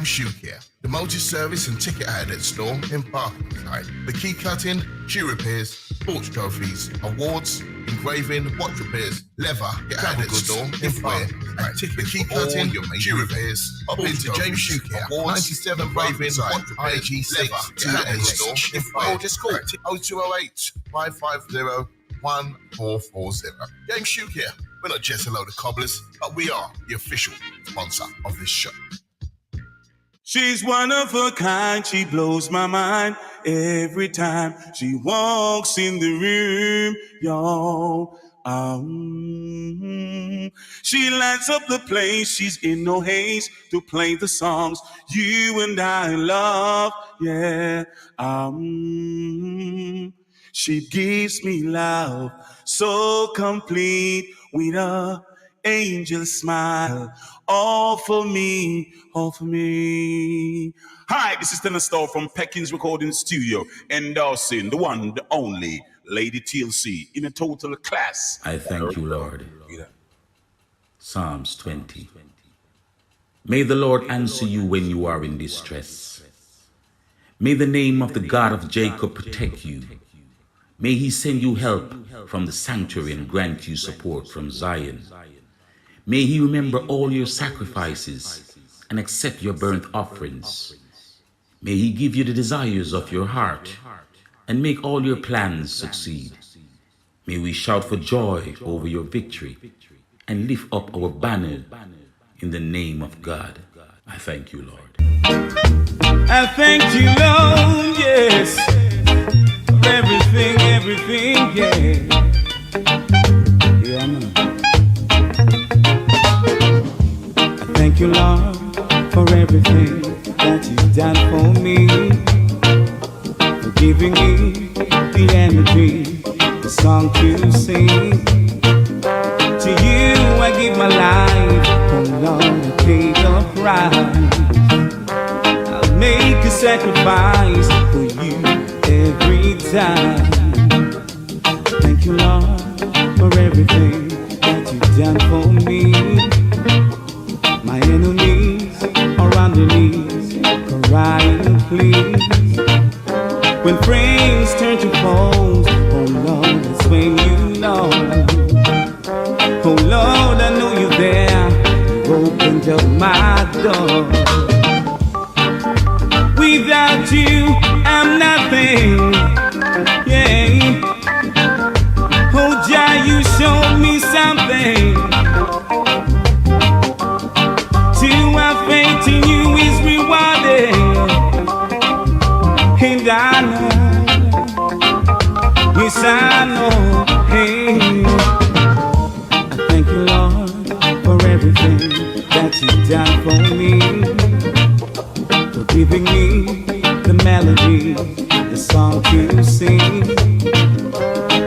James Shoe Care, the multi-service and ticket outlet store in Barkingside. The key cutting, shoe repairs, sports trophies, awards, engraving, watch repairs, leather, travel goods store in Barkingside. The key cutting, shoe repairs, up into James Shoe Care, awards, 97 engraving, watch repairs, IG6, travel store in Barkingside. Just call 0208 550 1440. James Shoe Care. We're not just a load of cobblers, but we are the official sponsor of this show. She's one of a kind, she blows my mind every time she walks in the room, yo. She lights up the place, she's in no haste to play the songs you and I love, yeah. She gives me love so complete with a angel smile, all for me, all for me. Hi, this is Tenor Star from Peckins Recording Studio, endorsing the one, the only Lady TLC in a total class. I thank you, Lord. Psalms 20. May the Lord answer you when you are in distress. May the name of the God of Jacob protect you. May he send you help from the sanctuary and grant you support from Zion. May he remember all your sacrifices and accept your burnt offerings. May he give you the desires of your heart and make all your plans succeed. May we shout for joy over your victory and lift up our banner in the name of God. I thank you, Lord. I thank you, Lord, yes, for everything, yeah. Yeah, I know. I thank you, Lord, for everything that you've done for me, for giving me the energy, the song to sing. To you I give my life, oh Lord, I pay the price. I'll make a sacrifice for you every time. Thank you, Lord, for everything that you've done for me. My enemies are on their knees, crying please. When friends turn to foes, oh Lord, that's when you know. Oh Lord, I know you're there. You opened up my door. Without you, I'm nothing. Yeah. Oh Jah, you showed me something. To have faith in you is rewarded. And I know, yes I know, hey. Thank you, Lord, for everything that you've done for me, for giving me the melody, the song to sing.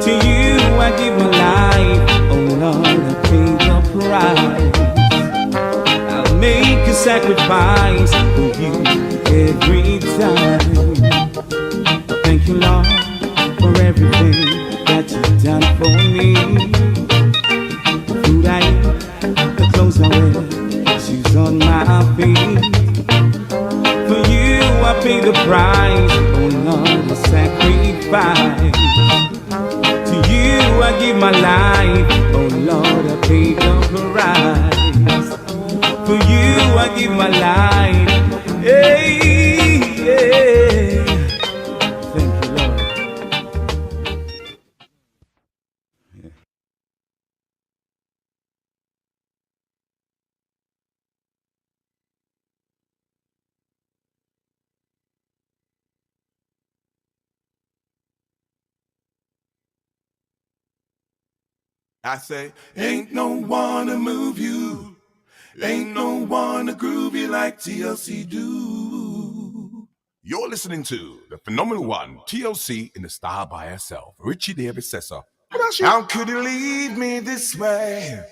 To you I give my life, oh Lord, I pay the price. I'll make a sacrifice for you every time. Thank you, Lord, for everything that you've done for me. Food I eat, the clothes I wear, shoes on my feet. For you I pay the price, oh Lord, the sacrifice. To you I give my life, oh Lord, I pay the price. For you I give my life, hey, yeah. Thank you, Lord. Yeah. I say, ain't no one to move you. Ain't no one to groove you like TLC do. You're listening to the phenomenal one, TLC in the style by herself. Richie Davis says so. How could you leave me this way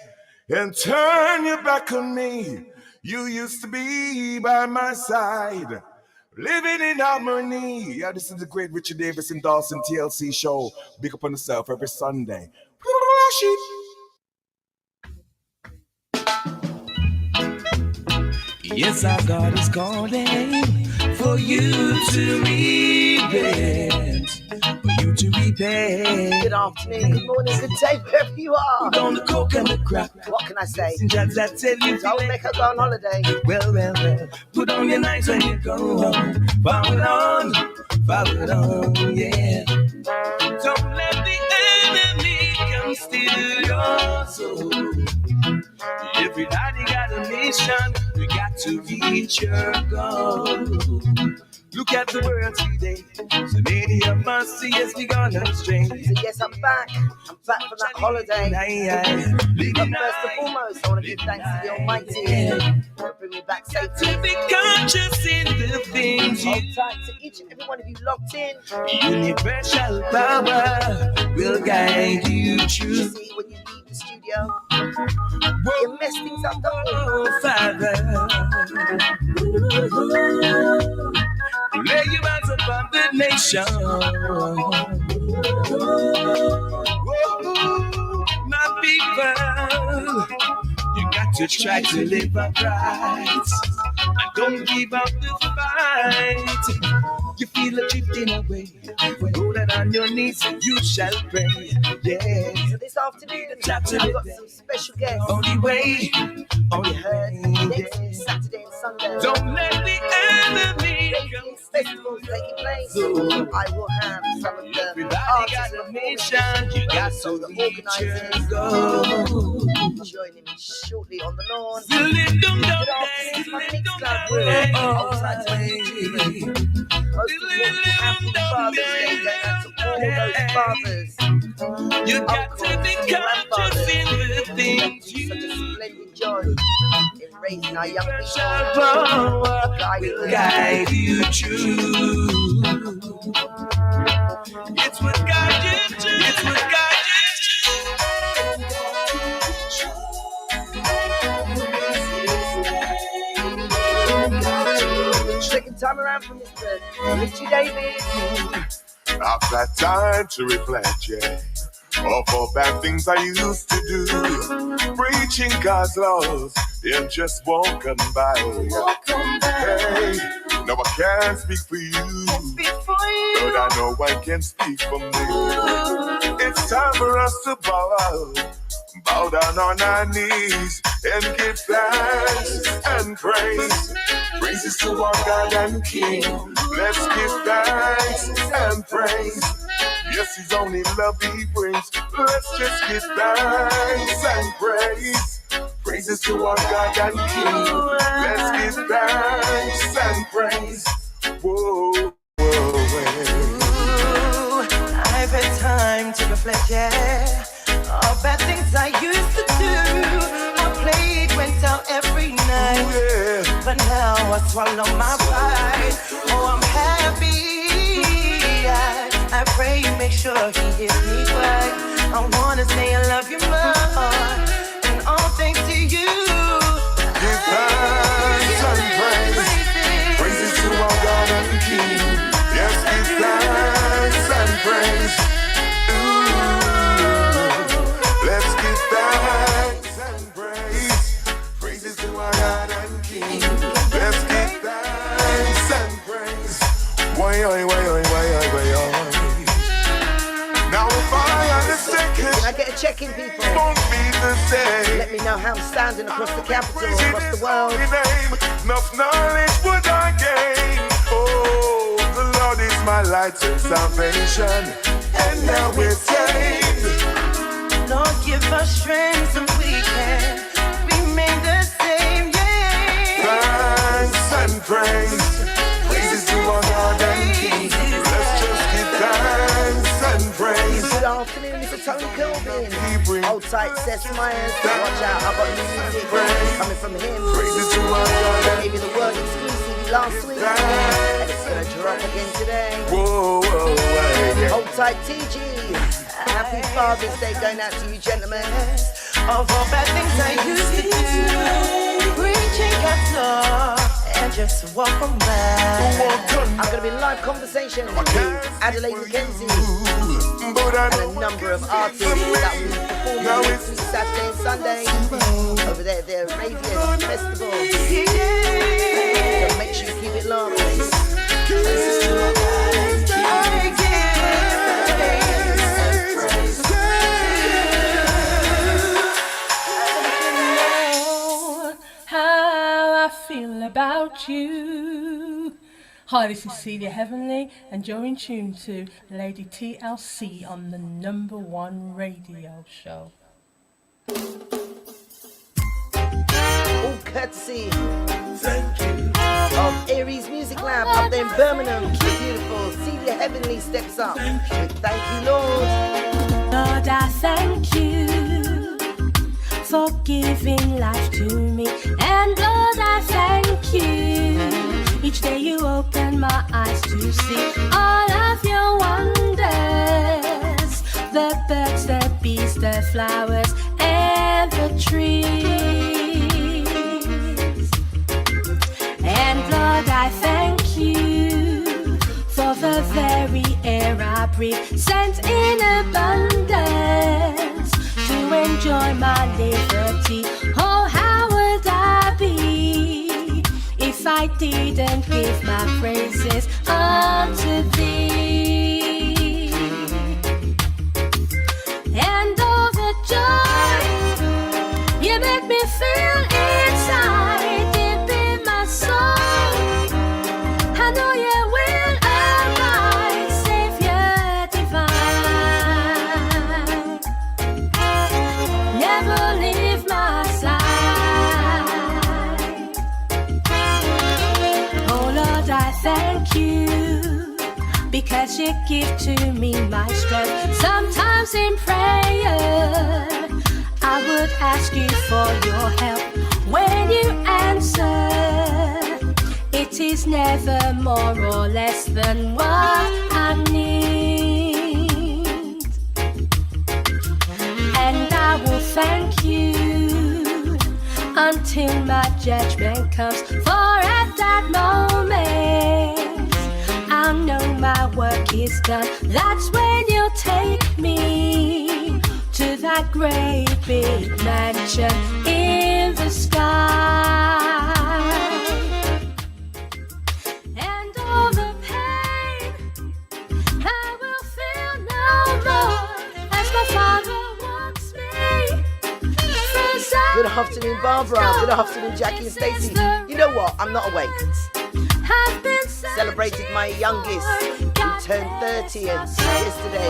and turn your back on me? You used to be by my side, living in harmony. Yeah, this is the great Richie Davis and Dawson TLC show. Big up on yourself every Sunday. Yes, our God is calling for you to repent. For you to repent. Good afternoon, good morning, good day, wherever you are. Put on the coke and the crack. What can I say? Just that tell you Don't make her go on holiday. well. Put on your nights when you go home. Forward on, yeah. Don't let the enemy come steal your soul. Everybody got a mission. You got to reach your goal. Look at the world today. So many of us see as we gone astray. So yes, I'm back. I'm back from that holiday. But first and foremost, I want to give thanks to the Almighty for bringing me back safely. To be conscious in the things you Hold tight to each and every one of you locked in. universal power will guide you You through. see, when you leave the studio, you mess things up, don't you? Oh, Father, lay your hands upon the nation. My people, you got to try to live upright and don't give up the fight. You feel it drifting away. Go down on your knees, you shall pray. Yeah. So this afternoon, I've Chapter got some special guests. Only way, only You heard next way. Saturday and Sunday. Don't let the enemy come. Festivals taking place. I will have some of the Everybody artists got a performing mission. You got also to the reach your organisers goal. joining me shortly on the lawn. Feel it, don't Good day, afternoon, feel my it, mix don't club day. room. Outside to YouTube. Most importantly, happy Father's Day going out to all those fathers. You got to be conscious in the things Such you a splendid joy in raising our young shall people. power will guide you through. It's what guide you through. It's what guide Second time around for Mr. Richie Davis. I've got time to reflect, yeah. All for bad things I used to do. Preaching God's laws, them just won't come by. Hey, no, I can't speak for you, but I know I can speak for me. It's time for us to bow down on our knees and give thanks and praise. Praises to our God and King. Let's give thanks and praise. Yes, His only love He brings. Let's just give thanks and praise. Praises to our God and King. Let's give thanks and praise. Whoa, I've had time to reflect, yeah. All bad things I used to do. My plate went out every night. yeah. But now I swallow my pride. Oh, I'm happy. I pray you make sure He hears me right. I wanna say I love you more. And all thanks to you. Give thanks and praise. Praises to our God and King. Yes, give thanks and praise. Let's give thanks and praise. Praises to our God and King. Let's give thanks and praise. Why. Now if I understand, Can I get a check-in, people? won't be the same. Let me know how I'm standing across the capital, across the world. Enough knowledge would I gain. Oh, the Lord is my light and salvation, and now we're saved. Lord, give us strength so we can remain the same, yeah. Thanks and praise. Praises to our God and King. Let's just give thanks and praise. Good afternoon, Mr. Tony Kilvin. He brings Hold tight, Seth Myers. Watch out, I've got new music coming from him. praises to our God I and gave you the word exclusive last week, and it's gonna drop again today. Whoa, yeah. Hold tight, TG. Happy Father's Day going out to you, gentlemen. Of all bad things I used to do, reaching God's law and just walk on by. I'm gonna be in live conversation with Adelaide McKenzie But I and a know number of artists that will be performing this Saturday and Sunday over there at the Arabian Festival. Yeah. make sure you keep it locked. How I feel about you. Hi, this is Celia Heavenly, and you're in tune to Lady TLC on the #1 radio show. All courtesy of Aries Music Lab up there in Birmingham. The beautiful Celia Heavenly steps up with Thank You, Lord. Lord, I thank you for giving life to me, and Lord, I thank you. Each day you open my eyes to see all of your wonders, the birds, the bees, the flowers, and the trees. And Lord, I thank you for the very air I breathe, sent in abundance to enjoy my liberty. Oh, how would I be if I didn't give my praises unto thee? And all the joy you make me feel inside, deep in my soul, I know you will abide, Savior divine. Never leave my side. Oh Lord, I thank you, because you give to me my strength. Sometimes in prayer I would ask you for your help. When you answer, it is never more or less than what I need. And I will thank you until my judgment comes. For at that moment I know my work is done. That's when you'll take me to that great big mansion in the sky. And all the pain I will feel no more as my Father walks me through some. Good afternoon, Barbara. Good afternoon, Jackie and Stacey. You know what? I'm not awake. Celebrated my youngest, who turned 30 yesterday.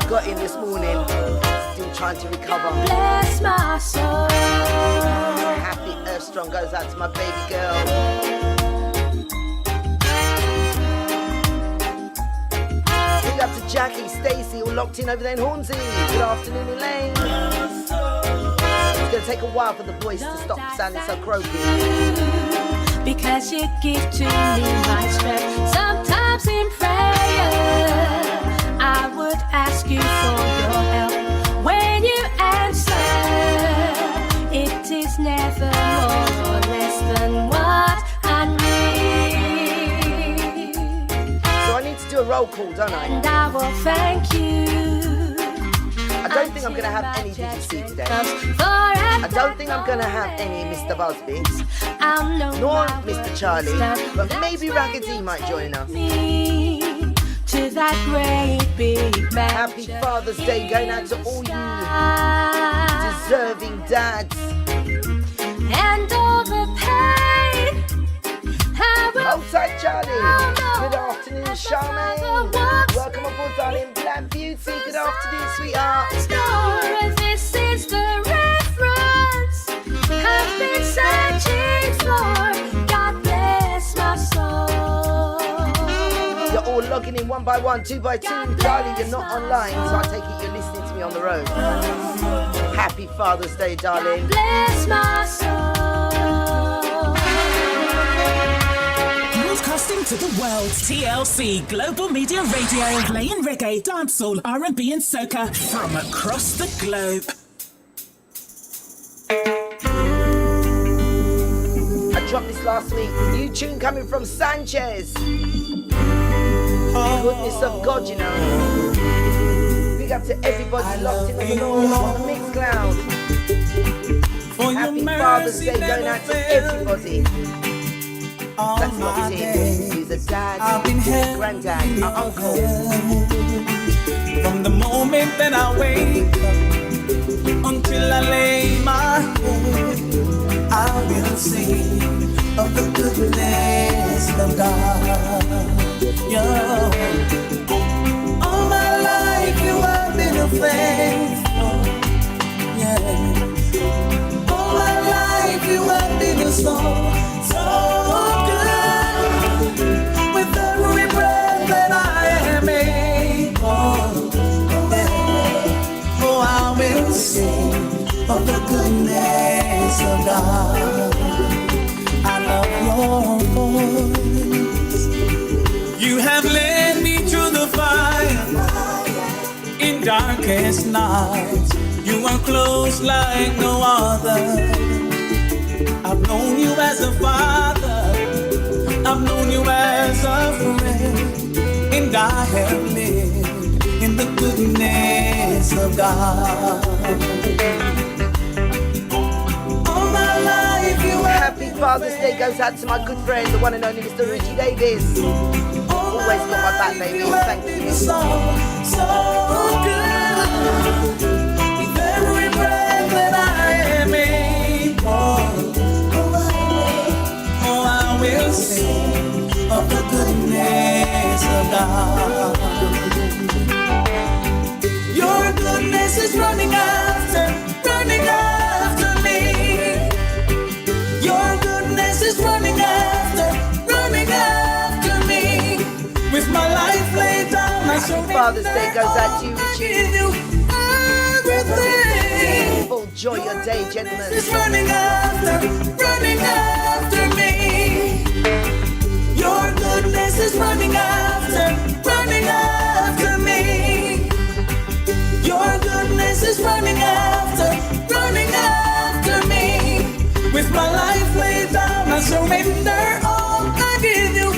Got in this morning, still trying to recover. Bless my soul. Happy Earth Strong goes out to my baby girl. Big up to Jackie, Stacey, all locked in over there in Hornsey. Good afternoon, Elaine. It's going to take a while for the voice to stop sounding so croaky. Because you give to me my strength. Sometimes in prayer I would ask you for your help. When you answer, it is never more or less than what I need. So I need to do a roll call, don't I? And I will thank you. I don't think I'm going to have any DGC today. I don't think I'm going to have any Mr. Busby, nor Mr. Charlie, but maybe Raggedy might join us. To that great big man. Happy Father's Day going out to all you deserving dads. And all the pain. Hold tight, Charlie. Good afternoon, Charmaine. Welcome aboard, darling. Black Beauty. Good afternoon, sweetheart. This is the reference I've been searching for. God bless my soul. You're all logging in one by one, two by two. Darling, you're not online, so I take it you're listening to me on the road. Happy Father's Day, darling. Bless my soul. Broadcasting to the world, TLC Global Media Radio, playing reggae, dancehall, R&B and soca from across the globe. I dropped this last week. New tune coming from Sanchez. Goodness of God, you know. Big up to everybody locked in the North on the Mixcloud. Happy Father's Day going out to everybody. That's what it is. He's a dad, he's a granddad, an uncle. From the moment that I wake up until I lay my head, I will sing of the goodness of God. All my life you have been faithful. Yeah. All my life you have been so good. With every breath that I am able, oh, I will sing of the goodness of God. I love your voice. You have led me through the fire in darkest nights. You are close like no other. I've known you as a father, I've known you as a friend, and I have lived in the goodness of God. All my life you Happy Father's Day goes out to my good friend, the one and only Mr. Richie Davis. Always got my back, baby. Thank you. So good. With every breath that I am able, oh, I will sing of the goodness of God. Your goodness is running after me. Your goodness is running after me. With my life laid down, I surrender. Father's Day goes out to you, Richie. Full joy your day, gentlemen. It's running after me. Your goodness is running after me. Your goodness is running after me. With my life laid down, I surrender all. I give you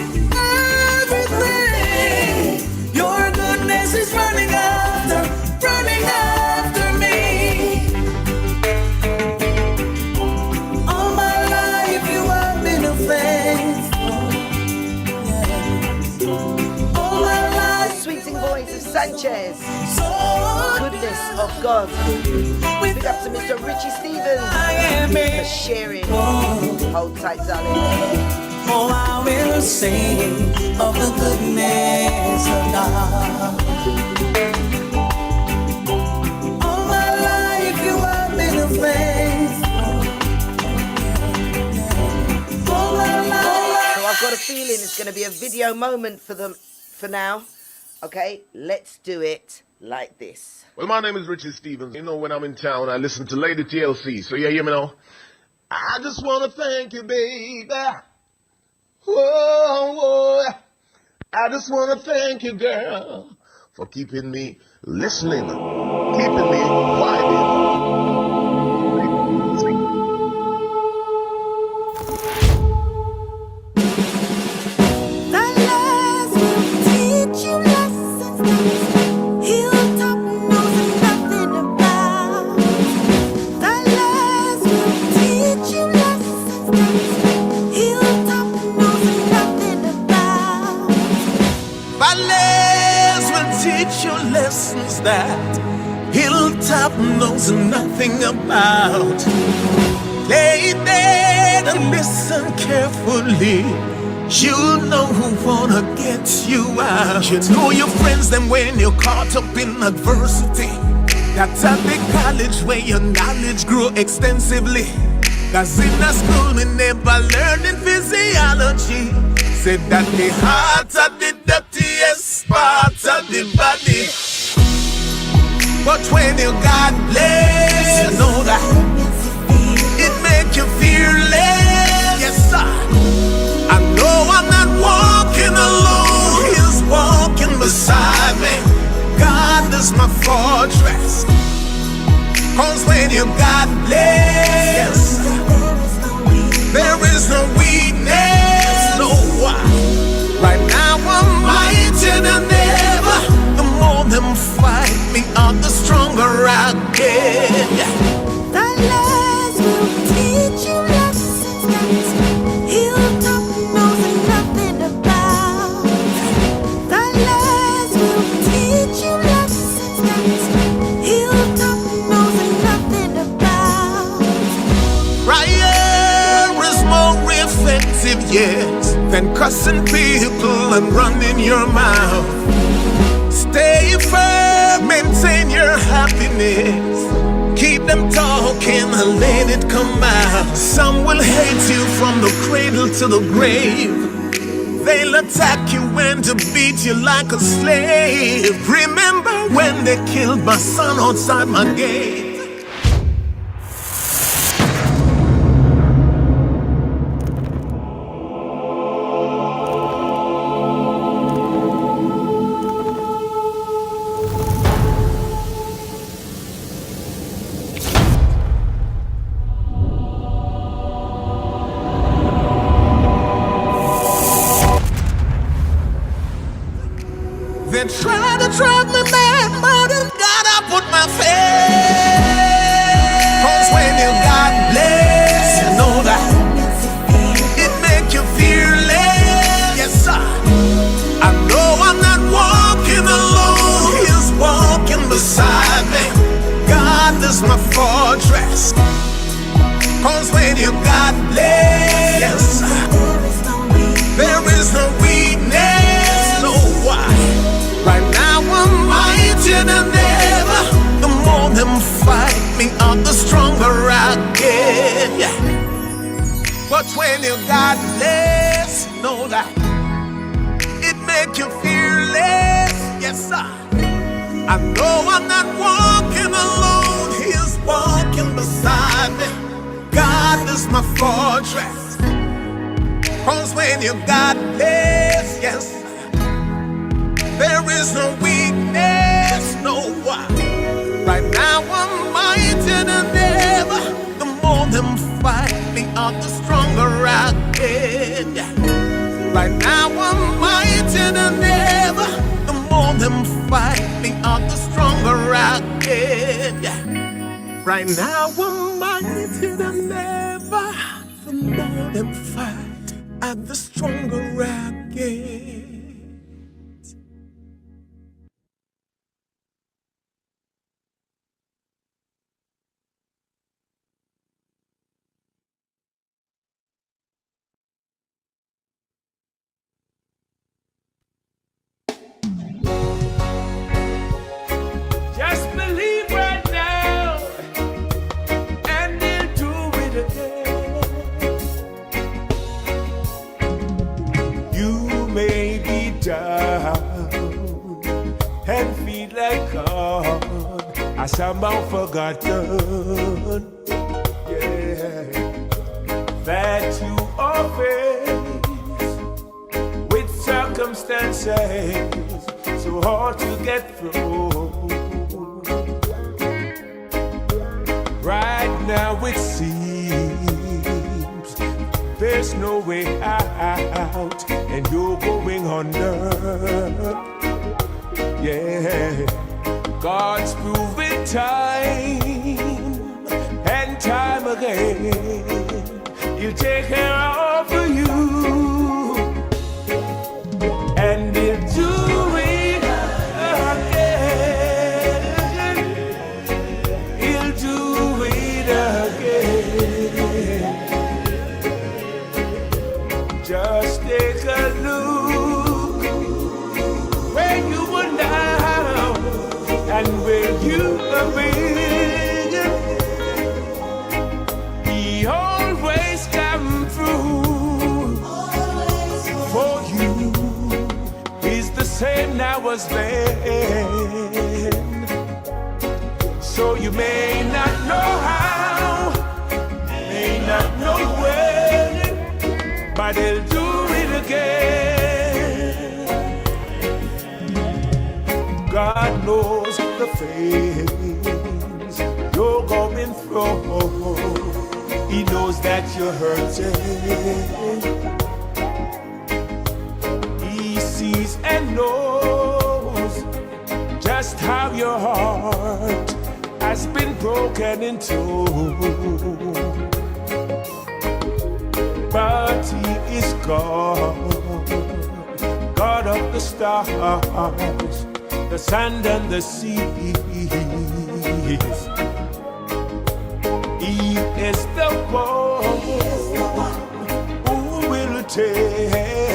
everything. Your goodness is running after me. All my life you have been faithful. Yeah. All my life. Sweeting voice of Sanchez. So Goodness of God. Big up to Mr. Richie Stevens for sharing. Hold tight, darling. Oh, I will sing of the goodness of God. All my life you have been faithful. All my life. So I've got a feeling it's going to be a video moment for them for now. Okay, let's do it like this. Well, my name is Richard Stevens. You know, when I'm in town, I listen to Lady TLC. So, yeah, hear me now? I just want to thank you, baby. Whoa, whoa. I just want to thank you, girl, for keeping me listening, keeping me vibing. Lessons that Hilltop knows nothing about. Lay there and listen carefully. You know who wanna get you out. You know your friends them when you're caught up in adversity. That's at the college where your knowledge grew extensively. Cause in a school we never learned in physiology. Said that the heart are the dirtiest part of the body. But when you got blessed, you know that it make you fearless. Yes, sir. I know I'm not walking alone. He's walking beside me. God is my fortress. Cause when you got blessed, there is no weakness. No why. Right now I'm mightier than ever. The more them fight me on, the stronger I get. The less will teach you lessons. Hilltop knows than cussing people and running your mouth. Stay firm, maintain your happiness. Keep them talking and let it come out. Some will hate you from the cradle to the grave. They'll attack you and to beat you like a slave. Remember when they killed my son outside my gate? They try to drive me mad, but in God I put my faith. Cause when you got blessed, you know that it make you fearless. Yes, sir. I know I'm not walking alone. He's walking beside me. God is my fortress. Cause when you got blessed, there is no weakness. No, why? Right now I'm mightier than ever. The more them fight me up, the stronger I get. Yeah. But when you got less, know that it make you fearless. Yes, sir. I know I'm not walking alone. He's walking beside me. God is my fortress. Cause when you got less, yes, there is no weakness, no why. Right now I'm mightier than ever. The more them fight me up, the stronger I get. Right now I'm mightier than ever. The more them fight me up, the stronger I get. Right now I'm mightier than ever. The more them fight, and the stronger I get. Just believe right now, and he'll do it again. You may be down and feel like God has somehow forgotten, yeah, that you are faced with circumstances so hard to get through. Right now it seems there's no way out, and you're going under. Yeah, God's proven time and time again, He'll take care of you, and He'll do it again. He'll do it again. Just take a look where you were now and where you have been. He always come through for you. He's the same now as then. So you may not know how, may not know when, but He'll do it again. God knows the things you're going through. He knows that you're hurting. He sees and knows just how your heart has been broken into. But He is God, God of the stars, the sand and the seas. He is the one who will take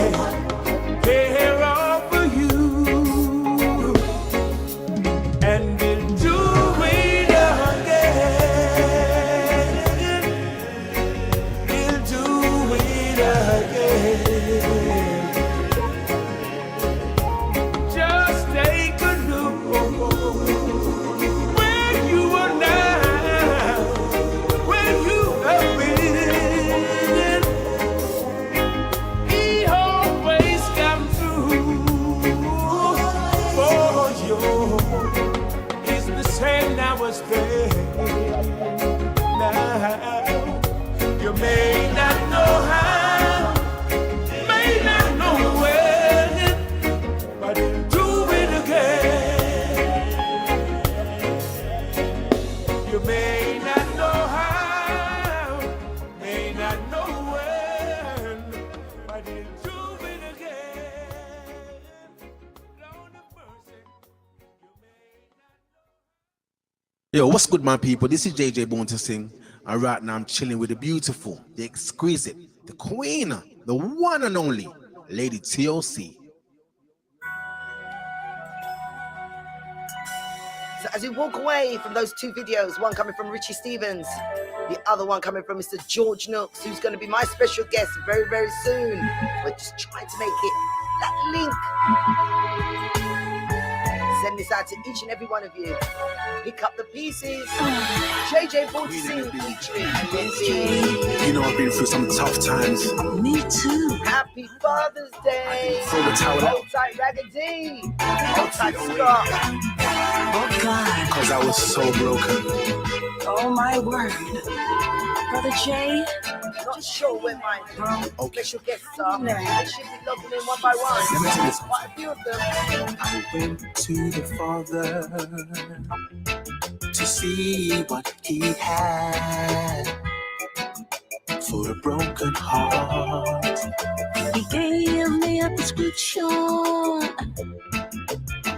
Yo, what's good, my people? This is JJ Born to Sing, and right now I'm chilling with the beautiful, the exquisite, the queen, the one and only Lady TLC. So as we walk away from those two videos, one coming from Richie Stevens, the other one coming from Mr. George Nooks, who's going to be my special guest very, very soon. We're just trying to make it that link. Send this out to each and every one of you. Pick up the pieces. JJ Born to Sing featuring Lindsay. You know I've been through some tough times. Me too. Happy Father's Day. Throw the towel Hold tight, Raggedy. Hold tight, Scott. Oh God. Because I was so broken. Oh my word. Brother Jay. Not sure where my special guests are. They should be logging in one by one. Let me tell you something. Quite a few of them. I went to the Father to see what he had for a broken heart. He gave me a prescription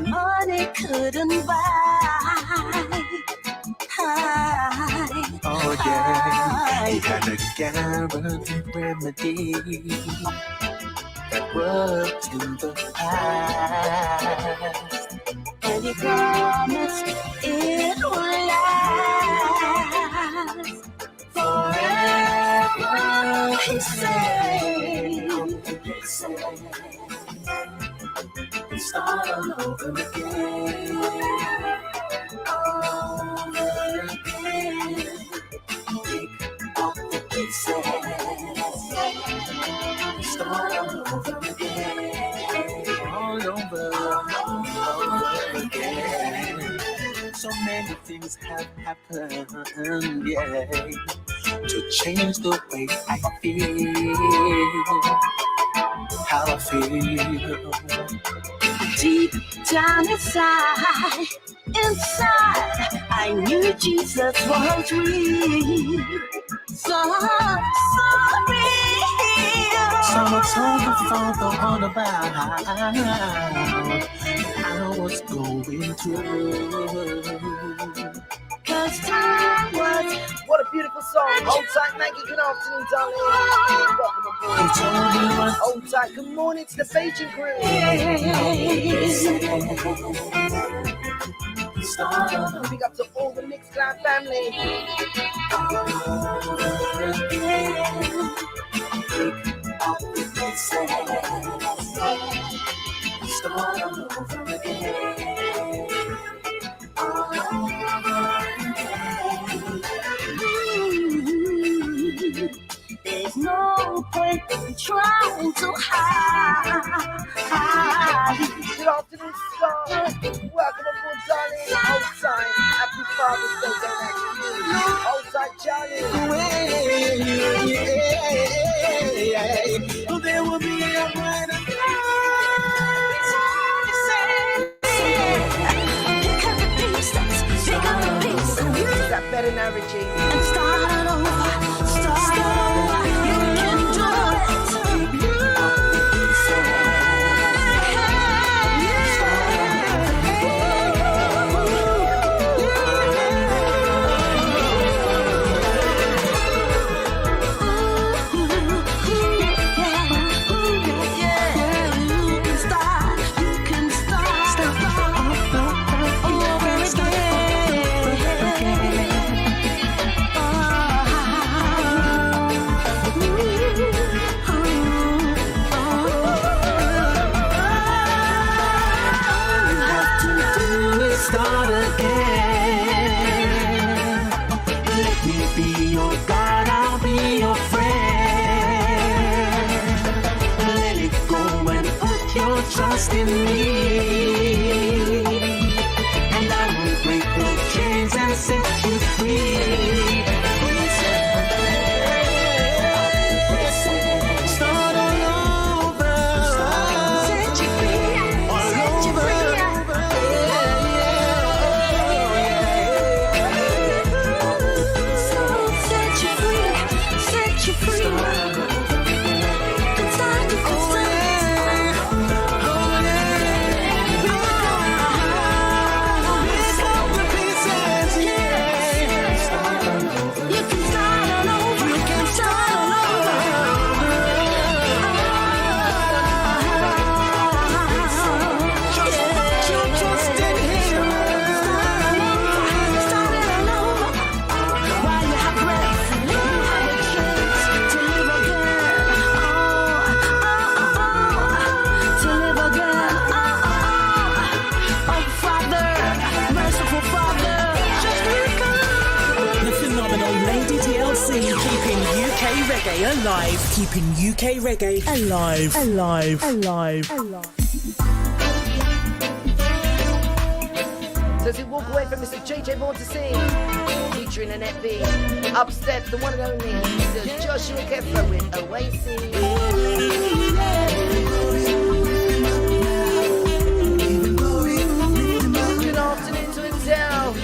money couldn't buy. Oh yeah, he had a guaranteed remedy that worked in the past, and he promised it would last forever. He said, start all over again, over again. Pick up the pieces, start all over again, all over again. So many things have happened, yeah, to change the way I feel, how I feel. deep down inside, I knew Jesus was real. So real. So I told the Father all about I was going through. Cause time was. What a beautiful song. Hold tight, Maggie. Good afternoon, darling. Welcome aboard. Hold tight. Good morning to the Beijing crew. Big up to all the Mixed Cloud family. Start all over again. There's no point in trying to hide. Good afternoon, Scott. Welcome aboard, darling. Hold tight. Happy Father's Day, going out to you. Hold tight, Charlie. There will be a brighter Is that better now, Richie? And start over. You can do it. start again. Let me be your God, I'll be your friend. Let it go and put your trust in me, and I will break the chains and set you free. Start all over. Set you free. Set you free. UK reggae alive, keeping UK reggae alive, alive, alive, alive. So as we walk away from Mr. JJ Born to Sing, featuring Annette B, upstep the one and only Mr. Joshua Kepler with Oasis. Good afternoon to Adele,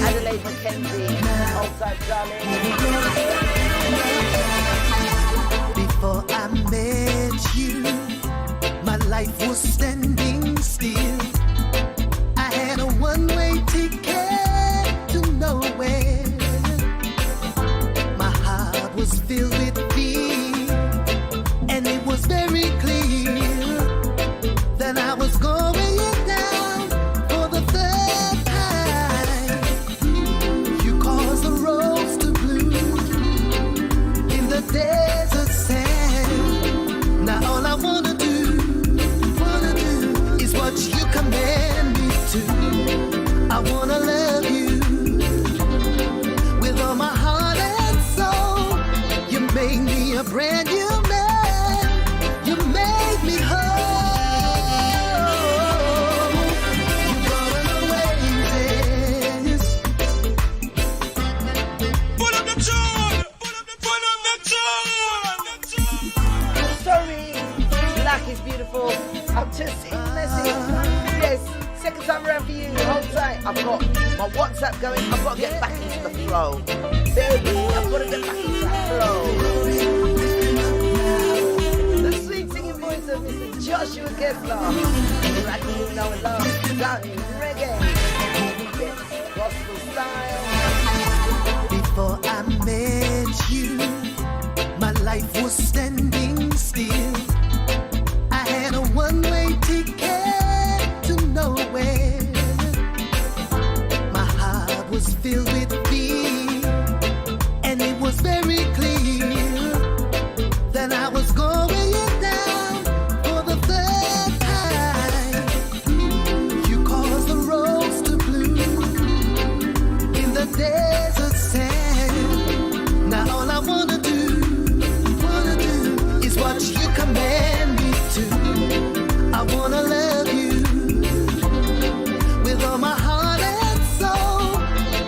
Adelaide Mackenzie, hold tight darling. Before I met you, my life was standing still. I had a one-way ticket to nowhere. My heart was filled with fear, and it was very clear that I was going down for the third time. You caused the rose to bloom in the desert sand. Now all I wanna do is what you command me to. I wanna love you with all my heart and soul. You made me a brand new man. You made me whole. You brought an oasis. Put up the tune! Put up the tune! Sorry, black is beautiful. I'm just in message. Yes, second time around for you. Hold tight. I've got my WhatsApp going. I've got to get back into the flow. Baby, I've got to get back into that flow. The sweet singing voice of Mr. Joshua Kessler. Like you know and love. Down in reggae. Yes, gospel style. Before I met you, my life was standing still. I had a one-way ticket to nowhere. My heart was filled with fear, and it was very clear that I was going down for the third time. You caused the rose to bloom in the desert sand. Now all I wanna do is what you command me to. I wanna love you with all my heart and soul.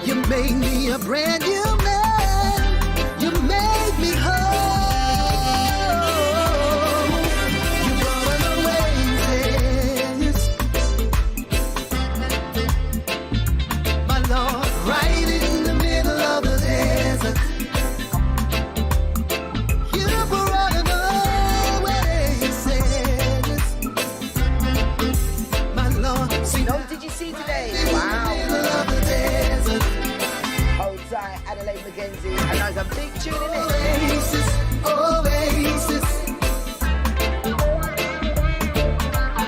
You made me a brand new man. You made me whole. You brought an oasis, my Lord, right in the middle of the desert. You brought an oasis, my Lord. See, No, did you see today? Wow. Hold tight, Adelaide Mackenzie. I know it's a big tune in it. Oasis, oasis,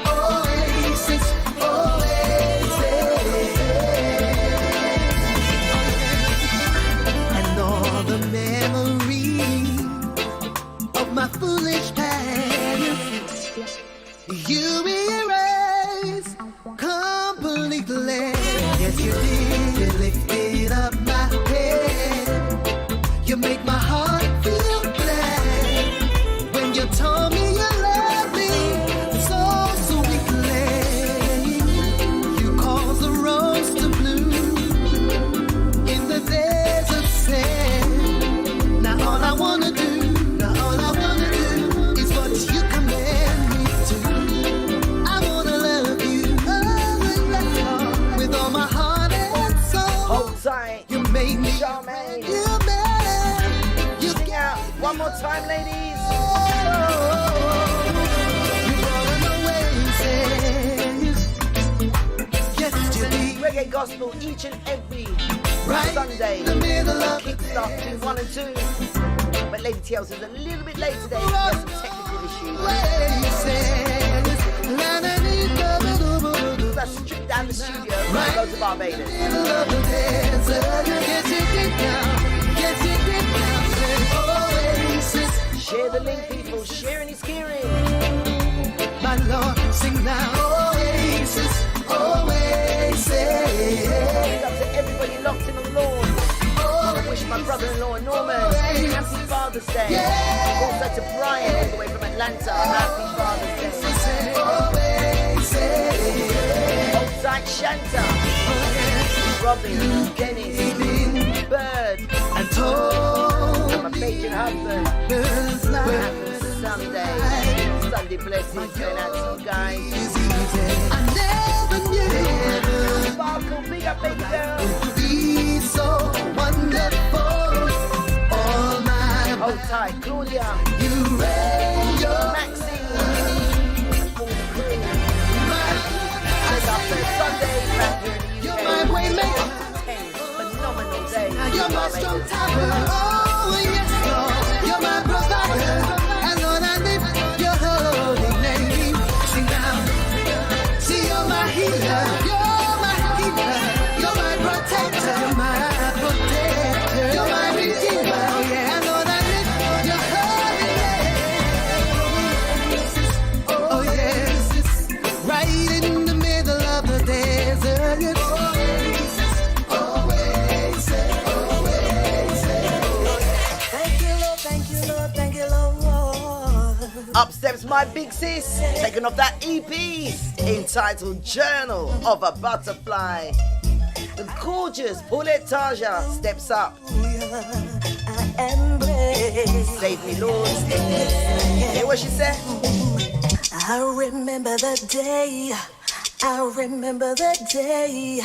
oasis, oasis, and all the memories of my foolish past, you erase completely. Yes, you did. You lifted up my head. You make my heart feel glad when you told me you love me so sweetly. You caused the rose to bloom in the desert sand. Now all I wanna do is what you command me to. I wanna love you with all my heart and soul. Hold tight. You made me Charmaine. you man. You Sing out one more time, ladies. You brought an oasis. Yes, you did. Reggae gospel each and every Right Sunday. in the middle of the Kickstart between 1 and 2. But Lady TLC is a little bit late today. She has some technical issues. That's stripped down the studio and go to Barbados. Share the link, people. Sharing is caring. My Lord, sing now. Oasis, oasis. Big up to everybody locked in on the lawn. I wish my brother-in-law Norman happy Father's Father's Day. Yeah. Also to Brian, all the way from Atlanta. Happy Father's Day. Hold tight, Shanta. Robin, Dennis, Bird, and Tom. And my patient husband. Happens Sunday. Sunday blessings going out to you guys. I never knew. Sparkle, big up, baby girl. It would be so wonderful. All my hold tight, Claudia. You and your Maxine. All the crew. Check out first Sunday back here in the UK. You're my waymaker. 10 phenomenal days. You're my strong tower. Oh yes, Lord. You're my provider. And Lord, I lift your holy name. Sing now. See, you're my healer. You're my healer. You're my protector. You're my protector. You're my redeemer. Oh yeah, and Lord, I lift your holy name. Oh yes, right in the middle of the desert. Always, always. Thank you, Lord. Thank you, Lord. Thank you, Lord. Up steps my big sis, taking off that EP entitled Journal of a Butterfly. The gorgeous Paulette Taja steps up. Save me, Lord. Hear what she said? I remember the day. I remember the day.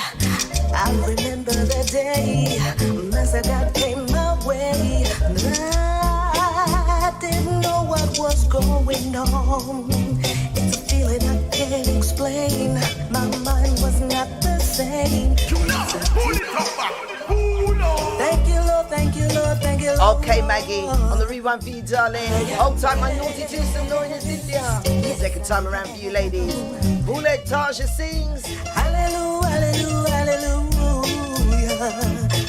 I remember the day. Master God came my way. I didn't know what was going on. It's a feeling I can't explain. My mind was not the same. Thank you, Lord, thank you, Lord, thank you, Lord. Okay, Maggie, on the rewind for you, darling. Hold tight, my naughty twos and Lauren and Cynthia. Second time around for you, ladies. Paulette Taja sings. Hallelujah, hallelujah, hallelujah.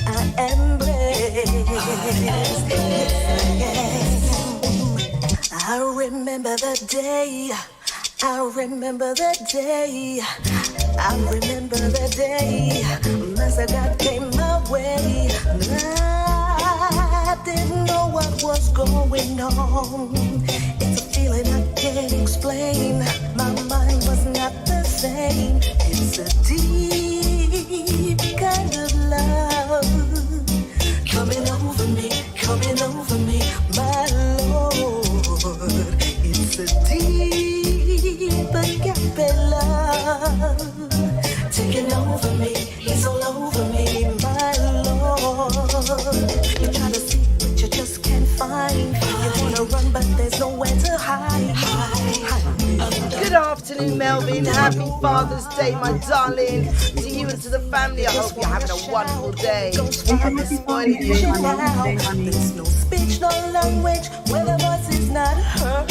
I am blessed. I remember the day. I remember the day. I remember the day. Master God came my way. I didn't know what was going on. It's a feeling I can't explain. My mind was not the same. It's a deep kind of love coming over me, my Lord. It's a deep agape love taking over me. It's all over me, my Lord. You try to see, but you just can't find. You wanna run, but there's nowhere to hide. Good afternoon, Melvin. Happy Father's Day, my darling. To you and to the family, I hope you're having a wonderful day. I'm spoiling you. There's no speech, no language, where the voice is not heard.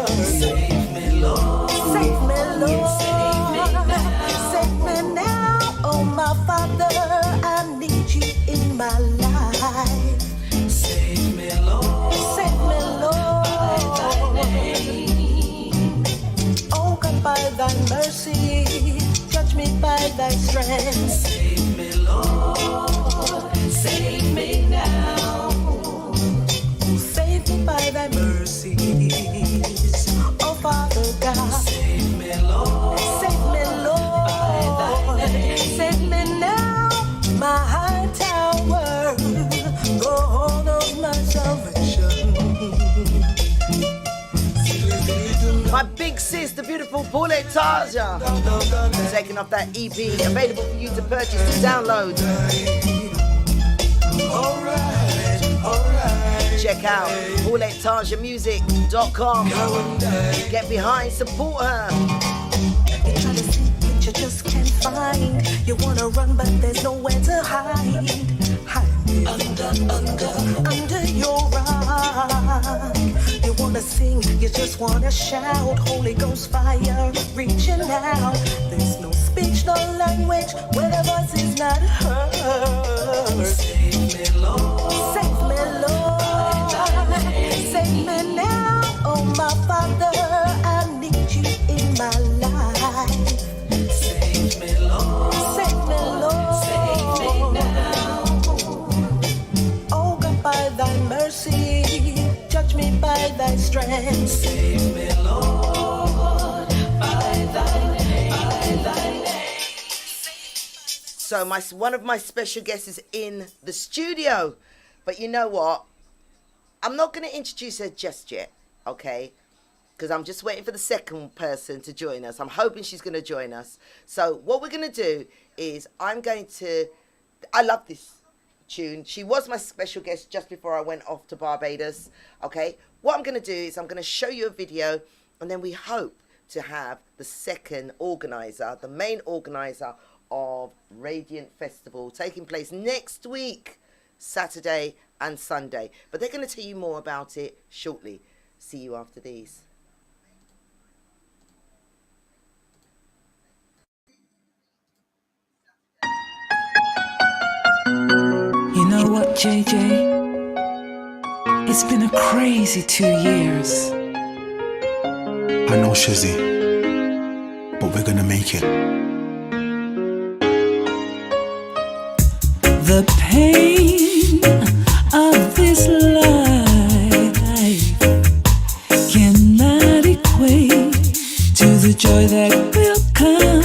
Save me, Lord. Save me, Lord. Save me now. Save me now. Oh, my Father, I need you in my life. Save me, Lord. Save me, Lord. Oh, God, by thy mercy, judge me by thy strength. Save me, Lord. Save me now. Save me by thy mercies. Oh, Father God. Save me, Lord. Save me, Lord. Save me now. My high tower. Go hold of my salvation. My big sis, the beautiful Paulette Taja, taking off that EP, available for you to purchase and download. Check out PauletteTajamusic.com. Get behind, support her. You try to see, but you just can't find. You wanna run, but there's nowhere to hide. Under your rock. You wanna sing, you just wanna shout. Holy Ghost fire reaching out. There's no speech, no language, where the voice is not heard. Save me, Lord. Save me, Lord. Save me now. Oh, my Father, I need you in my life. Save me, Lord. Save me, Lord. Save me now. Oh, God, by thy mercy. So one of my special guests is in the studio. But you know what? I'm not going to introduce her just yet, okay? Because I'm just waiting for the second person to join us. I'm hoping she's going to join us. So what we're going to do is I love this tune. She was my special guest just before I went off to Barbados, okay? What I'm going to do is I'm going to show you a video, and then we hope to have the second organizer, the main organizer of Radiant Festival, taking place next week, Saturday and Sunday. But they're going to tell you more about it shortly. See you after these. You know what, JJ? It's been a crazy 2 years. I know, Shizzy, but we're gonna make it. The pain of this life cannot equate to the joy that will come.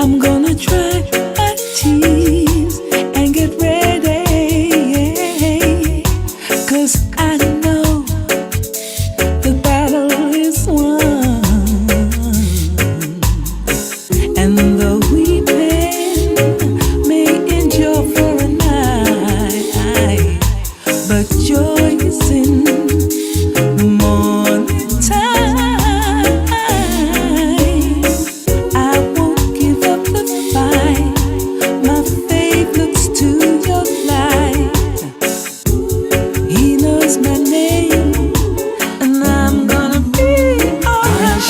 I'm gonna dry my tears and get ready, 'cause I know the battle is won, and the weeping may endure for a night, but joy is in the morning time. I won't give up the fight. My faith looks to your light. He knows my name, and I'm gonna be alright.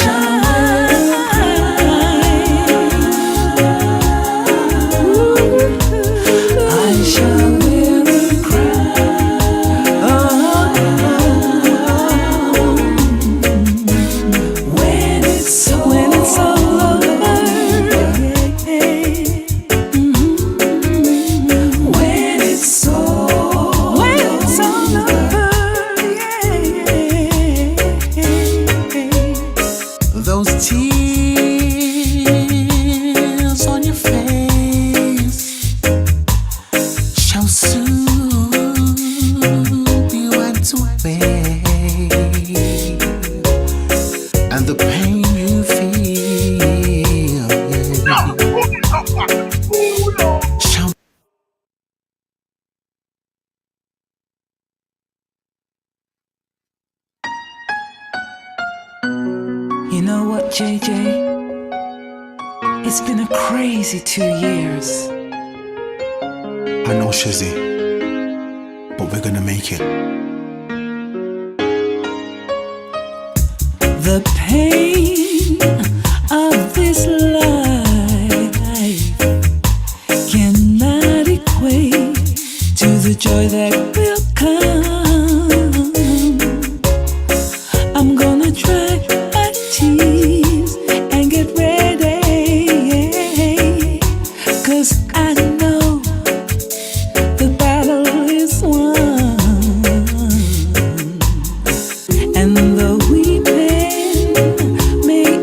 I shall wear a crown when it's all over. When it's all over. Those tears on your face shall soon be wiped away, and the pain you feel shall. You know what, JJ? It's been a crazy 2 years. I know, Shizzy, but we're gonna make it. The pain of this life cannot equate to the joy that will come. I'm gonna dry my tears and get ready, 'cause I know the battle is won, and the weeping may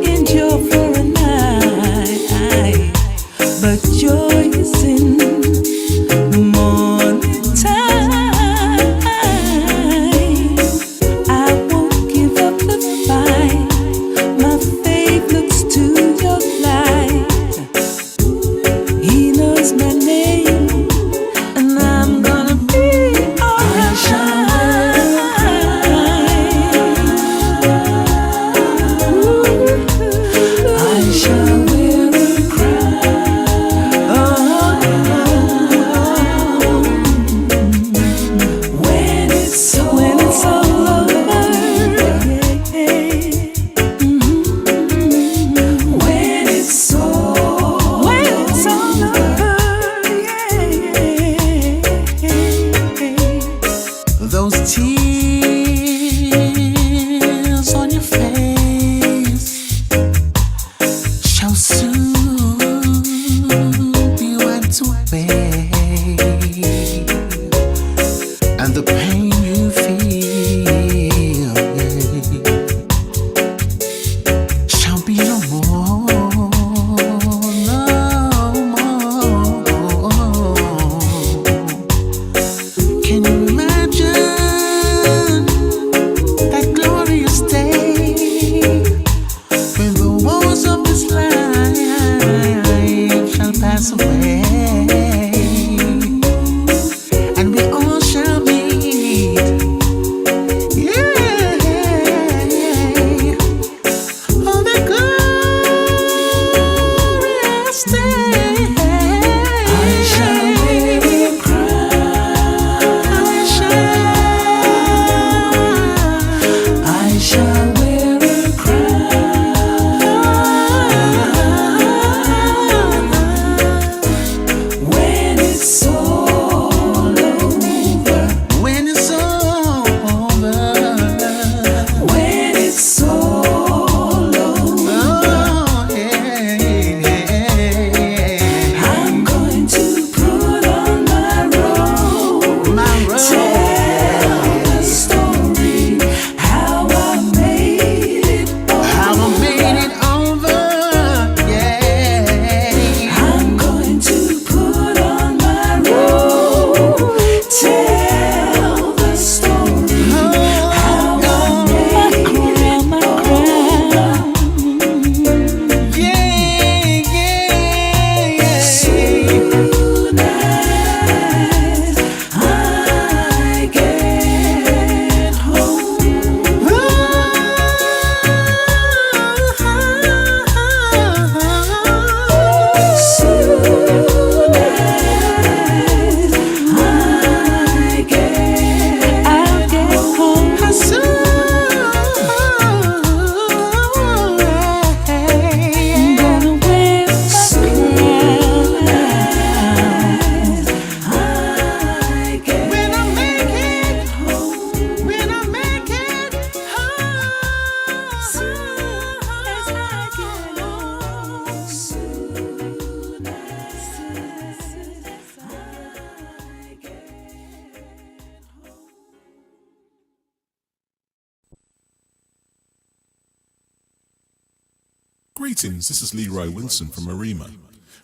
Greetings, this is Leroy Wilson from Arima,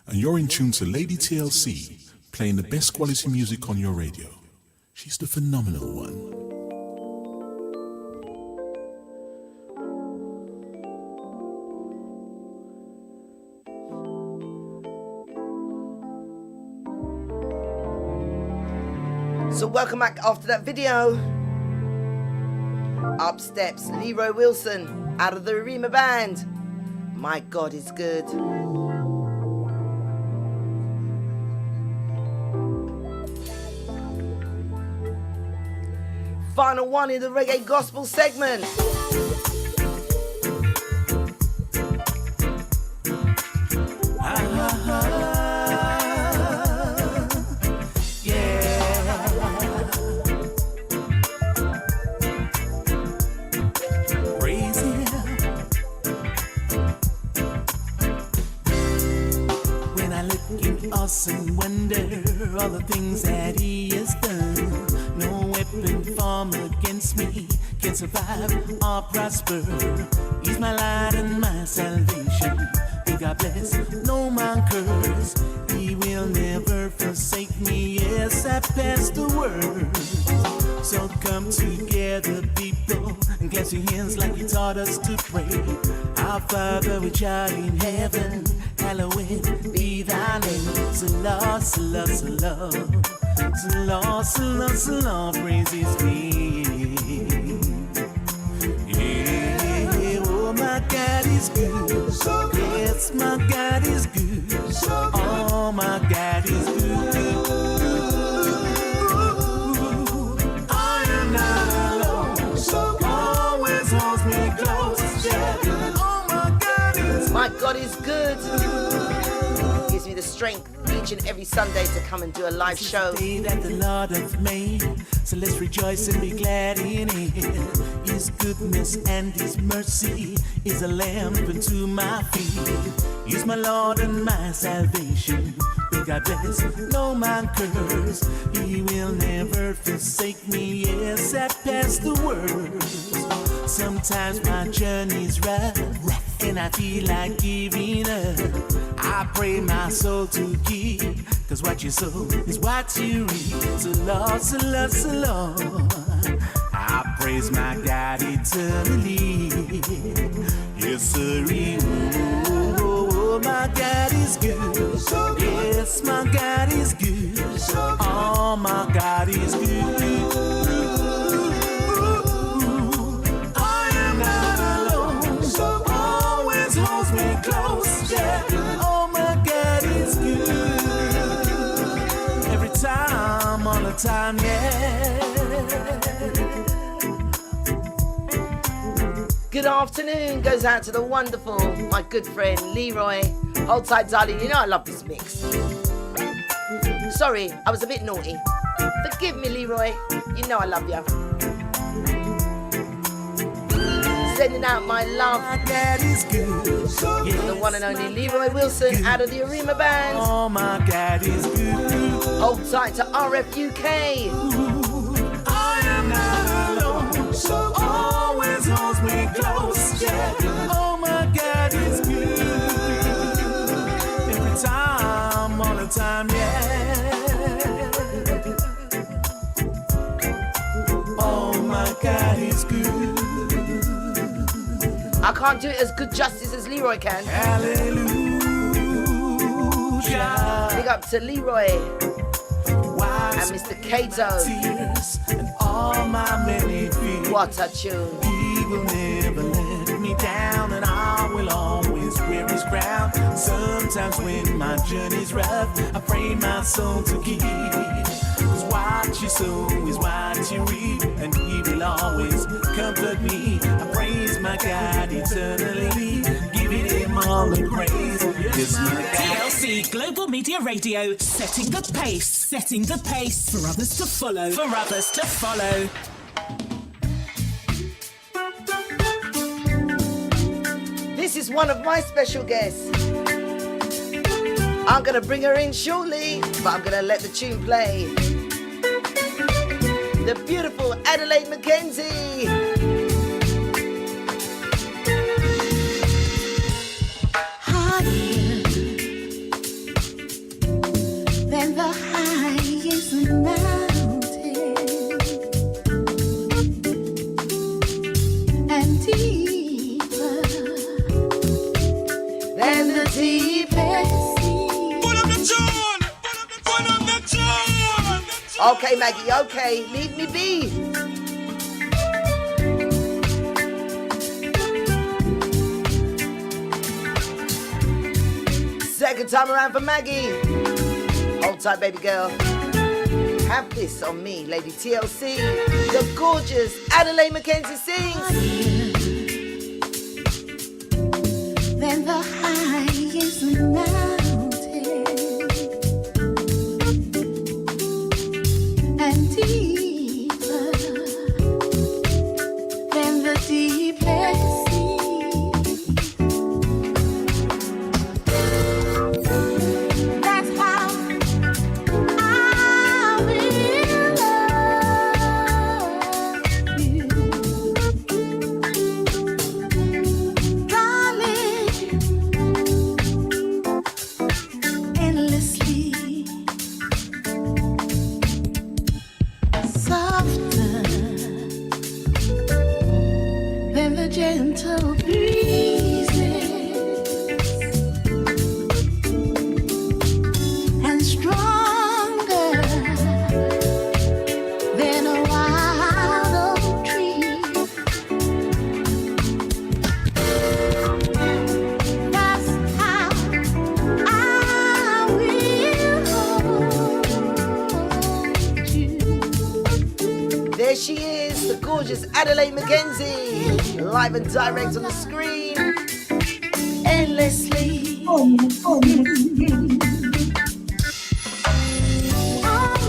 and you're in tune to Lady TLC, playing the best quality music on your radio. She's the phenomenal one. So welcome back after that video. Up steps Leroy Wilson out of the Arima band. My God is good. Final one in the reggae gospel segment. And wonder all the things that he has done. No weapon formed against me can survive or prosper. He's my light and my salvation. May God bless, no man curse. He will never forsake me. Yes, I passed the word. So come together, people, and clasp your hands like you taught us to pray. Our Father which art in heaven, hallowed be thy name. Salah, salah, salah. Salah, salah, salah. Praise his name. Yeah, oh my God is good. Yes, my God is good. Oh my God is good. I am not alone. Always holds me close. Yeah. Oh my God is good. Gives me the strength each and every Sunday to come and do a live show. Day that the Lord hath made, so let's rejoice and be glad in it. His goodness and his mercy is a lamp unto my feet. He's my Lord and my salvation. May God bless, no man curse. He will never forsake me. Yes, I pass the word. Sometimes my journey's rough, and I feel like giving up. I pray my soul to keep, cause what you sow is what you reap. So Lord, so Lord, so Lord, I praise my God eternally. Yes, sir, oh, my God is good. Yes, my God is good. Oh, my God is good. I am not alone, so always holds me close. Yeah. Oh, my God is good. Every time, all the time, yeah. Good afternoon goes out to the wonderful, my good friend Leroy. Hold tight, darling. You know I love this mix. Sorry, I was a bit naughty. Forgive me, Leroy. You know I love you. Sending out my love. My God is good. Yes, the one and only Leroy Wilson out of the Arima band. Oh, my God is good. Hold tight to RF UK. I am not alone, so always holds me close. Yeah. Oh, my God is good. Every time, all the time, yeah. Oh, my God is good. I can't do it as good justice as Leroy can. Hallelujah. Big up to Leroy and Mr. Kato. And all my many fears. What a tune. He will never let me down, and I will always wear his crown. Sometimes when my journey's rough, I pray my soul to keep. Cause what you sow is what you reap, and he will always comfort me. I praise my God eternally, giving him all the praise. Yes, my God. TLC Global Media Radio, setting the pace for others to follow. This is one of my special guests. I'm gonna bring her in shortly, but I'm gonna let the tune play. The beautiful Adelaide McKenzie. deepest sea. Okay, Maggie, okay, leave me be. Second time around for Maggie. Hold tight, baby girl. Have this on me, Lady TLC. The gorgeous Adelaide Mackenzie sings. Then the highest mountain and deeper than the deepest sea. That's how I will love you, darling, endlessly, softer than the gentle breezes, and stronger than a wild oak tree. That's how I will hold you. There she is, the gorgeous Adelaide Mackenzie. Live and direct on the screen. Endlessly. Oh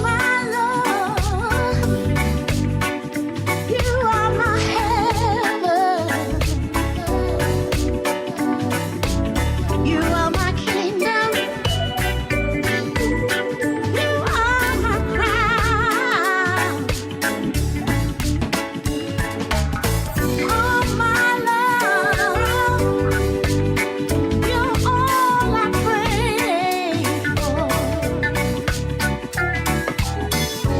my love, you are my heaven. You are my kingdom. You are my crown. Oh my love, you're all I pray for.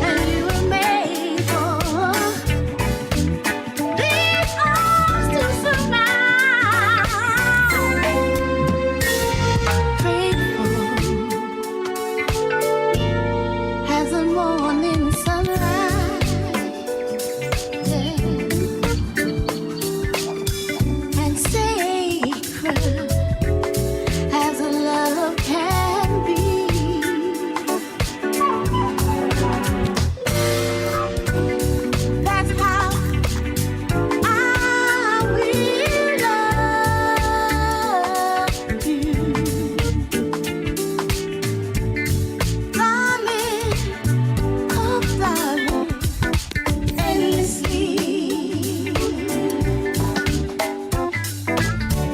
And you were made for these arms to surround. Grateful as a morning sunrise, yeah. And sacred as a love can be. That's how I will love you, darling, oh darling, endlessly,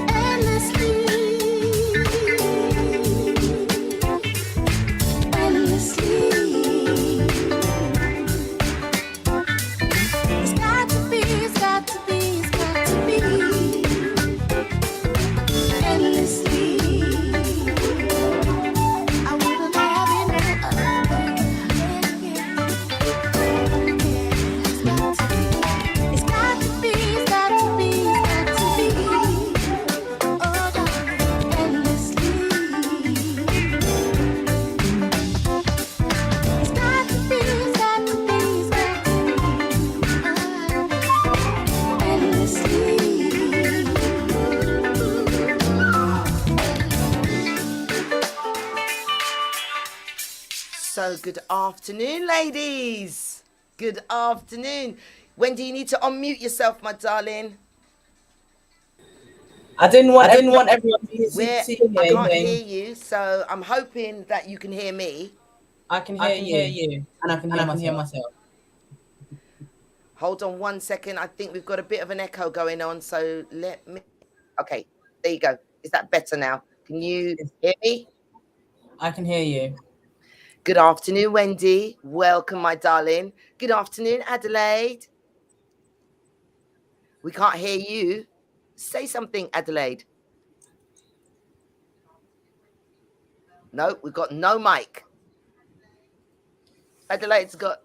endlessly, endlessly. It's got to be, it's got to be, it's got to be endlessly. I wouldn't have it no other way. It's got to be, it's got to be, it's got to be, it's got to be. Oh, darling, endlessly. It's got to be, it's got to be, it's got to be. Endlessly. So good afternoon, ladies. Good afternoon. Wendy, you need to unmute yourself, my darling. I didn't want everyone to Where see I can't anything. hear you, so I'm hoping that you can hear me. I can hear you, and I can hear myself. Hold on 1 second. I think we've got a bit of an echo going on, so let me. Okay, there you go. Is that better now? Can you hear me? I can hear you. Good afternoon, Wendy. Welcome, my darling. Good afternoon, Adelaide. We can't hear you. Say something, Adelaide. No, we've got no mic. Adelaide's got.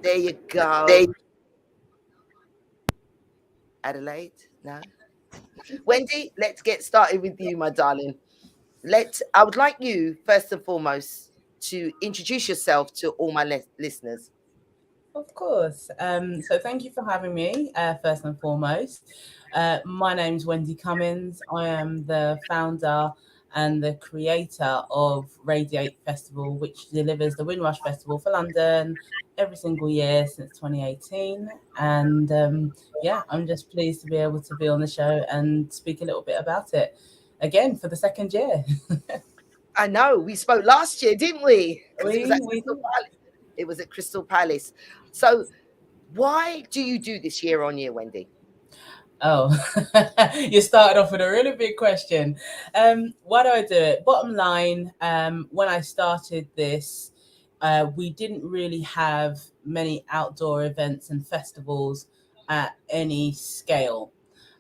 There you go. Adelaide? No? Wendy, let's get started with you, my darling. I would like you, first and foremost, to introduce yourself to all my listeners. Of course. So thank you for having me, first and foremost. My name's Wendy Cummins. I am the founder and the creator of Radiate Festival, which delivers the Windrush Festival for London every single year since 2018. And yeah, I'm just pleased to be able to be on the show and speak a little bit about it again for the second year. I know, we spoke last year, didn't we? Because it was at We Crystal Palace. It was at Crystal Palace. So why do you do this year on year, Wendy? Oh, you started off with a really big question. Why do I do it? Bottom line, when I started this, we didn't really have many outdoor events and festivals at any scale.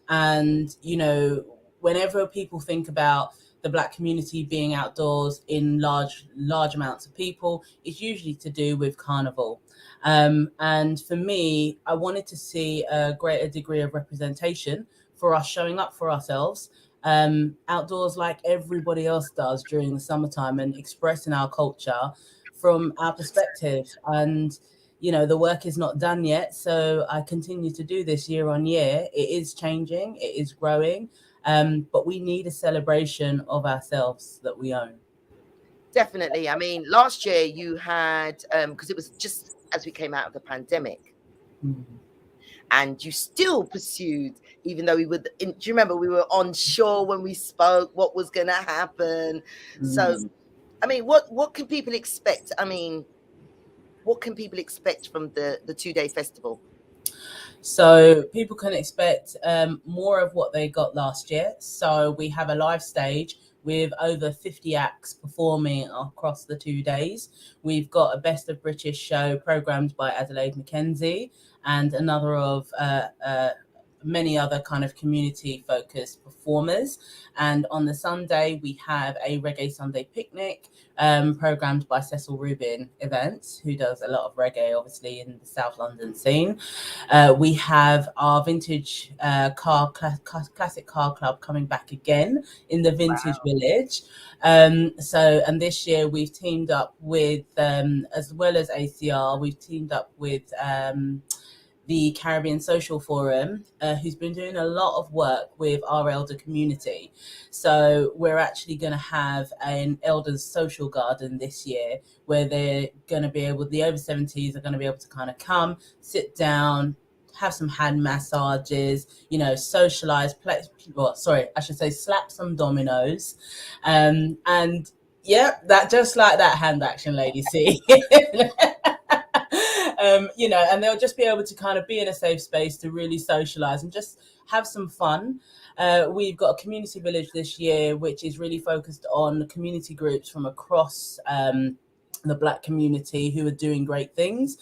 And, you know, whenever people think about the Black community being outdoors in large amounts of people, it's usually to do with carnival. And for me, I wanted to see a greater degree of representation for us showing up for ourselves outdoors like everybody else does during the summertime, and expressing our culture from our perspective. And you know, the work is not done yet, so I continue to do this year on year. It is changing, it is growing, but we need a celebration of ourselves that we own. Definitely. I mean, last year you had, because it was just as we came out of the pandemic, and you still pursued, even though do you remember we were unsure when we spoke what was going to happen? So, I mean, what can people expect? I mean, what can people expect from the 2-day festival? So people can expect more of what they got last year. So we have a live stage with over 50 acts performing across the 2 days. We've got a Best of British show programmed by Adelaide Mackenzie, and another of many other kind of community focused performers. And on the Sunday, we have a Reggae Sunday picnic programmed by Cecil Rubin Events, who does a lot of reggae, obviously, in the South London scene. We have our vintage classic car club coming back again in the Vintage Village. And this year we've teamed up with, as well as ACR, we've teamed up with the Caribbean Social Forum, who's been doing a lot of work with our elder community. So we're actually going to have an elders social garden this year, where they're going to be able, the over 70s are going to be able to kind of come, sit down, have some hand massages, you know, socialize, slap some dominoes. And yeah, that just like that hand action, lady, see. You know, and they'll just be able to kind of be in a safe space to really socialize and just have some fun. We've got a community village this year, which is really focused on community groups from across the Black community who are doing great things.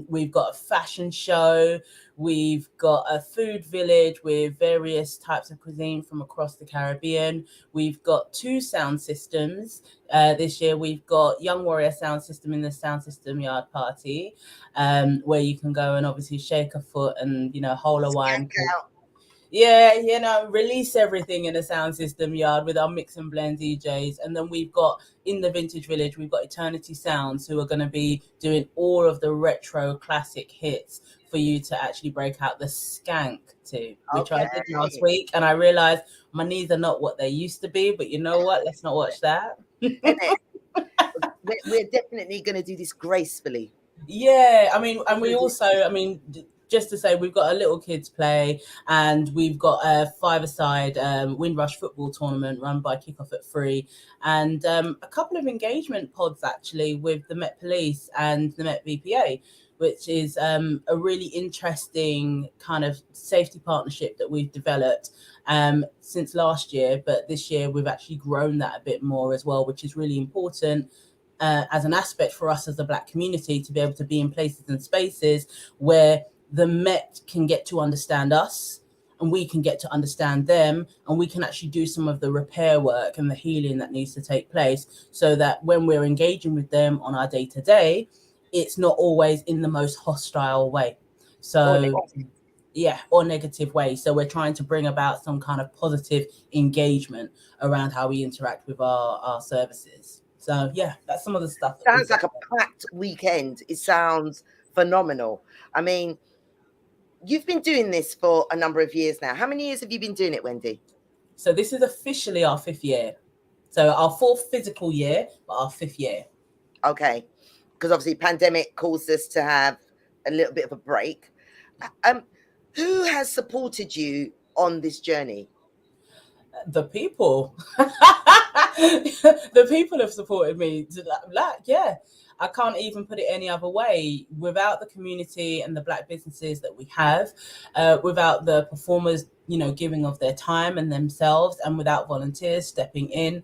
We've got a fashion show. We've got a food village with various types of cuisine from across the Caribbean. We've got 2 sound systems. This year we've got Young Warrior Sound System in the Sound System Yard Party, where you can go and obviously shake a foot and, you know, whole a wine. Yeah, you know, release everything in the Sound System Yard with our mix and blend DJs. And then we've got, in the Vintage Village, we've got Eternity Sounds, who are going to be doing all of the retro classic hits for you to actually break out the skank to, which I did last week. And I realized my knees are not what they used to be, but you know what? Let's not watch that. We're definitely going to do this gracefully. Yeah, I mean, and we also, I mean, just to say, we've got a little kids play, and we've got a 5-a-side Windrush football tournament run by Kickoff at 3, and a couple of engagement pods actually with the Met Police and the Met VPA, which is a really interesting kind of safety partnership that we've developed since last year. But this year we've actually grown that a bit more as well, which is really important. As an aspect for us as a Black community, to be able to be in places and spaces where the Met can get to understand us and we can get to understand them, and we can actually do some of the repair work and the healing that needs to take place, so that when we're engaging with them on our day-to-day, it's not always in the most hostile way. So or negative way. So we're trying to bring about some kind of positive engagement around how we interact with our services. So yeah, that's some of the stuff. Sounds like a packed weekend. It sounds phenomenal. I mean, you've been doing this for a number of years now. How many years have you been doing it, Wendy? So this is officially our 5th year. So our 4th physical year, but our 5th year. Okay. Because obviously pandemic caused us to have a little bit of a break. Who has supported you on this journey? The people. The people have supported me. Yeah, I can't even put it any other way. Without the community and the Black businesses that we have, without the performers, giving of their time and themselves, and without volunteers stepping in,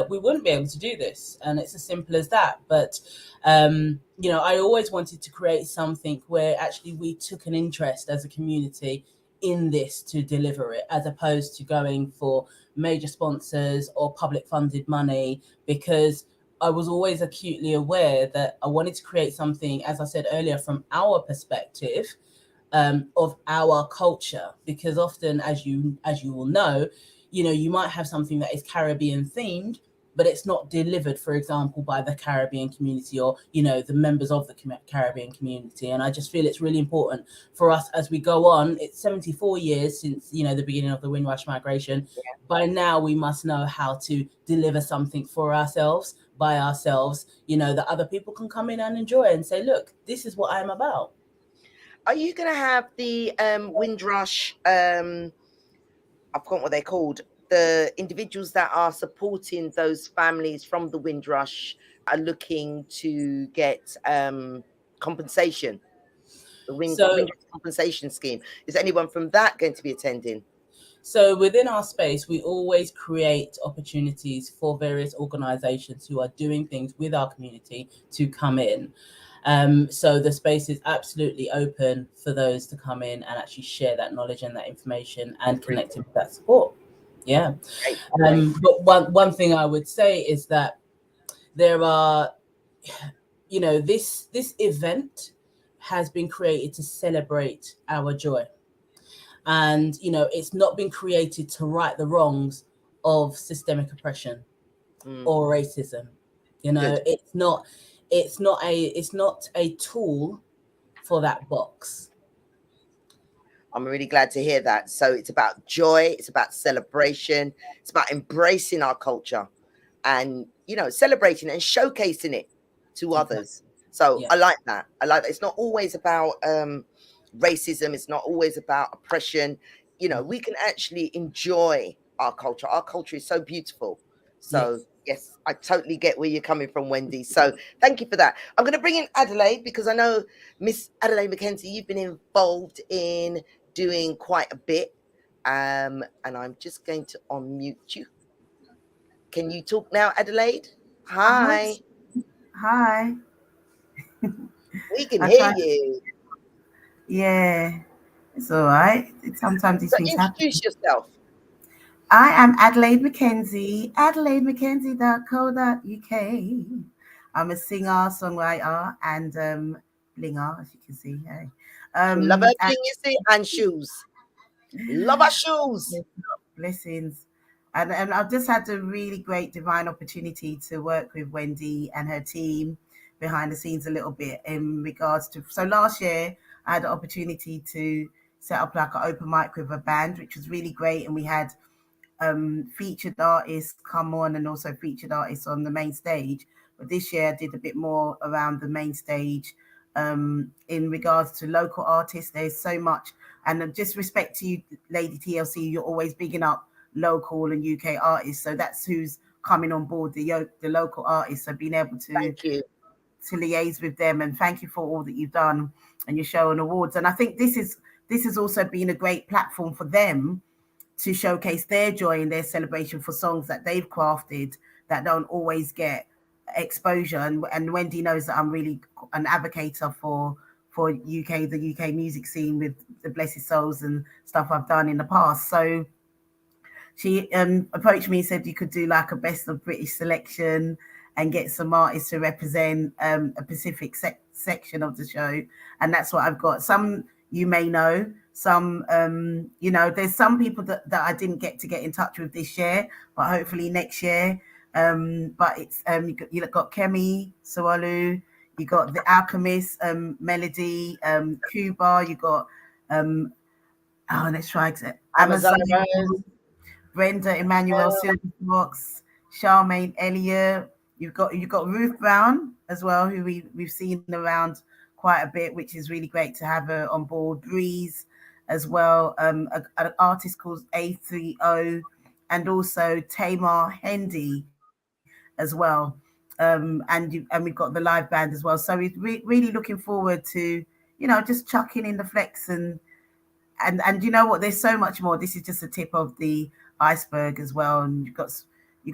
we wouldn't be able to do this. And it's as simple as that. But I always wanted to create something where actually we took an interest as a community in this to deliver it, as opposed to going for major sponsors or public funded money, because I was always acutely aware that I wanted to create something, as I said earlier, from our perspective, of our culture. Because often, as you will know, you might have something that is Caribbean themed, but it's not delivered, for example, by the Caribbean community or, the members of the Caribbean community. And I just feel it's really important for us as we go on. It's 74 years since, the beginning of the Windrush migration. Yeah. By now, we must know how to deliver something for ourselves, by ourselves, that other people can come in and enjoy and say, look, this is what I'm about. Are you going to have the Windrush, I've forgotten what they're called, the individuals that are supporting those families from the Windrush are looking to get compensation, the Windrush compensation scheme? Is anyone from that going to be attending? So within our space, we always create opportunities for various organizations who are doing things with our community to come in. So the space is absolutely open for those to come in and actually share that knowledge and that information and connect with that support. Yeah. But one thing I would say is that there are, this event has been created to celebrate our joy. And, it's not been created to right the wrongs of systemic oppression or racism. It's not a tool for that box. I'm really glad to hear that. So it's about joy, it's about celebration, it's about embracing our culture and, celebrating and showcasing it to others. So yeah. I like that. It's not always about racism. It's not always about oppression. We can actually enjoy our culture. Our culture is so beautiful. So yes, I totally get where you're coming from, Wendy. So thank you for that. I'm going to bring in Adelaide, because I know Miss Adelaide Mackenzie, you've been involved in doing quite a bit. And I'm just going to unmute you. Can you talk now, Adelaide? Hi. Hi. We can hear you. Yeah, it's all right. Sometimes these things happen. Introduce yourself. I am Adelaide Mackenzie, AdelaideMackenzie.co.uk. I'm a singer, songwriter, and blinger, as you can see. Hey. Love her thing, you see, and shoes. Love her shoes. Blessings. And I've just had a really great divine opportunity to work with Wendy and her team behind the scenes a little bit in regards to. So last year, I had the opportunity to set up like an open mic with a band, which was really great. And we had featured artists come on and also featured artists on the main stage. But this year I did a bit more around the main stage in regards to local artists. There's so much. And just respect to you, Lady TLC, you're always bigging up local and UK artists. So that's who's coming on board, the local artists. So being able to liaise with them, and thank you for all that you've done and your show and awards. And I think this has also been a great platform for them to showcase their joy and their celebration for songs that they've crafted that don't always get exposure. And Wendy knows that I'm really an advocate for the UK music scene with the Blessed Souls and stuff I've done in the past. So she approached me and said you could do like a best of British selection and get some artists to represent a specific section of the show. And that's what I've got. Some you may know, some, there's some people that I didn't get in touch with this year, but hopefully next year. But it's you got Kemi Sawalu, you got the Alchemist, Melody, Cuba, you got let's try Amazon Amazon, Rose. Brenda Emmanuel, Silverfox, Charmaine Elliott. You've got Ruth Brown as well, who we've seen around quite a bit, which is really great to have her on board. Breeze as well, an artist called A30, and also Tamar Hendy as well. And we've got the live band as well. So we're really looking forward to, just chucking in the flex and you know what? There's so much more. This is just the tip of the iceberg as well, and you've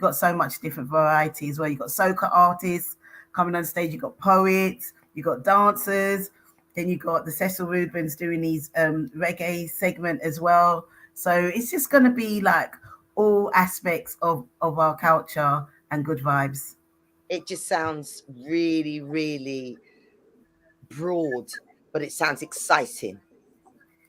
got so much different variety as well. You've got soca artists coming on stage. You've got poets. You've got dancers. Then you've got the Cecil Rubens doing these reggae segment as well. So it's just going to be like all aspects of our culture and good vibes. It just sounds really, really broad, but it sounds exciting.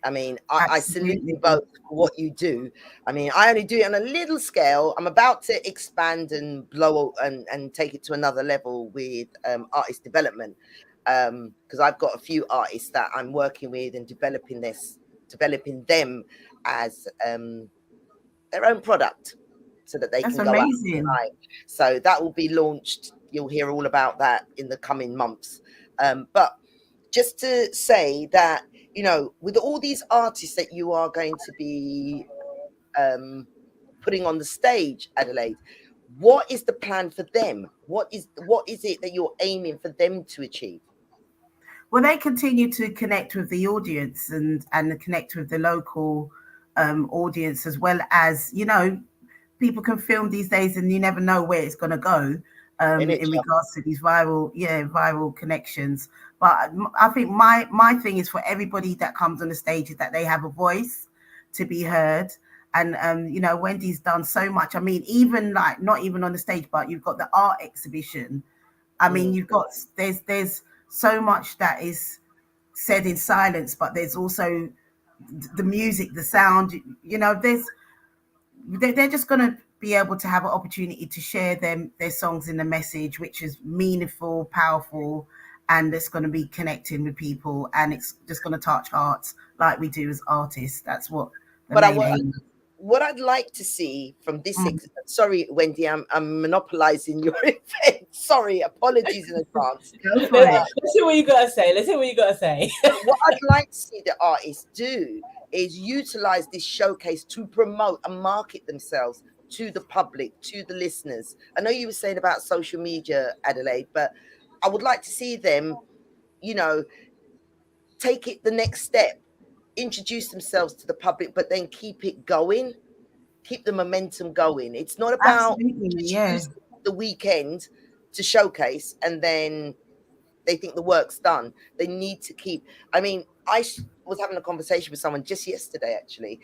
I mean, I salute you both for what you do. I mean, I only do it on a little scale. I'm about to expand and blow and take it to another level with artist development, because I've got a few artists that I'm working with and developing them as their own product, so that they That's can go amazing. out. So that will be launched. You'll hear all about that in the coming months. But just to say that, with all these artists that you are going to be putting on the stage, Adelaide, what is the plan for them? What is it that you're aiming for them to achieve? Well, they continue to connect with the audience and connect with the local audience, as well as, people can film these days and you never know where it's going to go in regards to these viral connections. But I think my thing is for everybody that comes on the stage is that they have a voice to be heard. And, Wendy's done so much. I mean, even like not even on the stage, but you've got the art exhibition. I mean, you've got, there's so much that is said in silence, but there's also the music, the sound, they're just going to be able to have an opportunity to share their songs in the message, which is meaningful, powerful, and it's going to be connecting with people, and it's just going to touch hearts like we do as artists. That's what the main aim is. What I'd like to see from this, sorry, Wendy, I'm monopolizing your event. Sorry, apologies in advance. Let's see what you gotta say. What I'd like to see the artists do is utilize this showcase to promote and market themselves to the public, to the listeners. I know you were saying about social media, Adelaide, but I would like to see them, take it the next step. Introduce themselves to the public, but then keep it going, keep the momentum going. It's not about just the weekend to showcase and then they think the work's done. They need to keep. I mean, I was having a conversation with someone just yesterday, actually,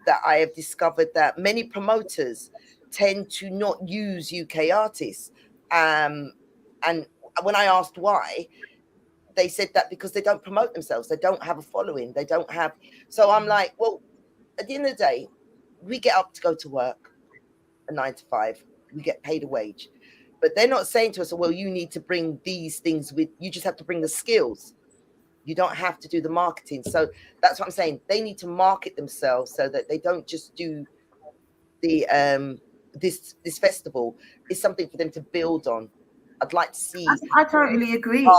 that I have discovered that many promoters tend to not use UK artists. And when I asked why, they said that because they don't promote themselves. They don't have a following. They don't have. So I'm like, well, at the end of the day, we get up to go to work, a 9 to 5. We get paid a wage. But they're not saying to us, well, you need to bring these things with, you just have to bring the skills. You don't have to do the marketing. So that's what I'm saying. They need to market themselves so that they don't just do the this festival. It's something for them to build on. I'd like to see. I totally agree.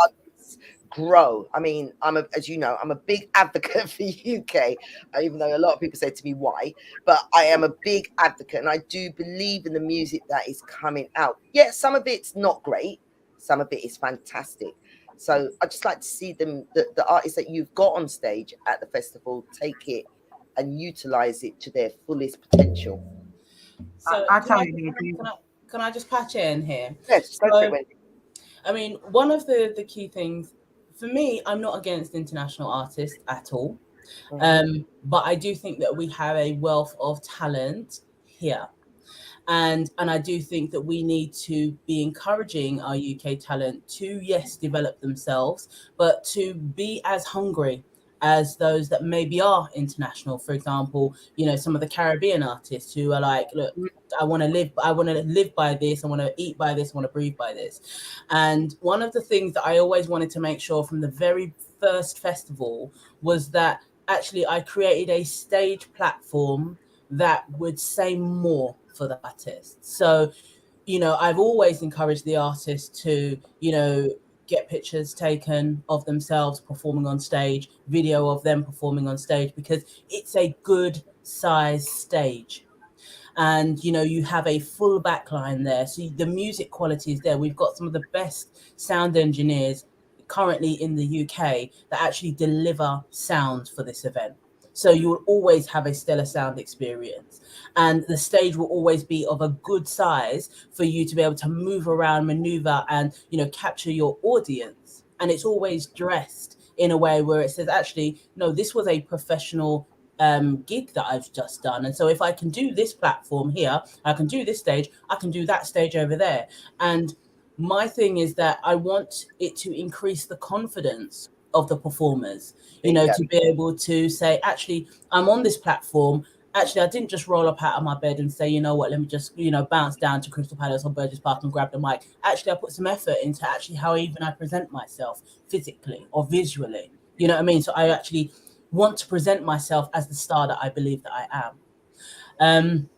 Grow. I mean, as you know, I'm a big advocate for UK, even though a lot of people say to me why, but I am a big advocate and I do believe in the music that is coming out. Yeah, some of it's not great, some of it is fantastic. So I just like to see them, the artists that you've got on stage at the festival, take it and utilize it to their fullest potential. So I totally agree. Can I just patch in here? Yes, go for it, Wendy. I mean, one of the key things for me, I'm not against international artists at all. But I do think that we have a wealth of talent here. And I do think that we need to be encouraging our UK talent to, yes, develop themselves, but to be as hungry as those that maybe are international. For example, some of the Caribbean artists who are like, look, I want to live by this, I want to eat by this, I want to breathe by this. And one of the things that I always wanted to make sure from the very first festival was that actually I created a stage platform that would say more for the artists. So, I've always encouraged the artists to, get pictures taken of themselves performing on stage, video of them performing on stage, because it's a good size stage. And you have a full backline there, so the music quality is there. We've got some of the best sound engineers currently in the UK that actually deliver sound for this event. So you will always have a stellar sound experience, and the stage will always be of a good size for you to be able to move around, maneuver, and capture your audience. And it's always dressed in a way where it says, actually, no, this was a professional gig that I've just done. And so if I can do this platform here, I can do this stage, I can do that stage over there. And my thing is that I want it to increase the confidence of the performers, to be able to say, actually, I'm on this platform. Actually, I didn't just roll up out of my bed and say, you know what, let me just, bounce down to Crystal Palace or Burgess Park and grab the mic. Actually, I put some effort into actually how even I present myself physically or visually. You know what I mean? So I actually want to present myself as the star that I believe that I am.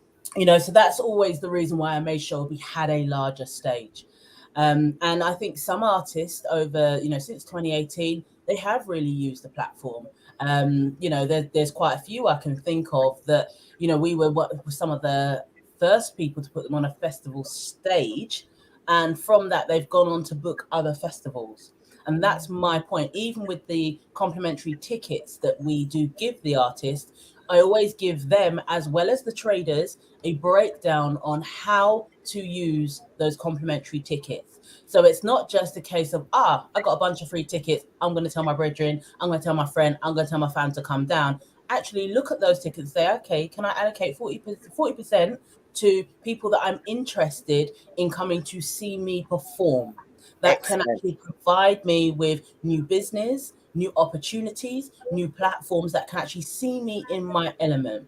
So that's always the reason why I made sure we had a larger stage. And I think some artists over, since 2018, they have really used the platform. There's quite a few I can think of that, we were some of the first people to put them on a festival stage. And from that, they've gone on to book other festivals. And that's my point. Even with the complimentary tickets that we do give the artist, I always give them, as well as the traders, a breakdown on how to use those complimentary tickets. So it's not just a case of, I got a bunch of free tickets, I'm going to tell my brethren, I'm going to tell my friend, I'm going to tell my fan to come down. Actually look at those tickets, say, okay, can I allocate 40% to people that I'm interested in coming to see me perform? That can actually provide me with new business, new opportunities, new platforms that can actually see me in my element.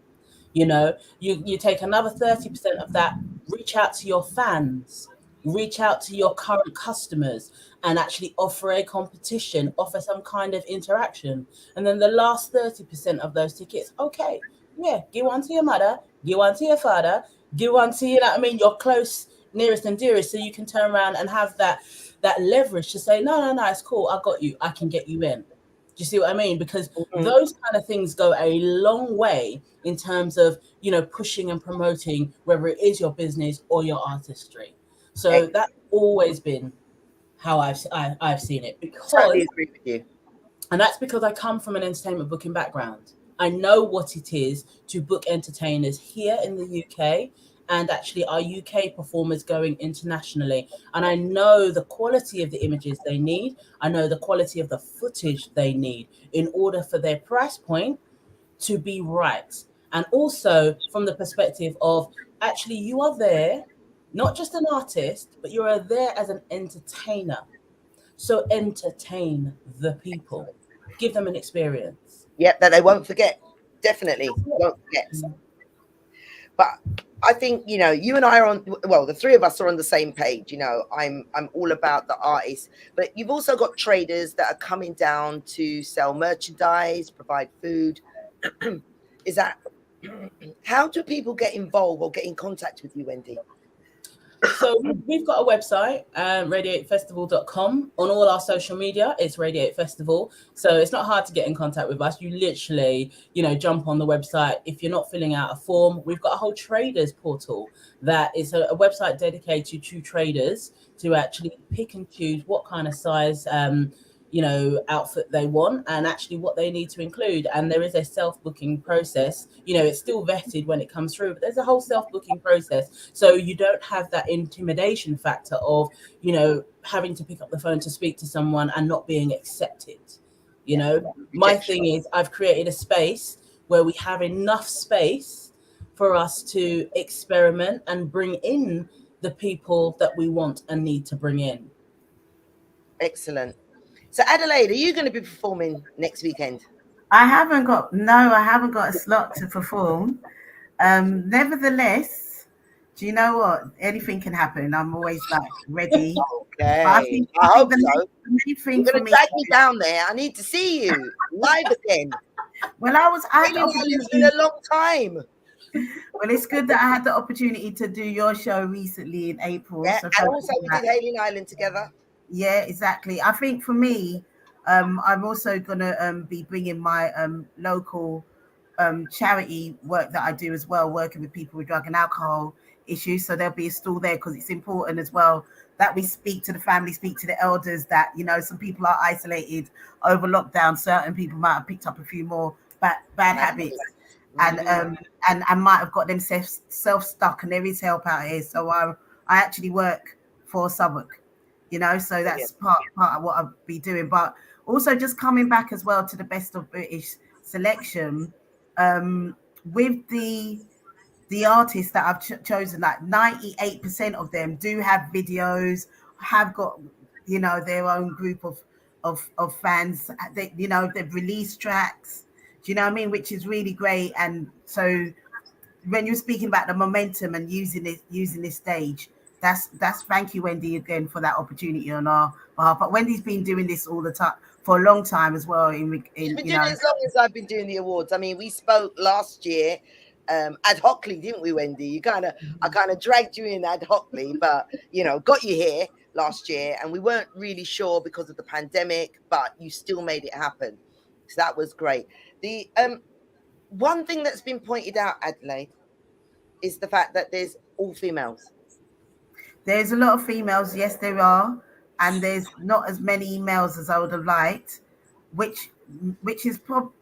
You take another 30% of that, reach out to your fans, reach out to your current customers, and actually offer a competition, offer some kind of interaction. And then the last 30% of those tickets, okay, yeah, give one to your mother, give one to your father, give one to, your close, nearest and dearest, so you can turn around and have that leverage to say, no, it's cool, I got you, I can get you in. Do you see what I mean? Because those kind of things go a long way in terms of, pushing and promoting, whether it is your business or your artistry. So that's always been how I've seen it. Because, totally agree with you. And that's because I come from an entertainment booking background. I know what it is to book entertainers here in the UK and actually our UK performers going internationally. And I know the quality of the images they need. I know the quality of the footage they need in order for their price point to be right. And also from the perspective of, actually, you are there, not just an artist, but you are there as an entertainer. So entertain the people, give them an experience. Yep, that they won't forget. Definitely won't forget. But I think, you and I are the three of us are on the same page. I'm all about the artists, but you've also got traders that are coming down to sell merchandise, provide food. Is that, how do people get involved or get in contact with you, Wendy? So we've got a website, radiatefestival.com. On all our social media, it's Radiate Festival. So it's not hard to get in contact with us. You literally, jump on the website. If you're not filling out a form, we've got a whole traders portal that is a website dedicated to traders to actually pick and choose what kind of size outfit they want and actually what they need to include. And there is a self-booking process. It's still vetted when it comes through, but there's a whole self-booking process. So you don't have that intimidation factor of, having to pick up the phone to speak to someone and not being accepted. My thing is, I've created a space where we have enough space for us to experiment and bring in the people that we want and need to bring in. Excellent. So Adelaide, are you going to be performing next weekend? I haven't got a slot to perform. Nevertheless, do you know what? Anything can happen. I'm always like ready. Okay, But I I think hope the so. main thing You're for gonna me. drag me down there. I need to see you live again. Well, I had the Hailing Island's been opportunity. a long time. Well, it's good that I had the opportunity to do your show recently in April. Yeah, So and thank you also for we that. did Hailing Island together. Yeah, exactly. I think for me, I'm also gonna be bringing my local charity work that I do as well, working with people with drug and alcohol issues. So there'll be a stall there because it's important as well that we speak to the family, speak to the elders. That some people are isolated over lockdown. Certain people might have picked up a few more bad habits, and might have got themselves stuck. And there is help out here. So I actually work for Southwark. So that's part of what I'll be doing. But also just coming back as well to the best of British selection, with the artists that I've chosen, like 98% of them do have videos, have got their own group of fans. They've released tracks. Do you know what I mean? Which is really great. And so when you're speaking about the momentum and using this stage, that's thank you, Wendy, again for that opportunity on our behalf. But Wendy's been doing this all the time for a long time as well. She's been doing it as long as I've been doing the awards. I mean, we spoke last year ad hocly, didn't we, Wendy? I kind of dragged you in ad hocly, but got you here last year, and we weren't really sure because of the pandemic, but you still made it happen. So that was great. The one thing that's been pointed out, Adelaide, is the fact that there's all females. There's a lot of females, yes, there are, and there's not as many males as I would have liked, which is but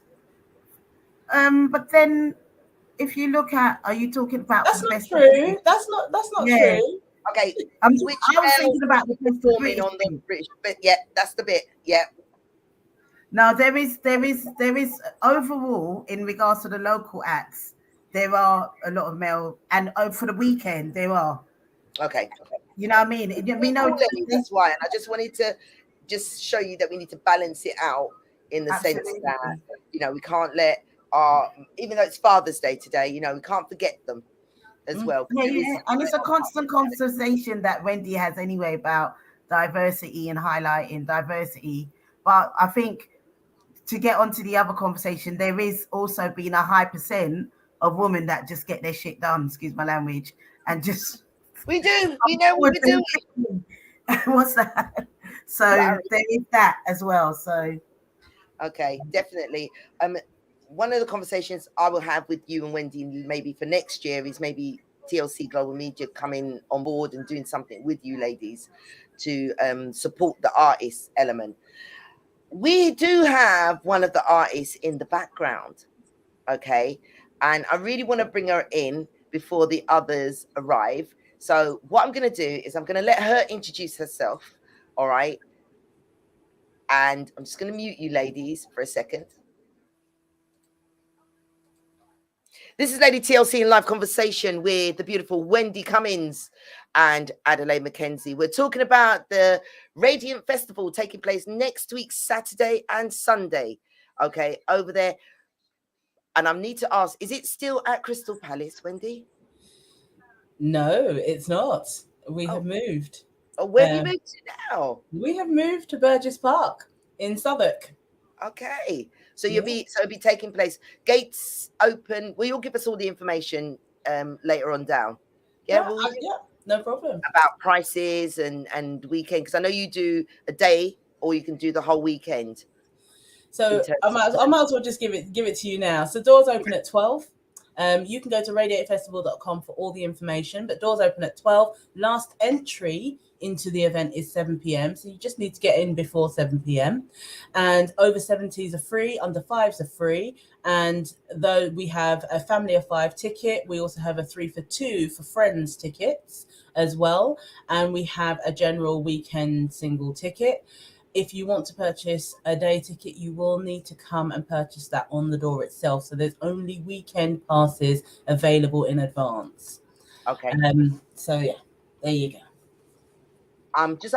then if you look at, are you talking about That's for the not best? true. That's not Yeah. true. Okay, I was thinking about the performing on the British, but yeah, that's the bit. Yeah. No, there is overall in regards to the local acts, there are a lot of male, and for the weekend there are. Okay. You know what I mean? That's why, and I just wanted to just show you that we need to balance it out in the sense that we can't let even though it's Father's Day today, we can't forget them as well. Yeah. And it's a constant conversation that Wendy has anyway about diversity and highlighting diversity. But I think to get onto the other conversation, there is also been a high percent of women that just get their shit done, excuse my language, and just we know what we're doing. What's that? So there is that as well. So okay, definitely. One of the conversations I will have with you and Wendy maybe for next year is maybe TLC Global Media coming on board and doing something with you ladies to support the artist element. We do have one of the artists in the background, okay? And I really want to bring her in before the others arrive. So what I'm going to do is I'm going to let her introduce herself, all right? And I'm just going to mute you ladies for a second. This is Lady TLC in live conversation with the beautiful Wendy Cummins and Adelaide McKenzie. We're talking about the Radiant Festival taking place next week, Saturday and Sunday. Okay, over there. And I need to ask, is it still at Crystal Palace, Wendy? No, it's not. We have moved. Oh, where have you moved to now? We have moved to Burgess Park in Southwark. Okay, so it'll be taking place. Gates open. Will you give us all the information later on down? Yeah, no problem. About prices and weekend, because I know you do a day or you can do the whole weekend. So I might as well just give it to you now. So doors open at 12. You can go to radiatorfestival.com for all the information, but doors open at 12. Last entry into the event is 7 p.m. So you just need to get in before 7 p.m. And over 70s are free, under 5s are free. And though we have a family of 5 ticket, we also have a 3 for 2 for friends tickets as well. And we have a general weekend single ticket. If you want to purchase a day ticket, you will need to come and purchase that on the door itself. So there's only weekend passes available in advance. Okay. So yeah, there you go. I'm just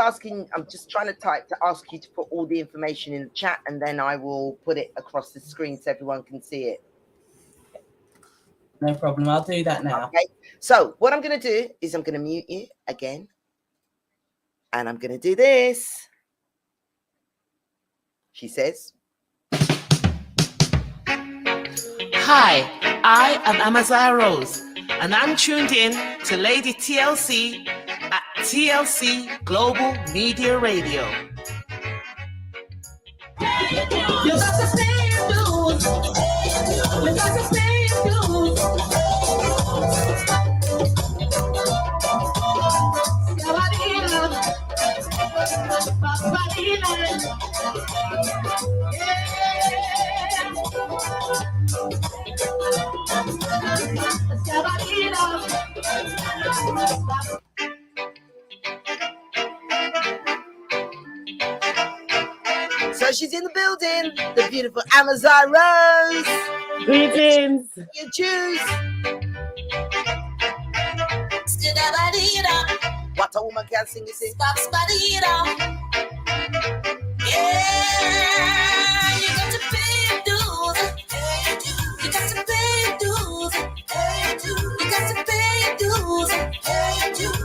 trying to ask you to put all the information in the chat, and then I will put it across the screen so everyone can see it. No problem. I'll do that now. Okay. So what I'm going to do is I'm going to mute you again. And I'm going to do this. She says. Hi, I am Amaziah Rose, and I'm tuned in to Lady TLC at TLC Global Media Radio. So she's in the building, the beautiful Amaziah Rose. Greetings. You choose. What a woman can sing, you see. Yeah, you got to pay dues. You got to pay dues. You got to pay dues.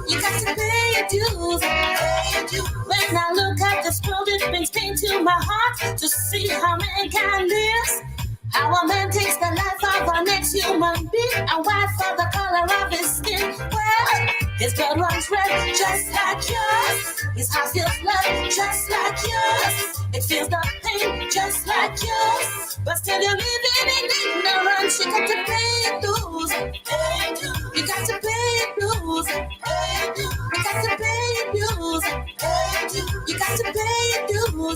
You got to pay dues. When I look at this world, it brings pain to my heart to see how mankind lives. How a man takes the life of our next human being and why for the color of his skin. Well, his blood runs red just like yours. His heart feels blood just like yours. It feels the pain just like yours. But still you're living in ignorance. You got to pay dues. You got to pay dues. You got to pay dues. You got to pay dues.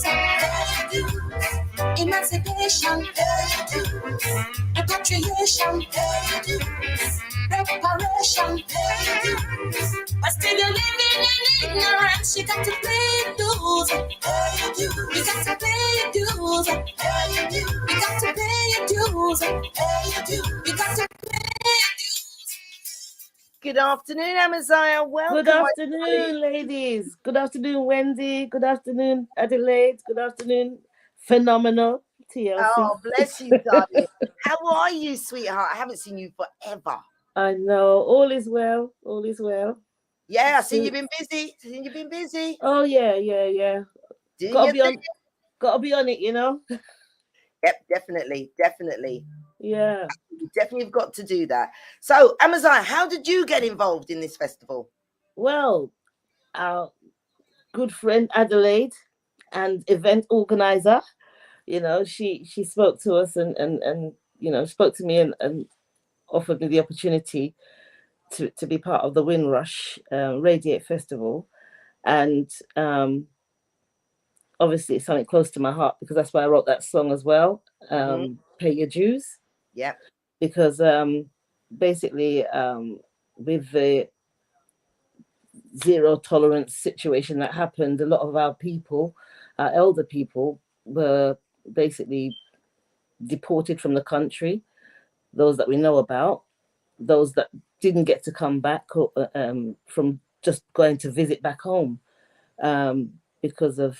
Emancipation, repatriation, reparation. But still you're living in ignorance. You got to pay dues. You got to pay dues. You got to pay dues. You got to pay dues. Good afternoon, Amaziah. Welcome. Good afternoon, ladies. Good afternoon, Wendy. Good afternoon, Adelaide. Good afternoon, Phenomenal TLC. Oh, bless you, darling. How are you, sweetheart? I haven't seen you forever. I know. All is well. All is well. Yeah, I seen you've been busy. Oh, yeah. Gotta be on it, you know? Yep, definitely. Yeah. You definitely have got to do that. So, Amaziah, how did you get involved in this festival? Well, our good friend Adelaide and event organizer, you know, she spoke to us and you know, spoke to me and offered me the opportunity to be part of the Windrush Radiate Festival. And obviously it's something close to my heart because that's why I wrote that song as well, Pay Your Dues. Yeah. Because basically with the zero tolerance situation that happened, a lot of our people, our elder people, were basically deported from the country. Those that we know about, those that didn't get to come back from just going to visit back home because of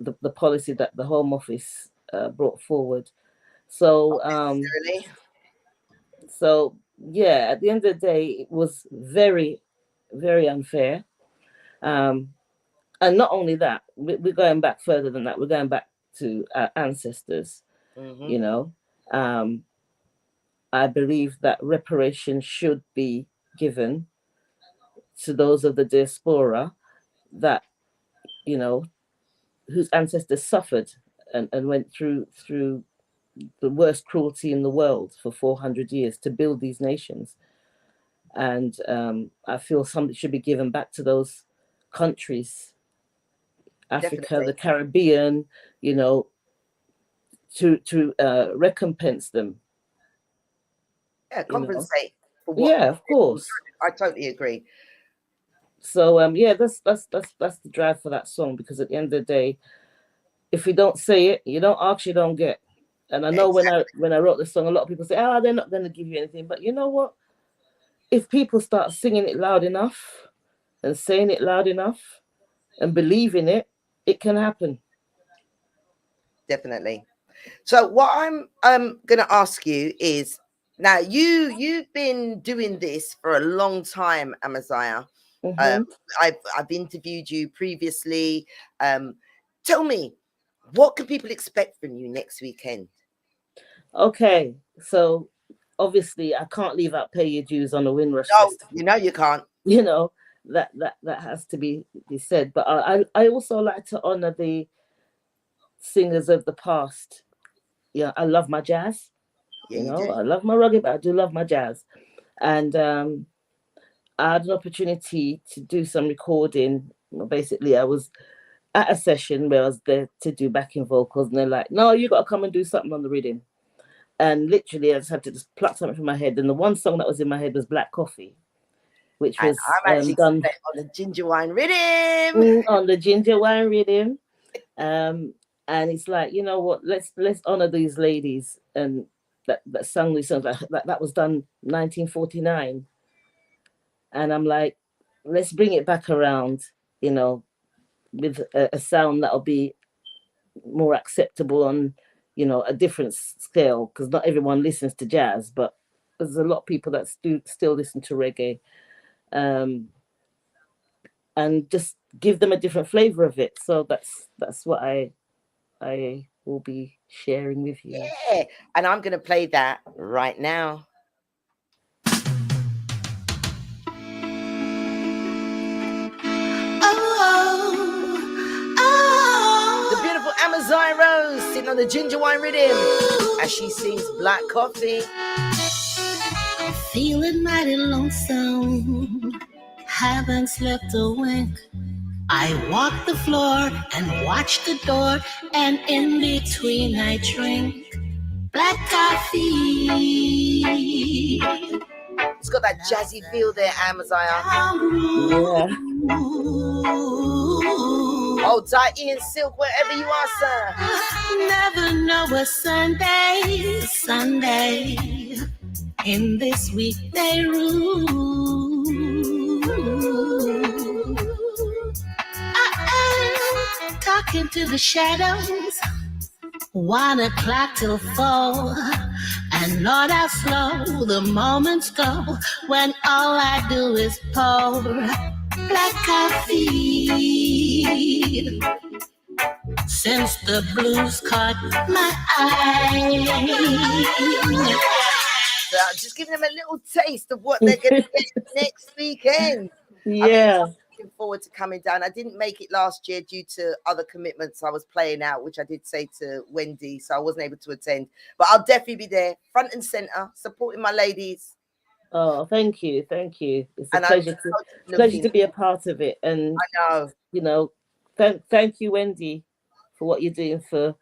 the policy that the Home Office brought forward. So so yeah, at the end of the day, it was very, very unfair. And not only that, we're going back further than that. We're going back to our ancestors, you know. I believe that reparation should be given to those of the diaspora that, you know, whose ancestors suffered and went through the worst cruelty in the world for 400 years to build these nations. And I feel something should be given back to those countries, Africa, Definitely. the Caribbean, you know, to recompense them. Yeah, compensate for what. Yeah, of course. I totally agree. So yeah, that's the drive for that song, because at the end of the day, if you don't say it, you don't ask, you don't get. And I know when I wrote the song, a lot of people say, "Oh, they're not going to give you anything." But you know what? If people start singing it loud enough and saying it loud enough, and believe in it, it can happen. Definitely. So what I'm going to ask you is, now you've been doing this for a long time, Amaziah. I've interviewed you previously. Tell me, what can people expect from you next weekend? Okay, so obviously I can't leave out Pay Your Dues on the Windrush No, Festival. you know you can't. You know, that has to be said. But I also like to honor the singers of the past. Yeah, I love my jazz. Yeah, you you know, do. I love my reggae, but I do love my jazz. And I had an opportunity to do some recording. Basically, I was at a session where I was there to do backing vocals, and they're like, "No, you got to come and do something on the rhythm." And literally, I just had to just pluck something from my head. And the one song that was in my head was Black Coffee, which And was I'm actually done on the ginger wine rhythm. On the ginger wine rhythm. And it's like, you know what? Let's honor these ladies and that sung these songs. That was done 1949, and I'm like, let's bring it back around. You know, with a sound that'll be more acceptable on, you know, a different scale, because not everyone listens to jazz, but there's a lot of people that still listen to reggae, and just give them a different flavor of it. So that's what I will be sharing with you. Yeah, and I'm going to play that right now. The beautiful Amaziah Rose sitting on the ginger wine rhythm as she sings Black Coffee. I'm feeling mighty lonesome, haven't slept a wink. I walk the floor and watch the door, and in between I drink black coffee. It's got that jazzy feel there, Amaziah. Yeah. Hold tight, Ian Silk, wherever you are, sir. Never know a Sunday in this weekday room. I am talking to the shadows, 1 o'clock till 4. And Lord, how slow the moments go when all I do is pour black coffee. Since the blues caught my eye. So just giving them a little taste of what they're going to get next weekend. Yeah. I'm looking forward to coming down. I didn't make it last year due to other commitments I was playing out, which I did say to Wendy, so I wasn't able to attend. But I'll definitely be there, front and center, supporting my ladies. Oh, thank you. It's a pleasure to be a part of it. And I know, you know, thank you, Wendy, for what you're doing for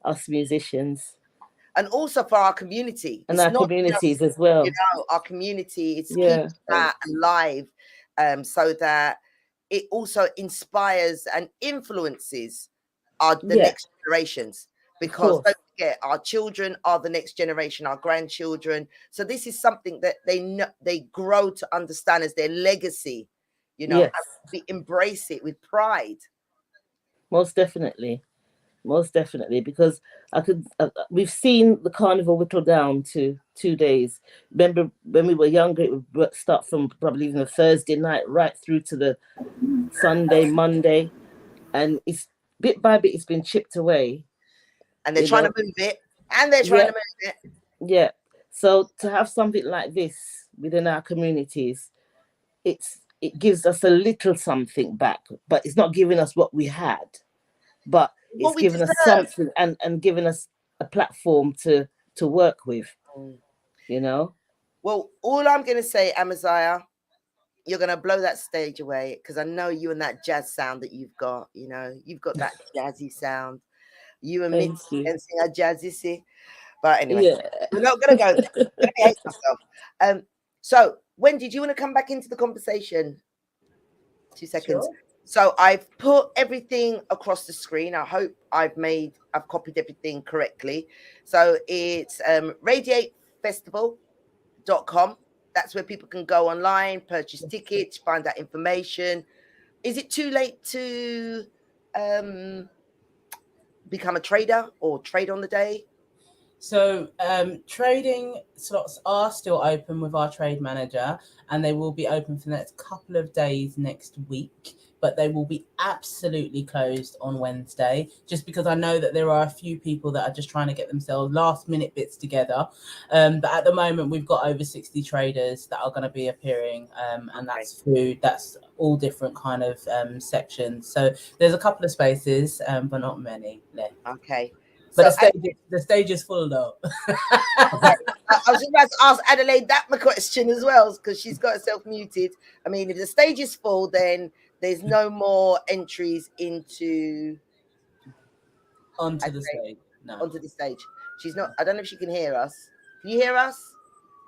us musicians. And also for our community. And our communities as well. You know, our community, it's yeah, keeping that alive, so that it also inspires and influences the next generations. Because don't forget, our children are the next generation, our grandchildren. So this is something that they grow to understand as their legacy, you know, and we embrace it with pride. Most definitely, because we've seen the carnival whittle down to 2 days. Remember when we were younger, it would start from probably even a Thursday night right through to the Sunday, Monday, and it's bit by bit it's been chipped away. And they're trying to move it, and they're trying to move it. Yeah. So to have something like this within our communities, it gives us a little something back, but it's not giving us what we had. But it's giving us something and giving us a platform to work with, you know. Well, all I'm going to say, Amaziah, you're going to blow that stage away, because I know you and that jazz sound that you've got. You know, you've got that jazzy sound. You and Mitzi can sing a jazzy see. But anyway, we're not going to go there. I'm going to hate myself. So, Wendy, do you want to come back into the conversation? 2 seconds. Sure. So I've put everything across the screen. I hope I've copied everything correctly. So it's radiatefestival.com. That's where people can go online, purchase tickets, find out information. is it too late to become a trader or trade on the day? So trading slots are still open with our trade manager, and they will be open for the next couple of days next week, but they will be absolutely closed on Wednesday, just because I know that there are a few people that are just trying to get themselves last minute bits together. But at the moment, we've got over 60 traders that are going to be appearing, and that's food, that's all different kind of sections. So there's a couple of spaces, but not many left. Okay. But So the stage is full though. I was just about to ask Adelaide that my question as well, because she's got herself muted. I mean, if the stage is full, then there's no more entries onto the stage. No. Onto the stage. She's not. I don't know if she can hear us. Can you hear us?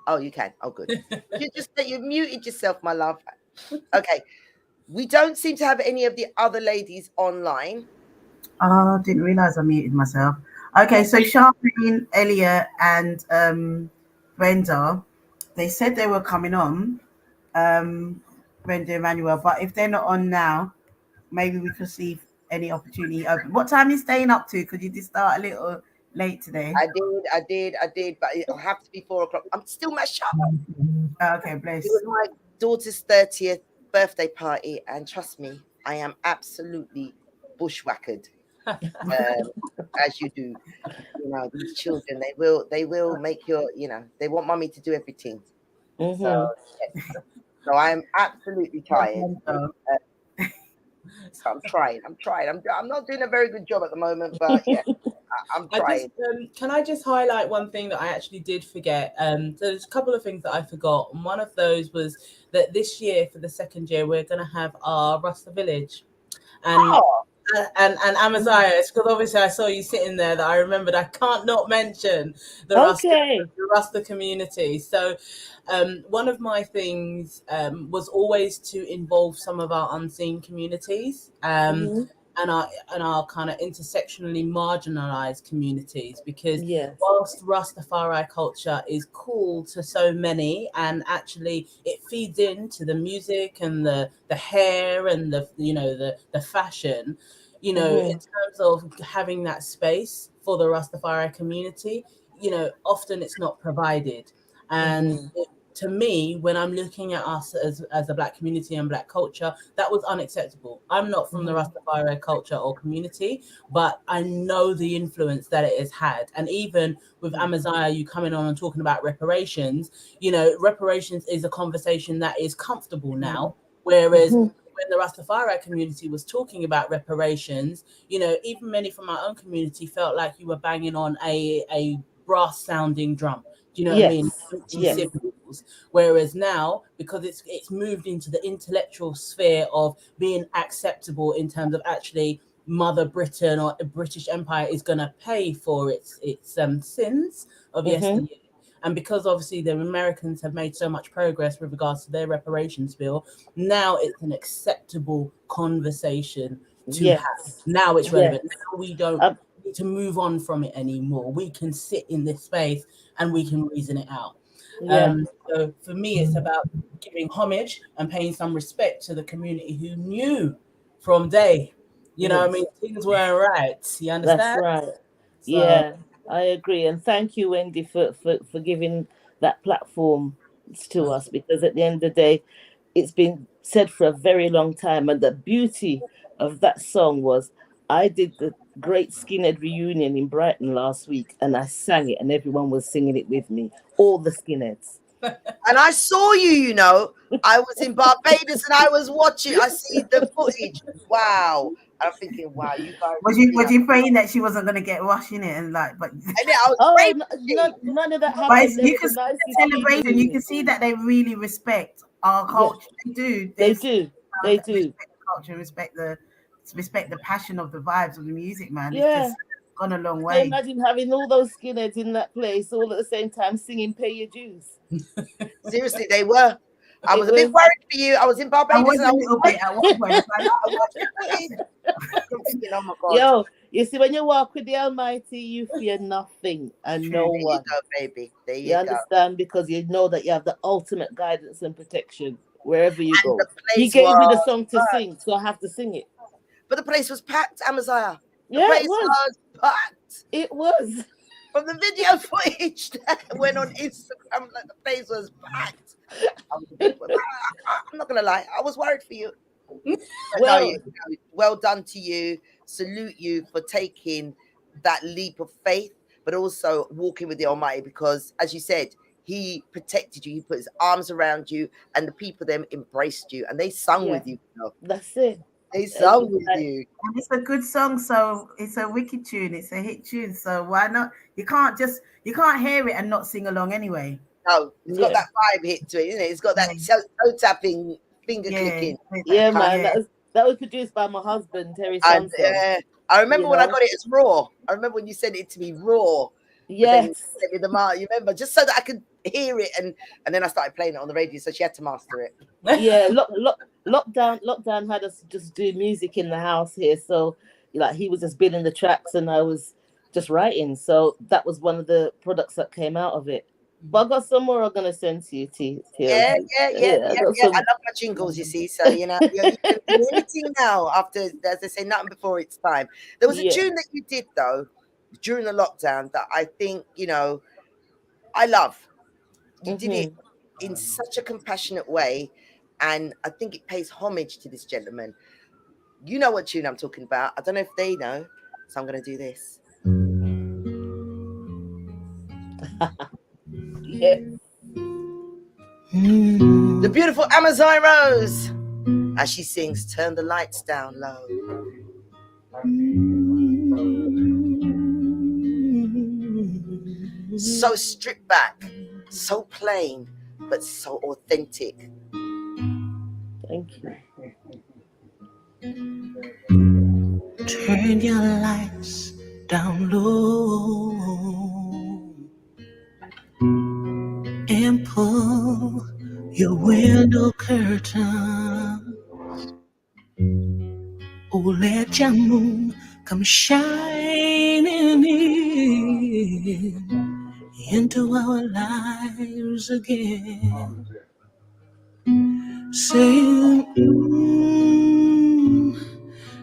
Oh, you can. Oh, good. You muted yourself, my love. Okay. We don't seem to have any of the other ladies online. Oh, didn't realize I muted myself. Okay, so Charlene, Elliot, and Brenda, they said they were coming on, Brenda Emmanuel, but if they're not on now, maybe we could see if any opportunity open. What time are you staying up to? Could you just start a little late today? I did, but it'll have to be 4 o'clock. I'm still mashed up. Okay, bless. It was my daughter's 30th birthday party, and trust me, I am absolutely bushwhackered. As you do, you know, these children, they will make your, you know, they want mommy to do everything. So I'm absolutely tired. So I'm trying. I'm not doing a very good job at the moment, but yeah, I'm trying. Can I just highlight one thing that I actually did forget? There's a couple of things that I forgot. And one of those was that this year, for the second year, we're going to have our Rasta Village. And Amaziah, it's because obviously I saw you sitting there that I remembered I can't not mention the Rasta community. So one of my things was always to involve some of our unseen communities and our kind of intersectionally marginalized communities, because whilst Rastafari culture is cool to so many, and actually it feeds into the music and the hair and the fashion, in terms of having that space for the Rastafari community, often it's not provided. And to me, when I'm looking at us as a Black community and Black culture, that was unacceptable. I'm not from the Rastafari culture or community, but I know the influence that it has had. And even with Amaziah, you coming on and talking about reparations, reparations is a conversation that is comfortable now, whereas when the Rastafari community was talking about reparations, even many from our own community felt like you were banging on a brass sounding drum. Do you know what I mean? Cymbals. Whereas now, because it's moved into the intellectual sphere of being acceptable in terms of actually Mother Britain or the British Empire is going to pay for its sins of yesteryear. And because obviously the Americans have made so much progress with regards to their reparations bill, now it's an acceptable conversation to have. Now it's relevant. Now we don't need to move on from it anymore. We can sit in this space and we can reason it out. So for me, it's about giving homage and paying some respect to the community who knew from day. I mean, things weren't right. You understand? That's right. So, I agree. And thank you, Wendy, for giving that platform to us, because at the end of the day, it's been said for a very long time. And the beauty of that song was, I did the Great Skinhead Reunion in Brighton last week, and I sang it and everyone was singing it with me, all the skinheads. And I saw you, I was in Barbados and I was watching. I see the footage. Wow. I'm thinking, wow, you guys. Was you praying that she wasn't going to get rushed in it and but? And I was none of that happened. You can celebrate, and you can see that they really respect our culture. They do. They do. Respect the culture, respect the passion of the vibes of the music, man. It's just gone a long way. Imagine having all those skinheads in that place all at the same time singing "Pay Your Dues." Seriously, they were. I was a bit worried for you. I was in Barbados. I was a little bit at one point. Oh my God. Yo, you see, when you walk with the Almighty, you fear nothing and no one. There you go, baby. There you understand? Because you know that you have the ultimate guidance and protection. wherever you And go. the He place gave me the was song to packed. sing, so I have to sing it. But the place was packed, Amaziah. The Yeah, place it was. packed. It was. From the video footage that went on Instagram, like the place was packed. I'm not gonna lie, I was worried for you. But Well, no, well done to you. Salute you for taking that leap of faith, but also walking with the Almighty, because as you said, he protected you, he put his arms around you, and the people then embraced you and they sung with you. That's it. They sung with you. And it's a good song, so it's a wicked tune, it's a hit tune, so why not? You can't hear it and not sing along anyway. No, it's got that vibe hit to it, isn't it? It's got that toe tapping, finger clicking. Yeah, man. That was produced by my husband, Terry And Sanson. I remember when I got it as raw. I remember when you sent it to me raw. Yes. Sent me the you remember, just so that I could hear it, and then I started playing it on the radio, so she had to master it. Yeah, lockdown had us just do music in the house here, so like he was just building the tracks and I was just writing. So that was one of the products that came out of it. But I got some more I'm gonna send to you, T. Yeah. I love my jingles, you see. So you can do anything now. After, as they say, nothing before it's time. There was a tune that you did though during the lockdown that I think I love. You did it in such a compassionate way, and I think it pays homage to this gentleman. You know what tune I'm talking about. I don't know if they know, so I'm going to do this. Yeah. The beautiful Amazon Rose, as she sings, "Turn the Lights Down Low." So stripped back, so plain, but so authentic. Thank you. Turn your lights down low and pull your window curtain. Oh, let your moon come shining in into our lives again. Saying,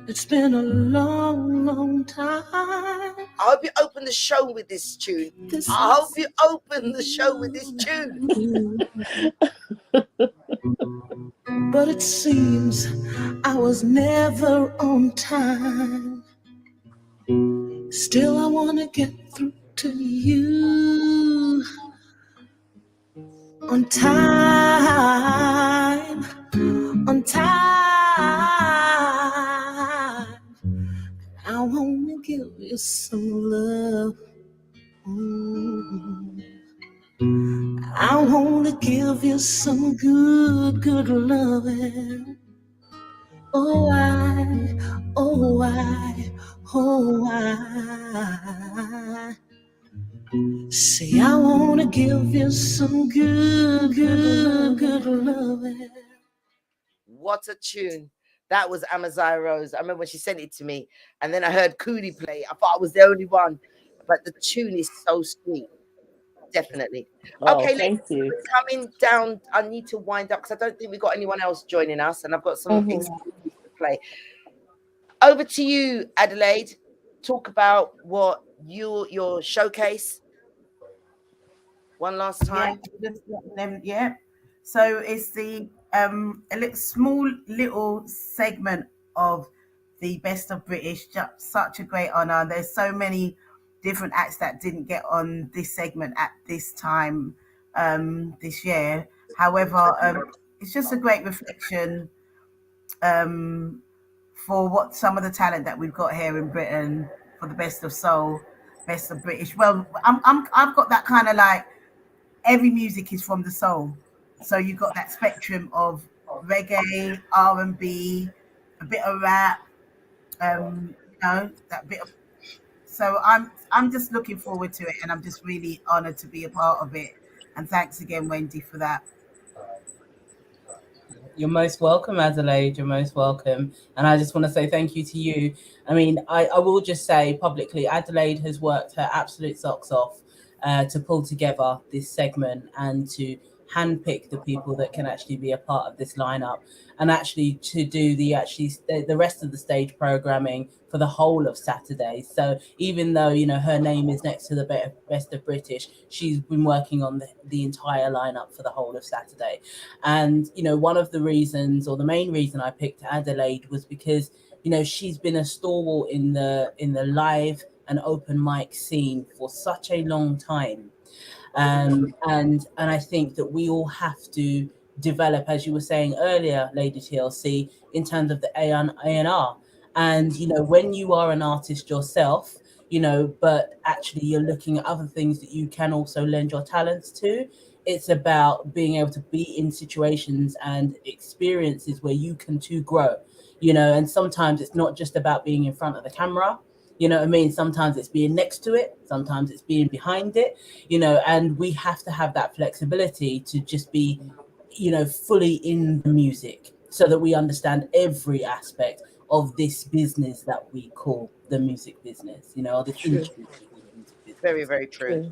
it's been a long, long time. I hope you open the show with this tune. I hope you open the show with this tune. But it seems I was never on time. Still, I want to get through to you on time. On time. I want to give you some love. I want to give you some good, good loving. Oh, I say I want to give you some good, good, good loving. What a tune. That was Amazon Rose. I remember when she sent it to me, and then I heard Cootie play. I thought I was the only one, but the tune is so sweet. Definitely. Oh, Okay, thank you. we're coming down. I need to wind up because I don't think we've got anyone else joining us, and I've got some to play. Over to you, Adelaide. Talk about what your showcase. One last time. Yeah. So it's the a small little segment of the Best of British. Such a great honor. There's so many different acts that didn't get on this segment at this time this year. However, it's just a great reflection for what some of the talent that we've got here in Britain for the Best of Soul, Best of British. Well, I've got that kind of like every music is from the soul. So you've got that spectrum of reggae, R&B, a bit of rap, that bit of. So I'm just looking forward to it, and I'm just really honored to be a part of it. And thanks again, Wendy, for that. You're most welcome, Adelaide. You're most welcome. And I just want to say thank you to you. I mean, I will just say publicly, Adelaide has worked her absolute socks off to pull together this segment and to handpick the people that can actually be a part of this lineup, and actually to do the rest of the stage programming for the whole of Saturday. So even though, you know, her name is next to the Best of British, she's been working on the entire lineup for the whole of Saturday. And, you know, one of the reasons, or the main reason I picked Adelaide, was because, you know, she's been a stalwart in the live and open mic scene for such a long time. And I think that we all have to develop, as you were saying earlier, Lady TLC, in terms of the A&R. And, you know, when you are an artist yourself, you know, but actually you're looking at other things that you can also lend your talents to, it's about being able to be in situations and experiences where you can too grow, you know. And sometimes it's not just about being in front of the camera, you know what I mean? Sometimes it's being next to it, sometimes it's being behind it, you know, and we have to have that flexibility to just be, you know, fully in the music, so that we understand every aspect of this business that we call the music business, you know, or this industry. Very, very true.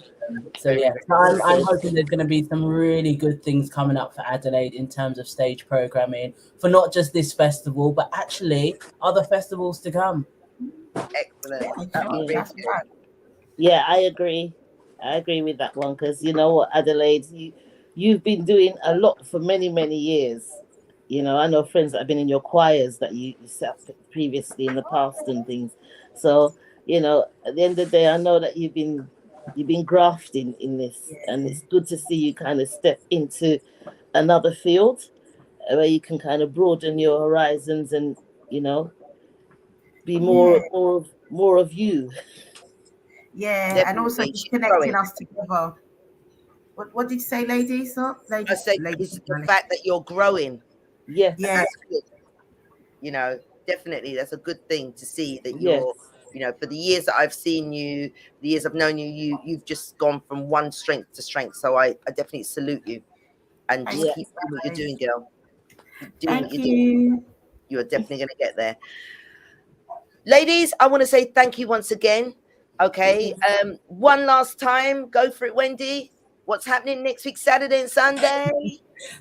So yeah, I'm hoping there's going to be some really good things coming up for Adelaide in terms of stage programming for not just this festival, but actually other festivals to come. Excellent. Yeah, I agree. I agree with that one, because you know what, Adelaide, you've been doing a lot for many, many years. You know, I know friends that have been in your choirs that you set up previously in the past and things. So, you know, at the end of the day, I know that you've been grafting in this, and it's good to see you kind of step into another field where you can kind of broaden your horizons and, you know, be more of you. Yeah, Definitely. and also She's just connecting growing. us together. What did you say, ladies? I say it's the fact that you're growing. Yes. Yeah. That's good. You know, definitely that's a good thing to see that Yes. you're, you know, for the years that I've seen you, the years I've known you, you've just gone from one strength to strength. So I definitely salute you, and just keep doing what you're doing, girl. Keep doing what you're doing. You are definitely going to get there. Ladies, I want to say thank you once again. Okay. One last time. Go for it, Wendy. What's happening next week, Saturday and Sunday?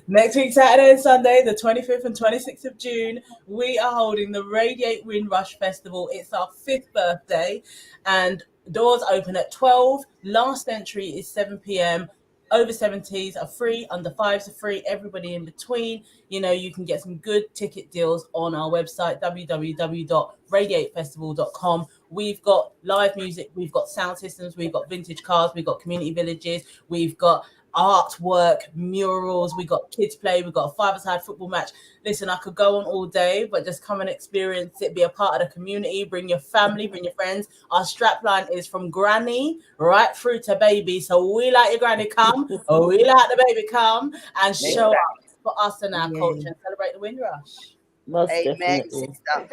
Next week, Saturday and Sunday, the 25th and 26th of June, we are holding the Radiate Windrush Festival. It's our 5th birthday, and doors open at 12. Last entry is 7 p.m. Over 70s are free, under 5s are free, everybody in between. You know, you can get some good ticket deals on our website, www.radiatefestival.com. We've got live music, we've got sound systems, we've got vintage cars, we've got community villages, we've got artwork, murals, we got kids play, we got a five-a-side football match. Listen, I could go on all day, but just come and experience it, be a part of the community, bring your family, bring your friends. Our strapline is from granny right through to baby, so we like your granny come, or we like the baby come, and show up for us and our culture and celebrate the Windrush. Most Amen, definitely. sister.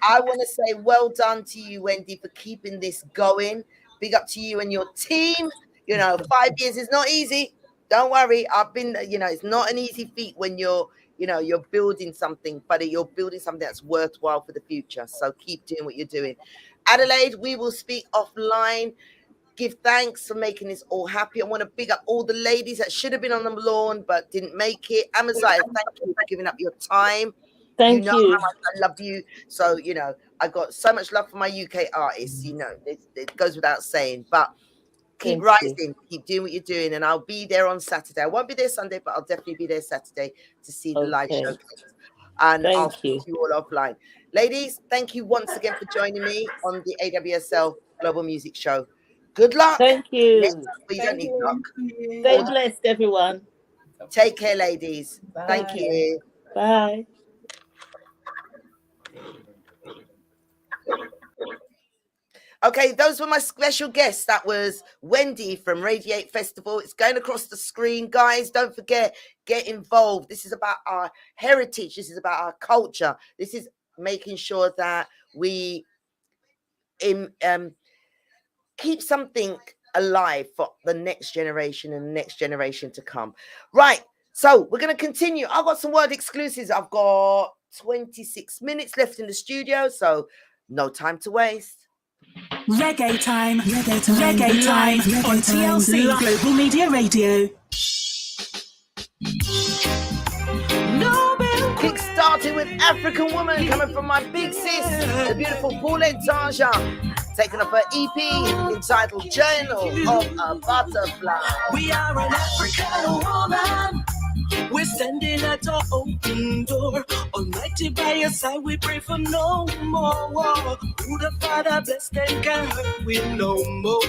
I want to say well done to you, Wendy, for keeping this going. Big up to you and your team. You know, 5 years is not easy. Don't worry. I've been, you know, it's not an easy feat when you're, you know, you're building something, but you're building something that's worthwhile for the future. So keep doing what you're doing. Adelaide, we will speak offline. Give thanks for making this all happy. I want to big up all the ladies that should have been on the lawn but didn't make it. Amaziah, thank you for giving up your time. Thank you know you. how much I love you. So, you know, I got so much love for my UK artists, you know, it goes without saying, but keep rising, keep doing what you're doing. And I'll be there on Saturday. I won't be there Sunday, but I'll definitely be there Saturday to see the live showcase. And I'll see you all offline. Ladies, thank you once again for joining me on the AWSL Global Music Show. Good luck. Thank you. You don't need luck. Stay blessed, everyone. Take care, ladies. Bye. Thank you. Bye. Okay, those were my special guests. That was Wendy from Radiate Festival. It's going across the screen. Guys, don't forget, get involved. This is about our heritage. This is about our culture. This is making sure that we keep something alive for the next generation and the next generation to come. Right, so we're going to continue. I've got some word exclusives. I've got 26 minutes left in the studio, so no time to waste. Reggae time. Reggae time on TLC Global Media Radio. with African Woman, coming from my big sis, the beautiful Paulette Taja, taking up her EP entitled Journal of a Butterfly. We are an African woman. We're standing at our open door. Almighty by your side, we pray for no more war. Who the Father bless them can hurt with no more.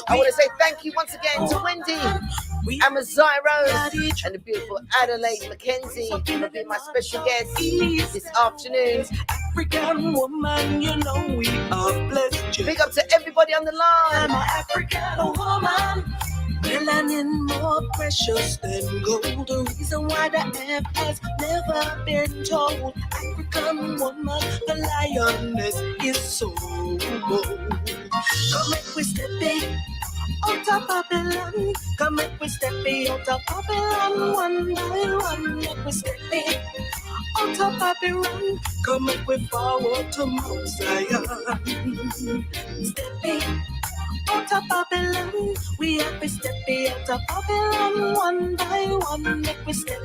I want to say thank you once again to Wendy, Amaziah Rose, and the beautiful Adelaide Mackenzie for being my special guest this afternoon. African woman, you know we are blessed. Big up to everybody on the line. I'm an African woman. Melanin more precious than gold. The reason why the F has never been told. African woman, the lioness is so bold. Come make we step in out of Babylon. Come make we step in out of Babylon. One by one, make we step in out of Babylon. Come make we forward to Mount Zion. Step in out of Babylon, we have to step out of Babylon. One by one, make we step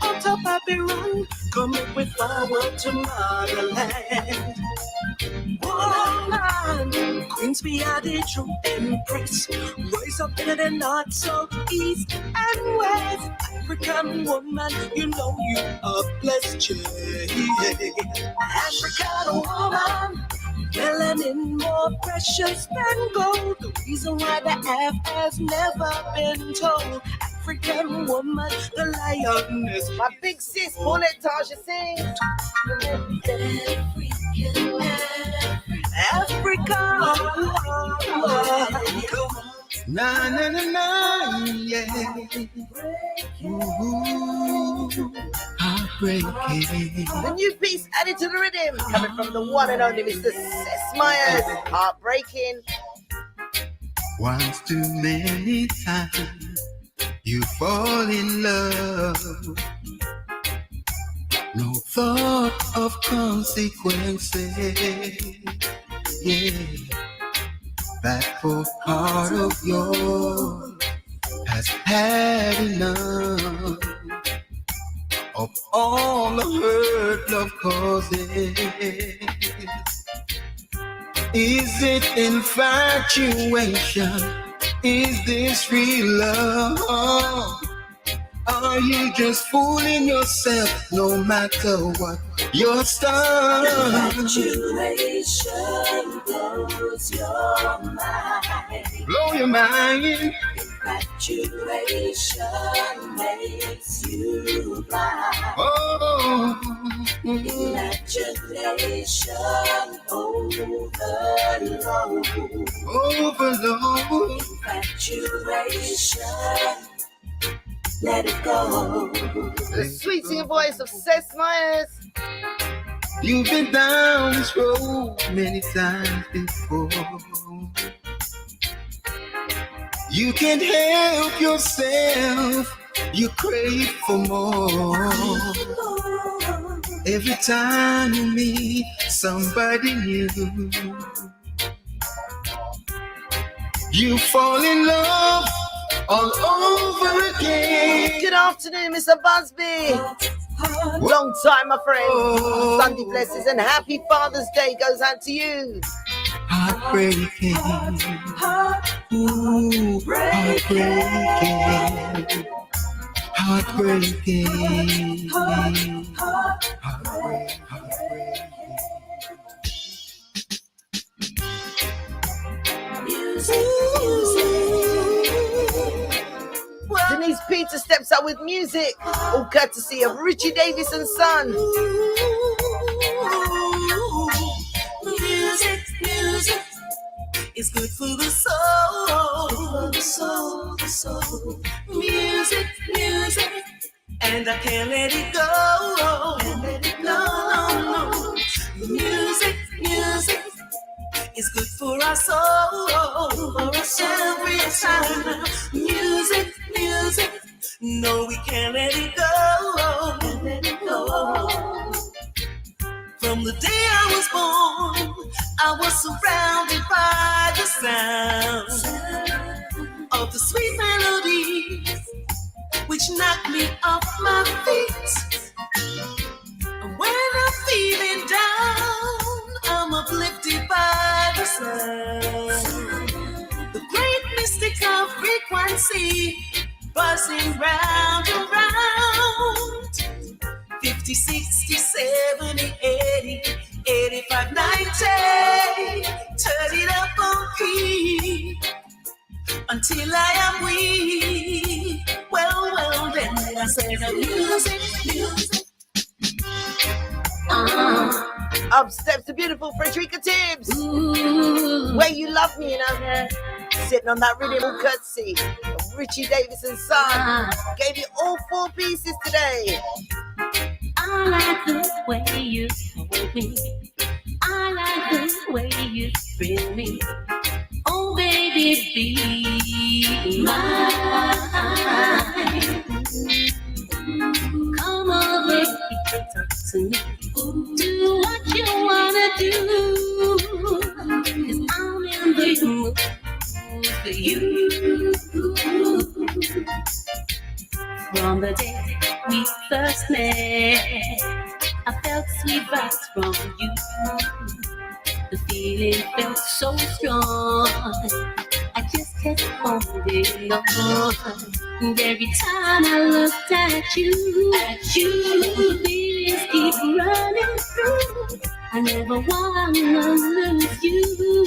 out of Babylon. Come make we forward to motherland. Woman, Queens, we are the true empress. Rise up in the north, south, east, and west. African woman, you know you are blessed. African woman, melanin more precious than gold. The reason why the F has never been told. African woman, the lioness. My big sis, Paulette Taja sing. Africa. Na na na na, yeah. Heartbreaking. The new piece added to the rhythm, coming from the one and only Mr. Seth Myers. Heartbreaking. Once too many times you fall in love. No thought of consequences. Yeah, that poor heart of yours has had enough of all the hurt love causes. Is it infatuation? Is this real love? Are you just fooling yourself no matter what your style? Infatuation blows your mind. Blow your mind. Infatuation makes you blind. Oh, imagination overload. Overload. Infatuation. Let it go. The sweet singing voice of Seth Myers. You've been down this road many times before. You can't help yourself. You crave for more. Every time you meet somebody new, you fall in love all over again. Good afternoon, Mr. Busby. Long time, my friend. Sunday blessings and happy Father's Day goes out to you. Heartbreaking. Ooh, heartbreaking. Heartbreaking. Denise Peter steps up with music, all courtesy of Richie Davis and Son. Music is good for the soul. The soul. Music, and I can't let it go. No. Music is good for our soul. Every time. Music, no, we can't let it go. From the day I was born, I was surrounded by the sound of the sweet melodies which knocked me off my feet. see buzzing round and round. 50, 60, 70, 80, 85, 90. Turn it up on key until I am weak. Well, then I say the music. Up steps the beautiful Frederica Tibbs. Way You Love Me, you know. Sitting on that rhythm of courtesy of Richie Davidson's son. Gave you all 4 pieces today. I like the way you hold me. I like the way you thrill me. Oh, baby, be mine. Come over here, talk to me. Do what you wanna do. 'Cause I'm in the mood for you. From the day we first met, I felt sweet vibes from you. The feeling felt so strong, I just kept holding on. And every time I looked at you, the feelings keep running through. I never wanna lose you.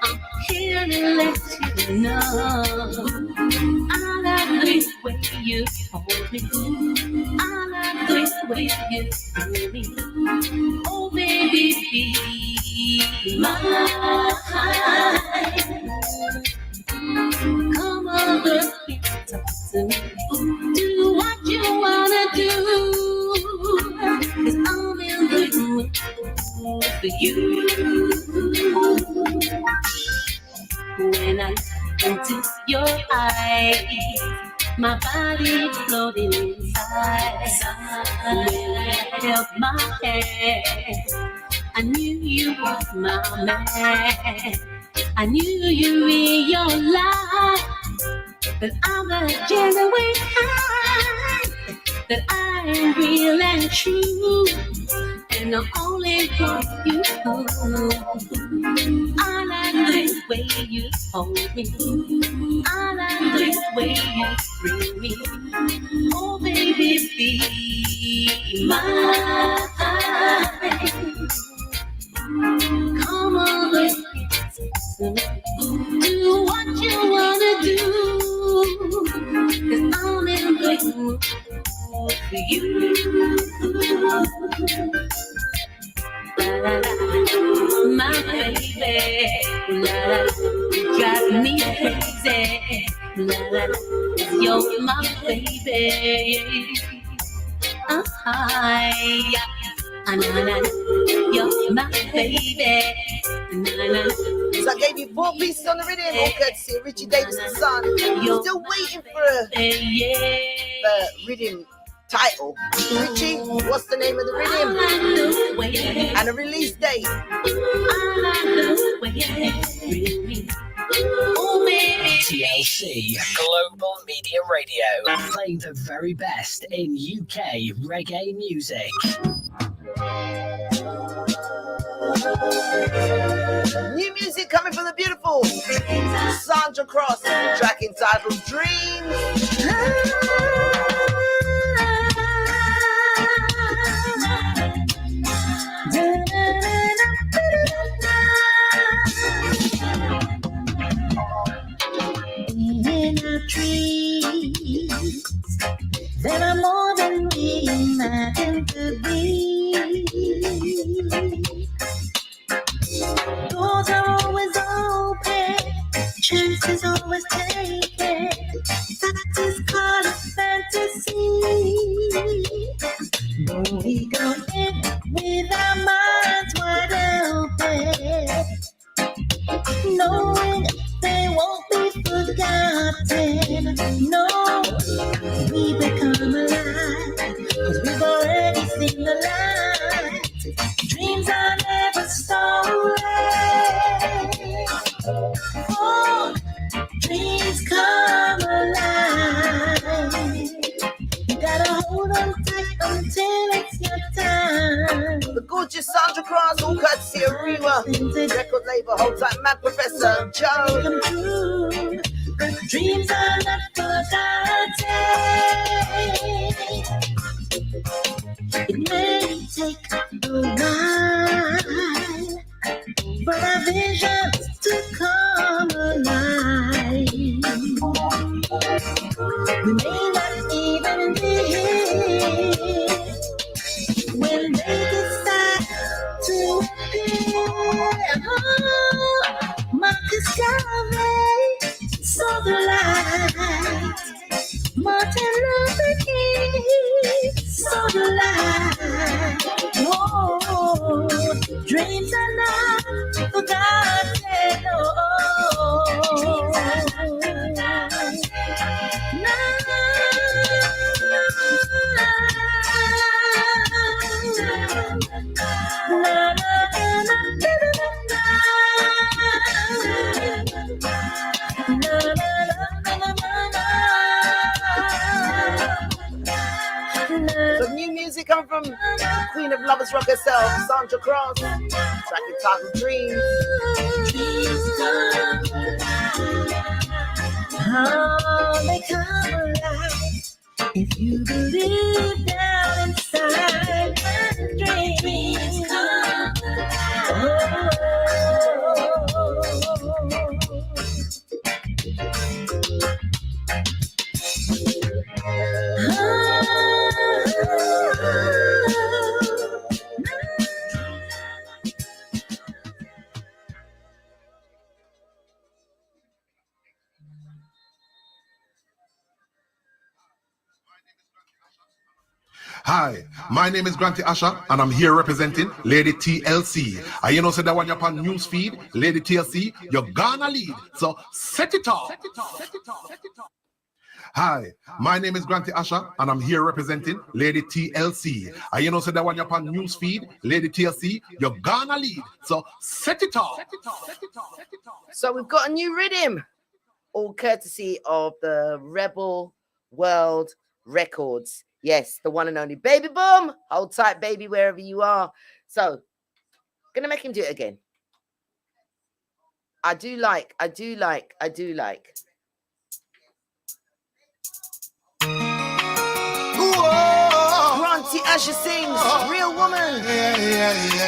I'm here to let you know. I like the way you hold me. I like the way you feel me. Oh, baby, be mine. Come over here, talk to me. Do what you wanna do. 'Cause I'm in the mood for you. When I look into your eyes, my body floating inside. When I held my hand, I knew you were my man. I knew you realized that I'm a genuine kind, that I am real and true, and I'm only for you. I like the way you hold me. I like the way you thrill me. Oh, baby, be mine. Come over here. Do what you wanna do. 'Cause I'm in the mood for you. La la la, my baby. La la la, you drive me crazy. La la la, you're my baby. Yeah. Na na na, you're my baby. Na na. So I gave you 4 pieces on the rhythm, all courtesy of Richie Davidson's son. Still waiting for the rhythm title. Richie, what's the name of the rhythm? And a release date. TLC Global Media Radio, playing the very best in UK reggae music. New music coming from the beautiful Sandra Cross, track entitled Dreams. In our dreams, there are more than we imagine to be. Doors are always open, chances always taken. That is called a fantasy. But we go in with our minds wide open, knowing they won't be forgotten. No, we become alive, 'cause we've already seen the light. Dreams are never stolen. Oh, dreams come alive. You gotta hold on tight until it's your time. The gorgeous Sandra Cross, all courtesy of Rima. Record label, hold tight, Mad Professor Joe. Dreams are not forgotten. It may take a while for our visions to come alive. We may not even be here when they decide to appear. Marcus Garvey saw the light. Martin Luther King saw the light. Oh, dreams are not forgotten. Oh, Some new music come from the Queen of Lovers Rock herself, Sandra Cross. Track entitled Dreams. How they come alive if you believe down inside when dreams come alive. Hi, my name is Granty Asher, and I'm here representing Lady TLC. And you know, say that when you're on news feed, Lady TLC, you're gonna lead. So set it off. Hi, my name is Granty Asher, and I'm here representing Lady TLC. And you know, say that when you're on news feed, Lady TLC, you're gonna lead. So set it off. So we've got a new rhythm, all courtesy of the Rebel World Records. Yes, the one and only Baby Boom. Hold tight, baby, wherever you are. So, gonna make him do it again. I do like. Granty Asher sings Real Woman.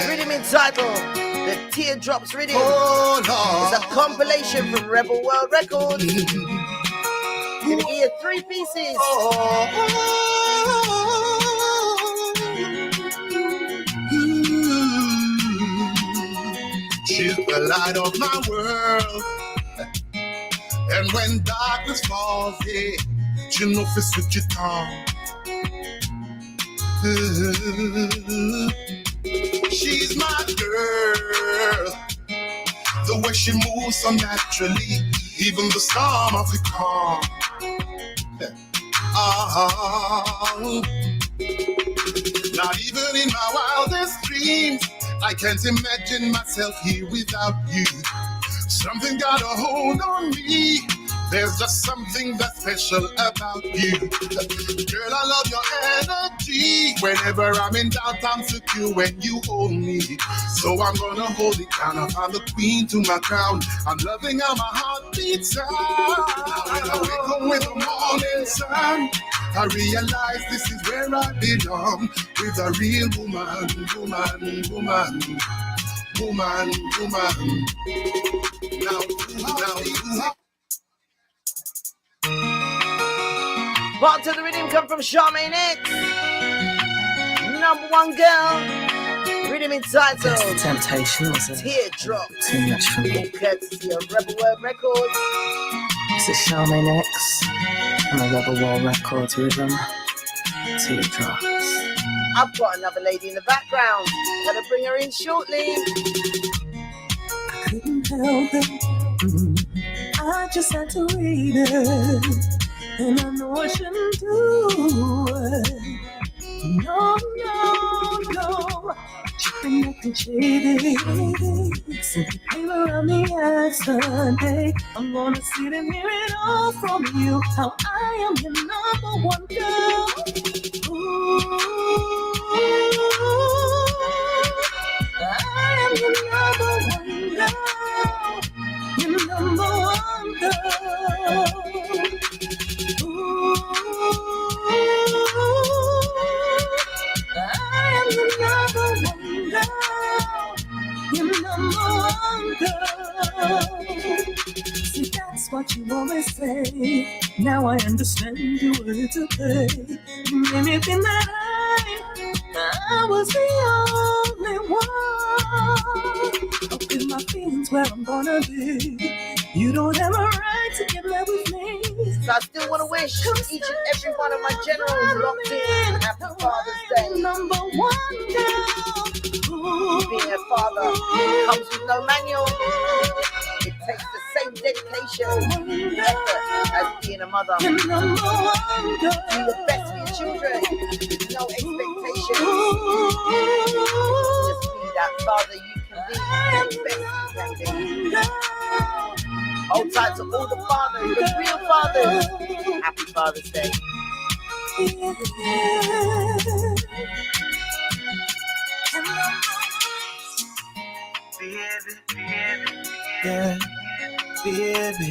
Rhythm entitled The Teardrops Rhythm. It's a compilation from Rebel World Records. Gonna give you 3 pieces. She's the light of my world. And when darkness falls, yeah, she knows to switch it on. She's my girl. The way she moves so naturally, even the storm of the calm. Not even in my wildest dreams, I can't imagine myself here without you. Something got a hold on me. There's just something that's special about you. Girl, I love your energy. Whenever I'm in doubt, I'm secure when you hold me. So I'm gonna hold it down. I found the queen to my crown. I'm loving how my heart beats out. When I wake up with the morning sun, I realize this is where I belong. With a real woman. Now. Part of the rhythm come from Charmaine X. #1 girl. Rhythm entitled That's the temptation, was it? Teardrops. Too much for me. All courtesy of Rebel World Records. Is it Charmaine X and the Rebel World Records rhythm? Teardrops. I've got another lady in the background. Gonna bring her in shortly. I couldn't help it. I just had to read it. And I know I shouldn't do it. No. Tripping up and shady. Simply came around me yesterday. I'm gonna sit and hear it all from you. How I am your #1 girl. Ooh, I am your #1 girl. Your #1 girl. what you always say. Now I understand you were to pay. Made me feel that I was the only one. Up in my feelings where I'm gonna be. You don't have a right to get mad with me. So I still want to wish each and every one of my generals locked in happy Father's Day. Number one girl. Being a father comes with no manual. It takes the same dedication and effort as being a mother. Do your best for your children with no expectations. Just be that father you can be, the best you can be. Hold tight to all the fathers, the real fathers. Happy Father's Day. Yeah, baby.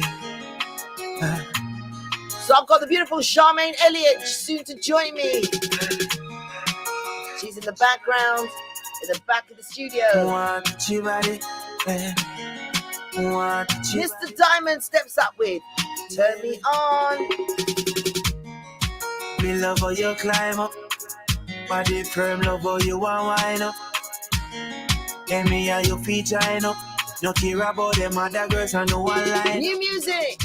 So I've got the beautiful Charmaine Elliott soon to join me. She's in the background, in the back of the studio. Mr. Diamond steps up with Turn Me On. Me love how you climb up, body firm, love how you want wine up. And me and your feet join up. No care about them other girls, I know one line. New music.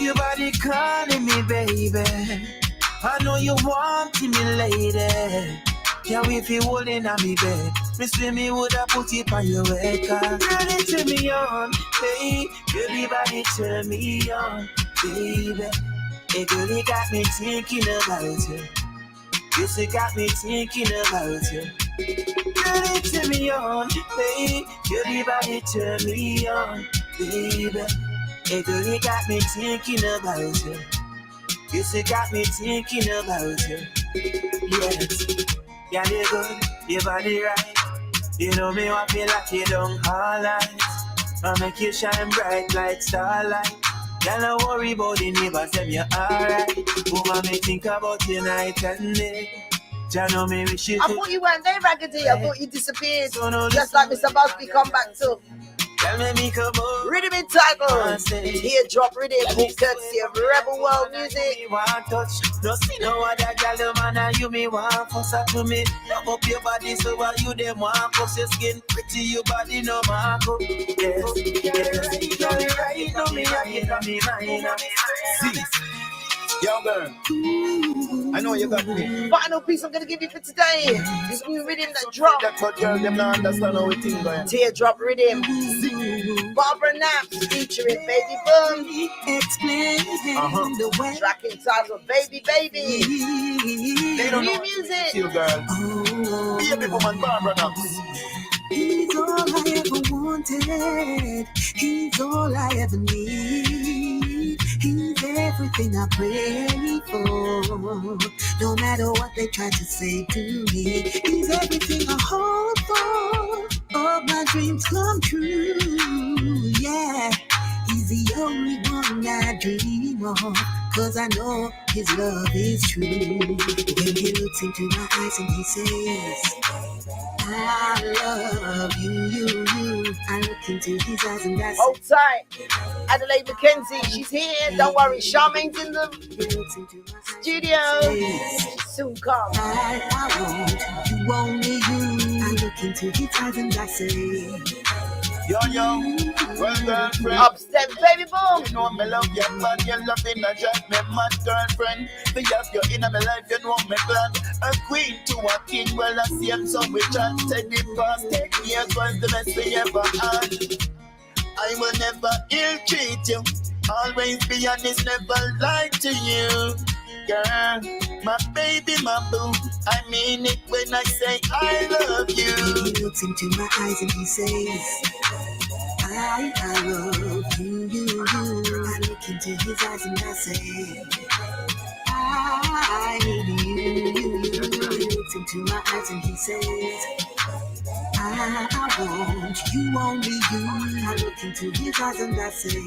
Your body calling me, baby. I know you want me, lady. Can't wait for you holding on me bed. Me say me woulda put it on your head. Girl, it turn me on, hey. Your body turn me on, baby. Hey, girl, it got me thinking about you. You still got me thinking about you. Girl, it turn me on, hey. Your body turn me on, baby. Hey, girl, it got me thinking about you. You still got me thinking about you. Yes. Yeah, you good, your body right. You know me want feel like you don't all night. I make you shine bright like starlight. Girl, don't worry about the neighbors, them you alright. Woman, me think about you night and day. I know me wish you I thought you weren't there, Raggedy. I thought you disappeared. Just like Mr. Busby come back too. Rhythm entitled Teardrop Rhythm, courtesy of Rebel World Music. No see no other girl, man, and you me want fuss to me. Love up your body so while you them want fuss your skin pretty, your body no mark up. Yes, yes, right, no me mine. Yo, girl, I know you got me. Final piece I'm gonna give you for today. This new rhythm that dropped. That's what girl them not understand how we think going. Teardrop Rhythm. Barbara Naps featuring Baby Boom. Track entitled Baby Baby. They don't new know music. You girl. Baby Woman Barbara Naps. He's all I ever wanted. He's all I ever need. He's everything I pray for. No matter what they try to say to me. He's everything I hope for. All my dreams come true. Yeah, he's the only one I dream of. Cause I know his love is true. When he looks into my eyes and he says, I love you. I look into his eyes and I say, hold tight. Adelaide McKenzie, she's here. Don't worry, Charmaine's in the studio. She'll soon come. I want you, only you. I look into his eyes and I say, yo, well, girlfriend. Upstep, Baby Boom. You know me love you, man. Your loving a drive me mad, girlfriend. To have you in my life, you know me plan. A queen to a king, well, I see him, so we try to take the past 10 years was the best we ever had. I will never ill-treat you. Always be honest, never lie to you. Girl, my baby, my boo. I mean it when I say I love you. He looks into my eyes and he says, I love you. I look into his eyes and I say, I need you. He looks into my eyes and he says, I want you, only you. I look into his eyes and I say,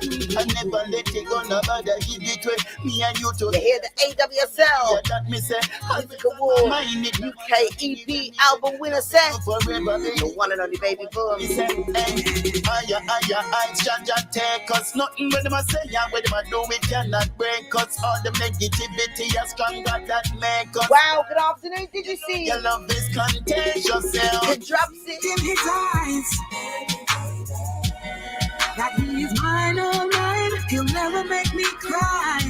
I never let it go, nobody give it away. Me and you to hear the AWSL yeah, that me say Music Award UK EP album winner set. forever, The one and only Baby Boom. me say, hey, I Jaja take us. Nothing when them a say, yeah, when them a do, we cannot break us. All the negativity is stronger that make us. Wow, good afternoon, did you see? Your love is contagious, yeah. It drops it in his eyes that he is mine, all mine. He'll never make me cry.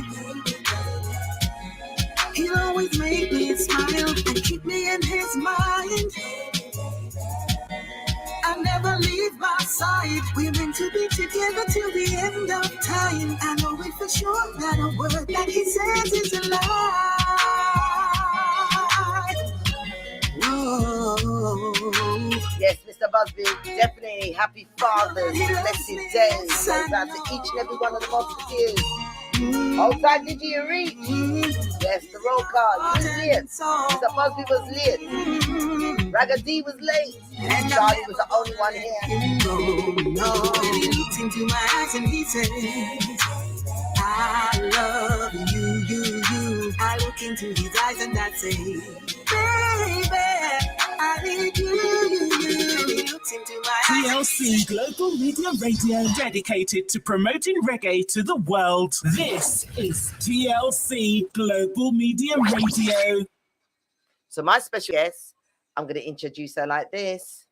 He'll always make me smile and keep me in his mind. I'll never leave my side. We're meant to be together till the end of time. I know it for sure that a word that he says is a lie. Whoa. Yes, Mr. Busby, definitely happy Father's blessed day. Goes out to each and every one of the Musketeers. Hold tight, did you reach? Yes, the roll call. You was late. Mr. Busby was late. Ragga D was late. And Charlie was the only one here. No, and he looks into my eyes and he says, I love you. I look into his eyes and I say, baby, I need you. He looks into my eyes. TLC Global Media Radio, dedicated to promoting reggae to the world. This is TLC Global Media Radio. So my special guest, I'm going to introduce her like this.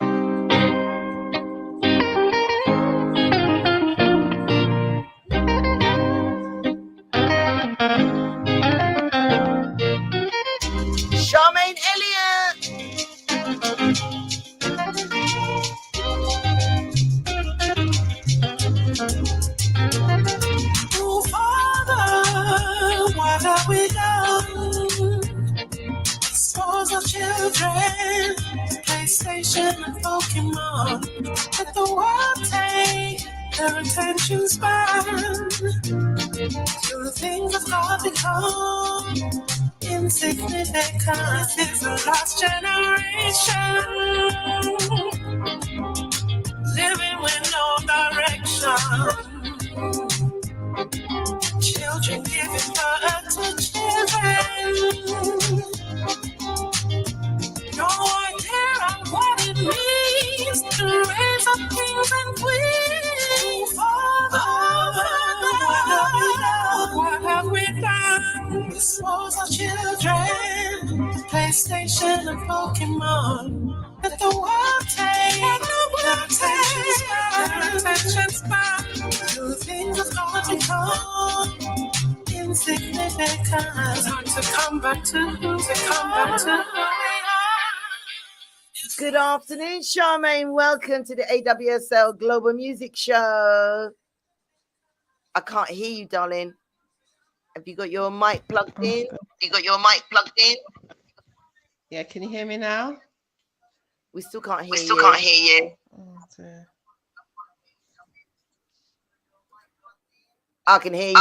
Charmaine Elliott. Oh, Father, what have we done? Scores of children, PlayStation and Pokemon. Let the world take their attention span. Two things have God become insignificant. This is the last generation, living with no direction. Children giving birth to children. No idea of what it means to raise up kings and queens. What have we done? Dispose of children, PlayStation and Pokemon. Let the world take their attention span. Two things have got to become insignificant. Time to come back to. Good afternoon, Charmaine. Welcome to the AWSL Global Music Show. I can't hear you, darling. Have you got your mic plugged in? Yeah, can you hear me now? We still can't hear you. Oh, dear. I can hear you.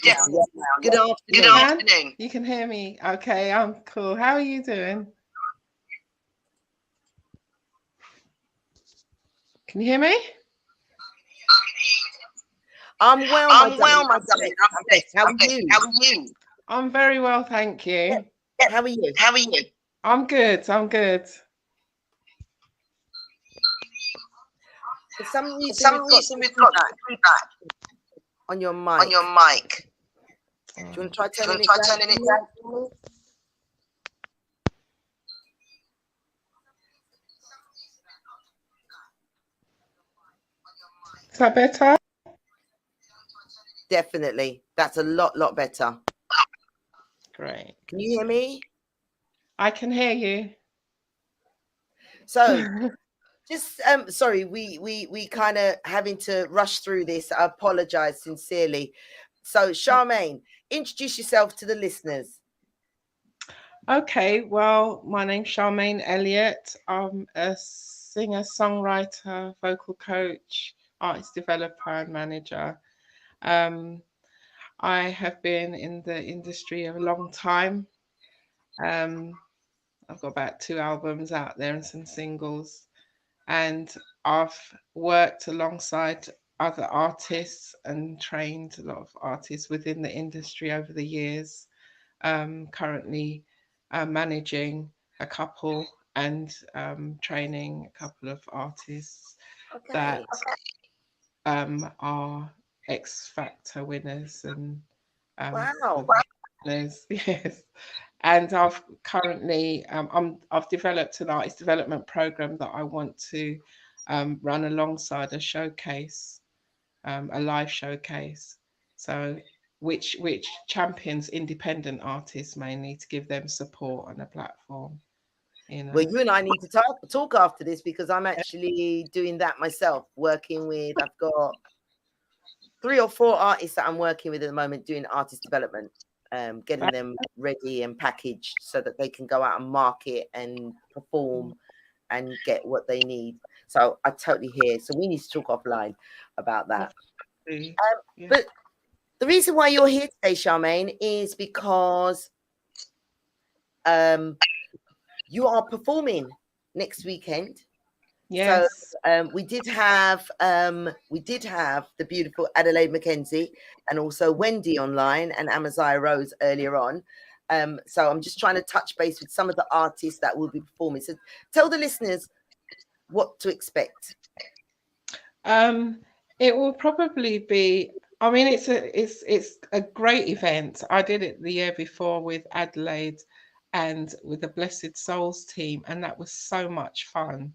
Definitely. Good afternoon. You can hear me? Okay, I'm cool. How are you doing? Can you hear me? I'm well, my darling. How are you? I'm very well, thank you. How are you? I'm good. For some reason we've got feedback on your mic. Do you want to try turning it down? Is that better? Definitely. That's a lot better. Great. Can you hear me? I can hear you. So just sorry, we kind of having to rush through this. I apologize sincerely. So Charmaine, introduce yourself to the listeners. Okay, well, my name's Charmaine Elliott. I'm a singer, songwriter, vocal coach, artist developer and manager. I have been in the industry a long time. I've got about 2 albums out there and some singles. And I've worked alongside other artists and trained a lot of artists within the industry over the years. Currently managing a couple and training a couple of artists that are X Factor winners and Wow. winners. Yes. And I've currently I've developed an artist development program that I want to run alongside a showcase, a live showcase. So which champions independent artists mainly to give them support and a platform. Well, you and I need to talk after this because I'm actually doing that myself, working with, I've got 3 or 4 artists that I'm working with at the moment doing artist development, getting them ready and packaged so that they can go out and market and perform and get what they need. So I totally hear. So we need to talk offline about that. But the reason why you're here today, Charmaine, is because you are performing next weekend. Yes. So we did have the beautiful Adelaide Mackenzie and also Wendy online and Amaziah Rose earlier on. So I'm just trying to touch base with some of the artists that will be performing. So tell the listeners what to expect. It will probably be. I mean, it's a great event. I did it the year before with Adelaide and with the Blessed Souls team, and that was so much fun.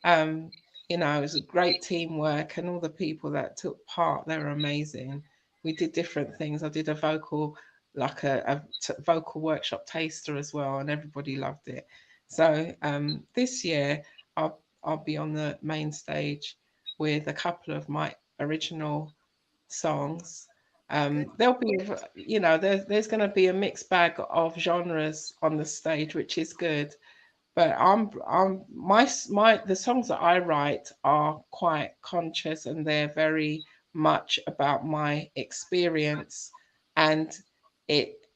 You know, it was a great teamwork, and all the people that took part, they were amazing. We did different things. I did a vocal, like a vocal workshop taster as well, and everybody loved it. So this year, I'll be on the main stage with a couple of my original songs. There'll be, you know, there's going to be a mixed bag of genres on the stage, which is good. But the songs that I write are quite conscious, and they're very much about my experience, and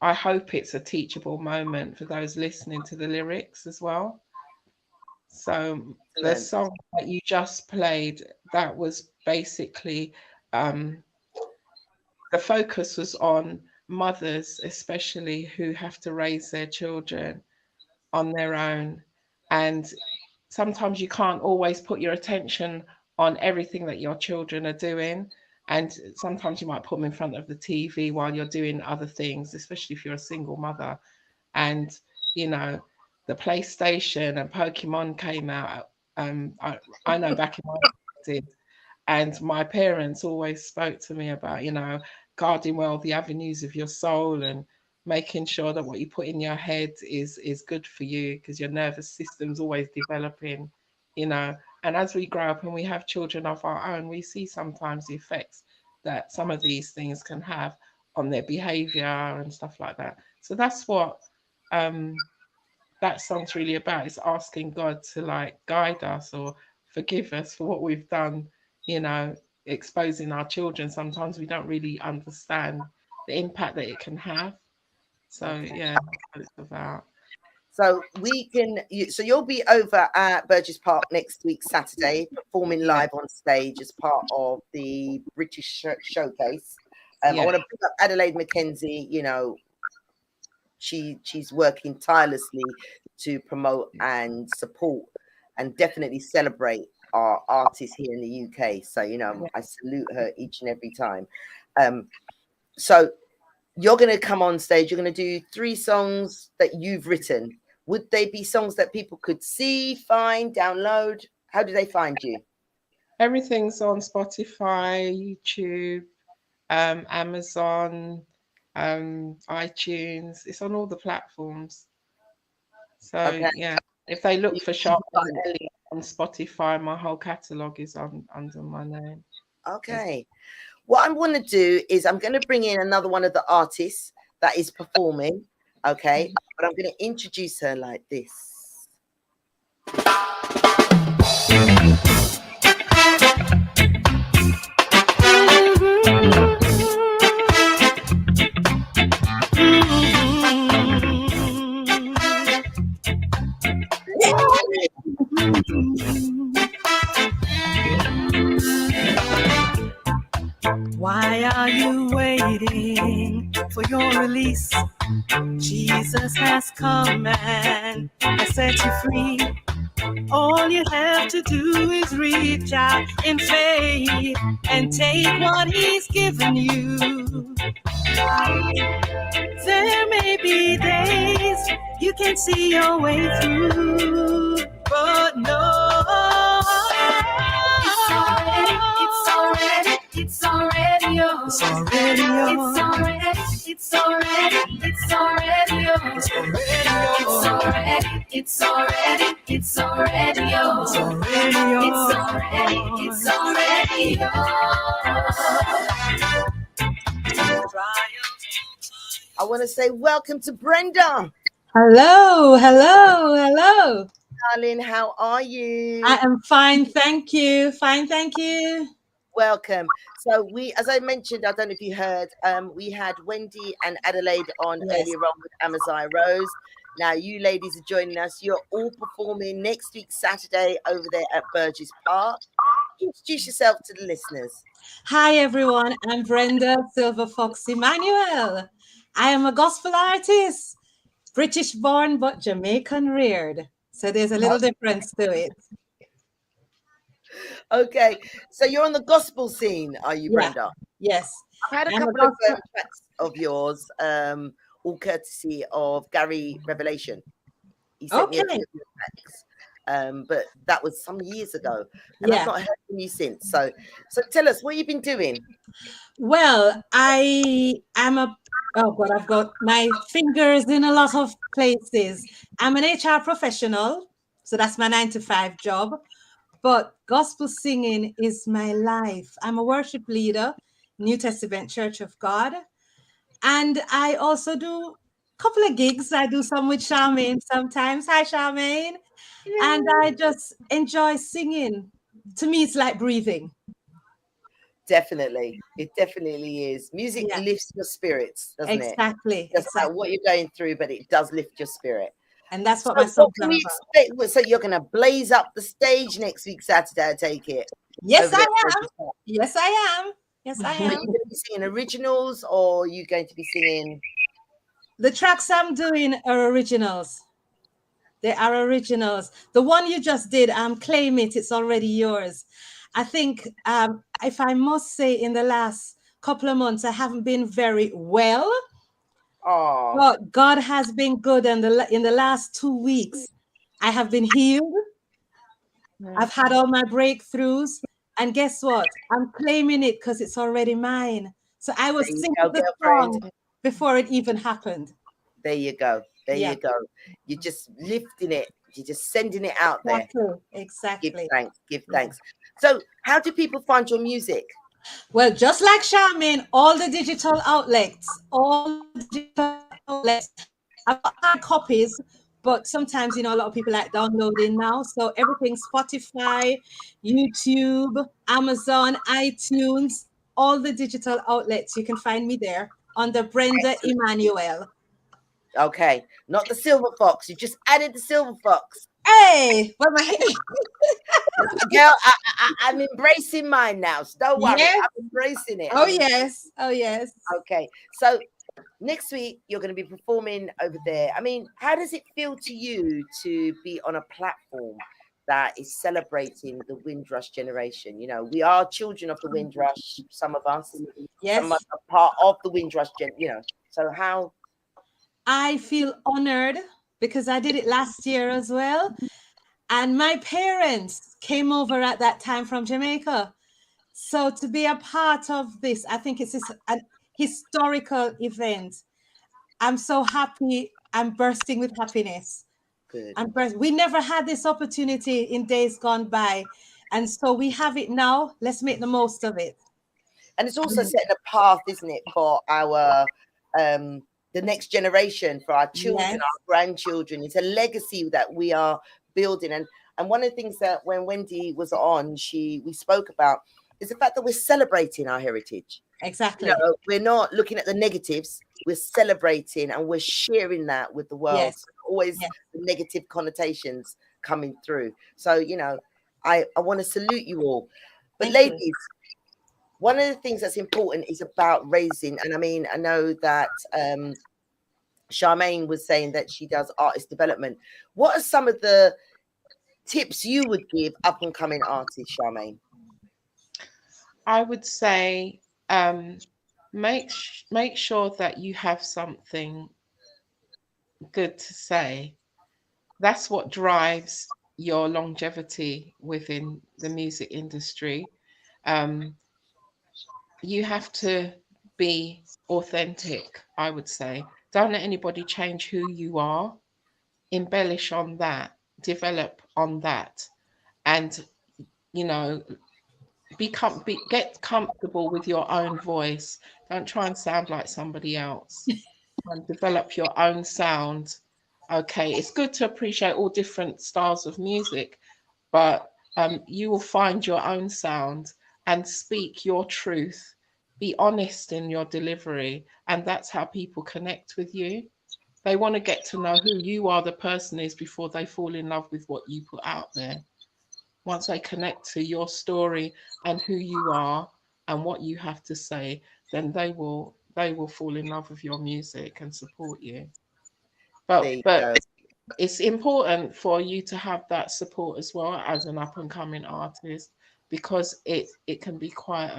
I hope it's a teachable moment for those listening to the lyrics as well. So the song that you just played, that was basically the focus was on mothers, especially who have to raise their children on their own. And sometimes you can't always put your attention on everything that your children are doing. And sometimes you might put them in front of the TV while you're doing other things, especially if you're a single mother. And, you know, the PlayStation and Pokemon came out. I know back in my did. And my parents always spoke to me about, you know, guarding well the avenues of your soul and making sure that what you put in your head is good for you, because your nervous system's always developing, you know. And as we grow up and we have children of our own, we see sometimes the effects that some of these things can have on their behavior and stuff like that. So that's what that song's really about, is asking God to like guide us or forgive us for what we've done, you know, exposing our children. Sometimes we don't really understand the impact that it can have. So yeah, that's what it's about. So you'll be over at Burgess Park next week, Saturday, performing live on stage as part of the British Showcase. I want to pick up Adelaide Mackenzie. You know, she's working tirelessly to promote and support and definitely celebrate our artists here in the UK. So, you know, I salute her each and every time. So you're going to come on stage. You're going to do 3 songs that you've written. Would they be songs that people could see, find, download? How do they find you? Everything's on Spotify, YouTube, Amazon, iTunes. It's on all the platforms. So yeah, if they look for Charmaine Elliott on Spotify, my whole catalogue is under my name. Okay. What I'm going to do is I'm going to bring in another one of the artists that is performing. Okay. But I'm going to introduce her like this. you waiting for your release? Jesus has come and has set you free. All you have to do is reach out in faith and take what he's given you. There may be days you can't see your way through, but no. It's already yours. It's already yours. It's already yours. It's already yours. It's already yours. I want to say welcome to Brenda. Hello. Darling, how are you? I am fine, thank you. Fine, thank you. Welcome. So as I mentioned, I don't know if you heard, we had Wendy and Adelaide on earlier on with Amazon Rose. Now you ladies are joining us. You're all performing next week, Saturday, over there at Burgess Park. Introduce yourself to the listeners. Hi, everyone. I'm Brenda Silver Fox Emmanuel. I am a gospel artist, British born, but Jamaican reared. So there's a little difference to it. Okay. So you're on the gospel scene, are you, Brenda? Yes. I've had a couple of tracks of yours, all courtesy of Gary Revelation. He sent me a few tracks. But that was some years ago, and I've not heard from you since. So tell us what you've been doing. Well, I am I've got my fingers in a lot of places. I'm an HR professional, so that's my 9-to-5 job. But gospel singing is my life. I'm a worship leader, New Testament Church of God, and I also do a couple of gigs. I do some with Charmaine sometimes. Hi, Charmaine. And I just enjoy singing. To me, it's like breathing. Definitely. It definitely is. Music lifts your spirits, doesn't it? Exactly. Doesn't matter what you're going through, but it does lift your spirit. And that's what my songs are about. So you're going to blaze up the stage next week, Saturday, I take it? Yes, I am. Yes, I am. Yes, I am. Are you going to be singing originals, or are you going to be singing? The tracks I'm doing are originals. They are originals. The one you just did, Claim It, it's already yours. I think, if I must say, in the last couple of months, I haven't been very well. Oh. But God has been good. And in the last 2 weeks, I have been healed. I've had all my breakthroughs. And guess what? I'm claiming it because it's already mine. So I was singing the song before it even happened. There you go. There you go. You're just lifting it. You're just sending it out there. Exactly. Give thanks. Give thanks. So how do people find your music? Well, just like Charmaine, all the digital outlets. I've got hard copies, but sometimes, a lot of people like downloading now. So everything, Spotify, YouTube, Amazon, iTunes, all the digital outlets, you can find me there under Brenda Emmanuel. Okay, not the Silver Fox. You just added the Silver Fox. Hey, what am I? Girl, I'm embracing mine now. So don't worry, I'm embracing it. Oh yes, oh yes. Okay, so next week you're going to be performing over there. I mean, how does it feel to you to be on a platform that is celebrating the Windrush generation? We are children of the Windrush. Some of us, some of us are part of the Windrush So how? I feel honored because I did it last year as well. And my parents came over at that time from Jamaica. So to be a part of this, I think it's an historical event. I'm so happy. I'm bursting with happiness. Good. We never had this opportunity in days gone by. And so we have it now. Let's make the most of it. And it's also setting a path, isn't it, for our the next generation, for our children, our grandchildren. It's a legacy that we are building. And one of the things that when Wendy was on, we spoke about is the fact that we're celebrating our heritage. Exactly. We're not looking at the negatives. We're celebrating and we're sharing that with the world. Yes. Always the negative connotations coming through. So, I want to salute you all. But ladies, one of the things that's important is about raising, and I mean, I know that Charmaine was saying that she does artist development. What are some of the tips you would give up and coming artists, Charmaine? I would say make sure that you have something good to say. That's what drives your longevity within the music industry. You have to be authentic, I would say. Don't let anybody change who you are. Embellish on that, develop on that, and you know, get comfortable with your own voice. Don't try and sound like somebody else. And develop your own sound. Okay, it's good to appreciate all different styles of music, but you will find your own sound and speak your truth. Be honest in your delivery, and that's how people connect with you. They want to get to know who you are, the person is, before they fall in love with what you put out there. Once they connect to your story and who you are and what you have to say, then they will fall in love with your music and support you. But it's important for you to have that support as well as an up and coming artist, because it can be quite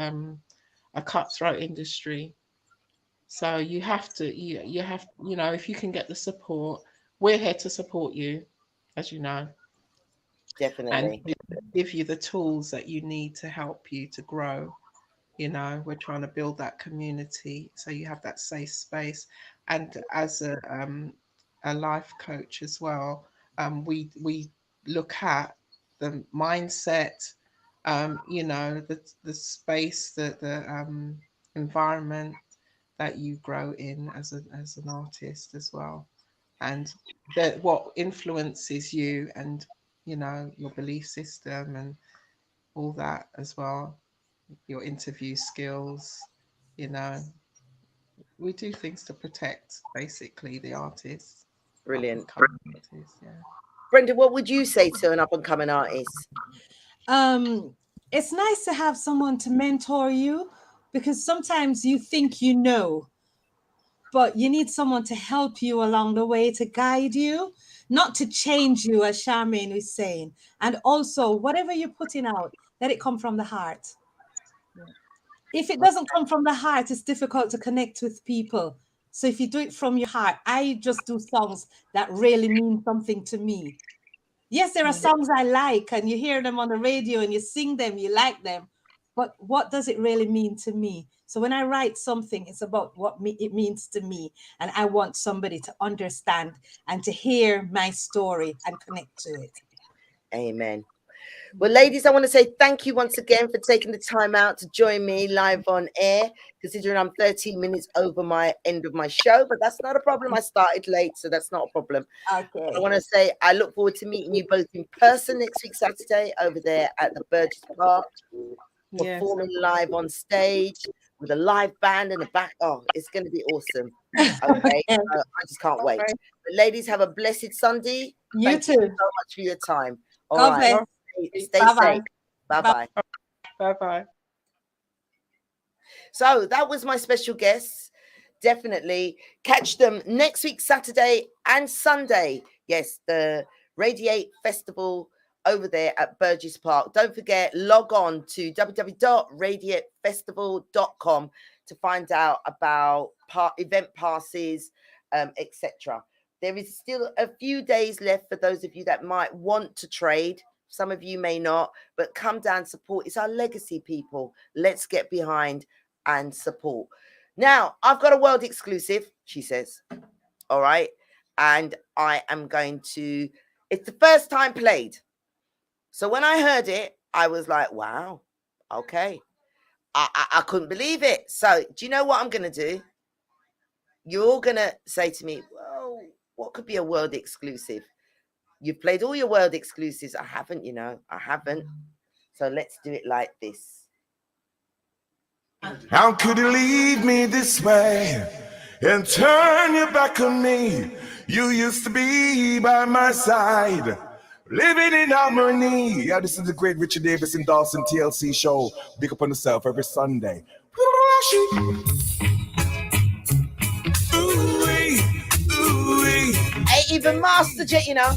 a cutthroat industry. So you have to if you can get the support, we're here to support you, as you know. Definitely. And give you the tools that you need to help you to grow. We're trying to build that community so you have that safe space. And as a life coach as well, we look at the mindset, the space, the environment that you grow in as an artist as well, and what influences you, and your belief system and all that as well, your interview skills. We do things to protect basically the artists. Brilliant. Artists, yeah. Brenda, what would you say to an up and coming artist? It's nice to have someone to mentor you, because sometimes you think you know, but you need someone to help you along the way, to guide you, not to change you, as Charmaine was saying. And also, whatever you're putting out, let it come from the heart. If it doesn't come from the heart, it's difficult to connect with people. So if you do it from your heart, I just do songs that really mean something to me. Yes, there are songs I like, and you hear them on the radio and you sing them, you like them, but what does it really mean to me? So when I write something, it's about what it means to me, and I want somebody to understand and to hear my story and connect to it. Amen. Well, ladies, I want to say thank you once again for taking the time out to join me live on air, considering I'm 13 minutes over my end of my show, but that's not a problem. I started late, so that's not a problem. Okay. I want to say I look forward to meeting you both in person next week, Saturday, over there at the Burgess Park, performing live on stage with a live band in the back. Oh, it's going to be awesome. Okay, I just can't wait. But ladies, have a blessed Sunday. Thank you so much for your time. All God right. bless. Stay safe. Bye-bye. Bye-bye. So that was my special guests. Definitely catch them next week, Saturday and Sunday. Yes, the Radiate Festival over there at Burgess Park. Don't forget, log on to www.radiatefestival.com to find out about event passes, etc. There is still a few days left for those of you that might want to trade. Some of you may not, but come down, support. It's our legacy, people. Let's get behind and support. Now, I've got a world exclusive, she says. All right. And I am going to, it's the first time played. So when I heard it, I was like, wow, okay. I couldn't believe it. So do you know what I'm going to do? You're going to say to me, well, what could be a world exclusive? You've played all your world exclusives. I haven't, I haven't. So let's do it like this. How could you leave me this way and turn your back on me? You used to be by my side. Living in harmony. Yeah, this is the great Richard Davis and Dawson TLC show. Big up on yourself every Sunday. Hey, even Master Jet, you know.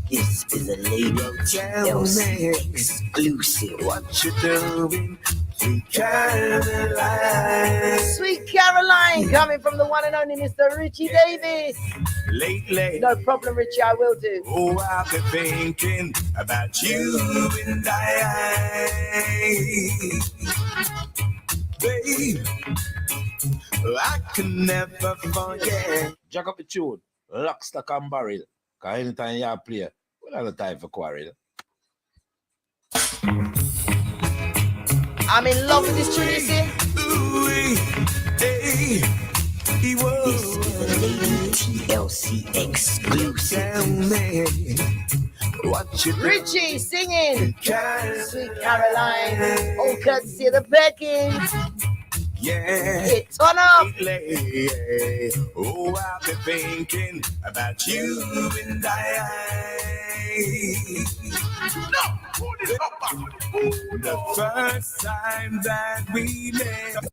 This is a Lady TLC exclusive. What you doing? Sweet Caroline. Sweet Caroline, coming from the one and only Mr. Richie Davis. Lately. No problem, Richie, I will do. Oh, I've been thinking about you and babe, I can never forget. Jack up the tune, lock, stock and barrel. Cause anytime you play, we don't have time for quarrel. I'm in love with this tune, you see? This is a Lady TLC exclusive. Richie singing Sweet Caroline, all courtesy of the Perkins. Yeah, it's on up. Oh, I've been thinking about you and No, hold it up. The first time that we met.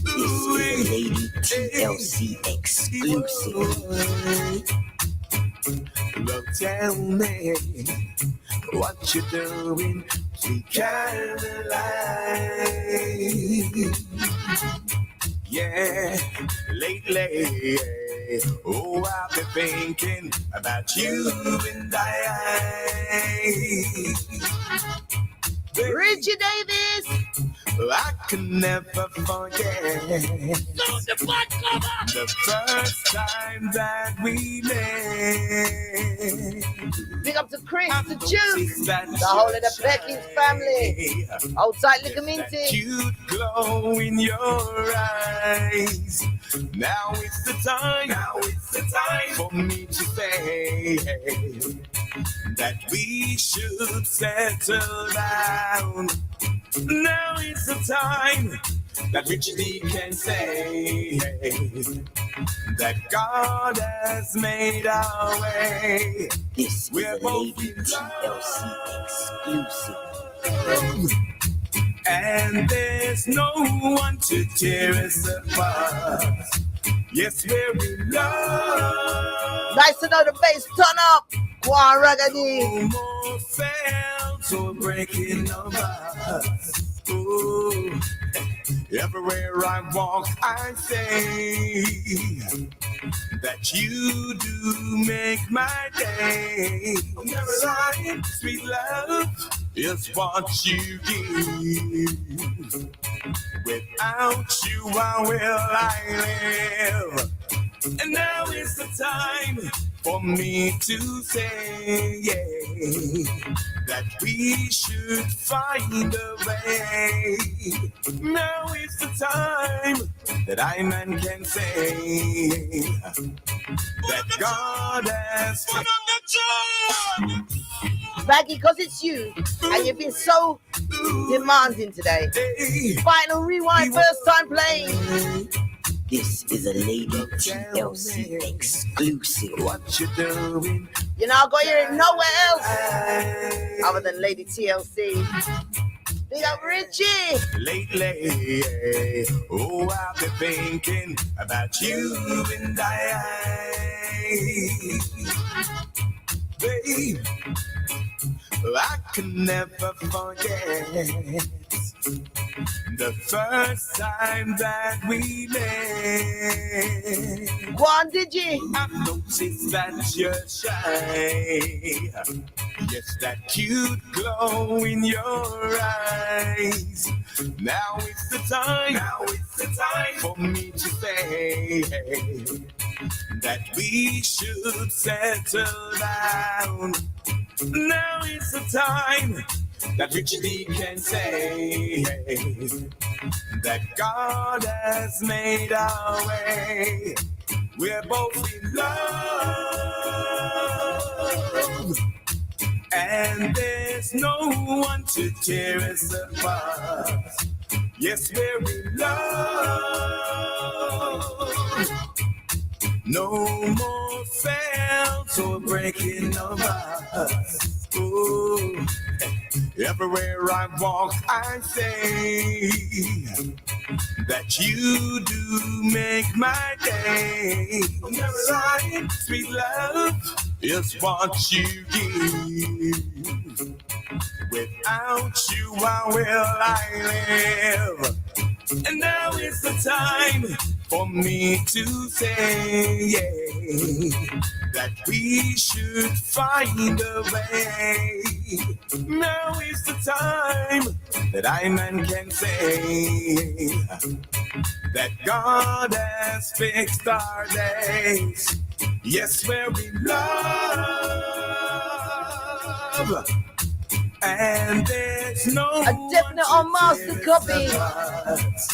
This is a Lady TLC exclusive. Well, tell me what you doing, sweet Caroline. Yeah, lately, oh, I've been thinking about you and Richie Davis. I can never forget the first time that we met. Big up to Chris, the Juice, the whole of the Perkins family. Outside Liquor Minty. Cute glow in your eyes. Now it's the time for me to say that we should settle down. Now it's the time that Richie D can say that God has made our way. This We're is a both Lady TLC exclusive. And there's no one to tear us apart. Yes, we're in love. Nice to know the bass turn up. Go on, Raggedy. More felt or breaking of us. Ooh. Everywhere I walk, I say that you do make my day. Caroline, sweet love is what you give. Without you, how will I live? And now is the time for me to say, that we should find a way. Now is the time that I man can say that God has Baggy, because it's you, and you've been so demanding today. Final rewind, first time playing. This is a Lady TLC exclusive. What you doing? You're not going to hear it nowhere else other than Lady TLC. Big up Richie. Lately, oh, I've been thinking about you and babe, I can never forget the first time that we met. Go on, did you? I've noticed that you're shy. Yes, that cute glow in your eyes. Now it's the time for me to say that we should settle down. Now it's the time that Richie D can say that God has made our way. We're both in love, and there's no one to tear us apart. Yes, we're in love. No more fails or breaking of us. Ooh. Everywhere I walk, I say that you do make my day. Right, sweet love is what you give. Without you, how will I live? And now is the time for me to say that we should find a way. Now is the time that I man can say that God has fixed our days. Yes, we're in love. And there's no a definite on master copy.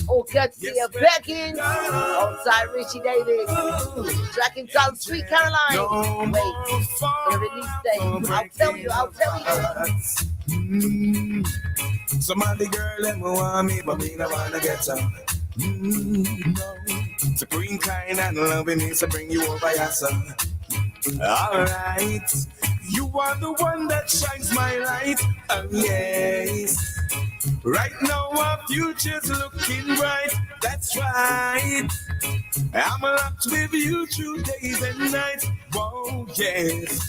All courtesy of Beckins alongside Richie Davis. Track entitled Sweet Caroline. Wait for the release date. I'll tell you. Somebody girl let me want me, but me no wanna get some. No. It's a green kind and loving me, so bring you over your son. Alright, you are the one that shines my light. Oh yes. Right now our future's looking bright. That's right. I'm locked with you through days and nights. Whoa, yes.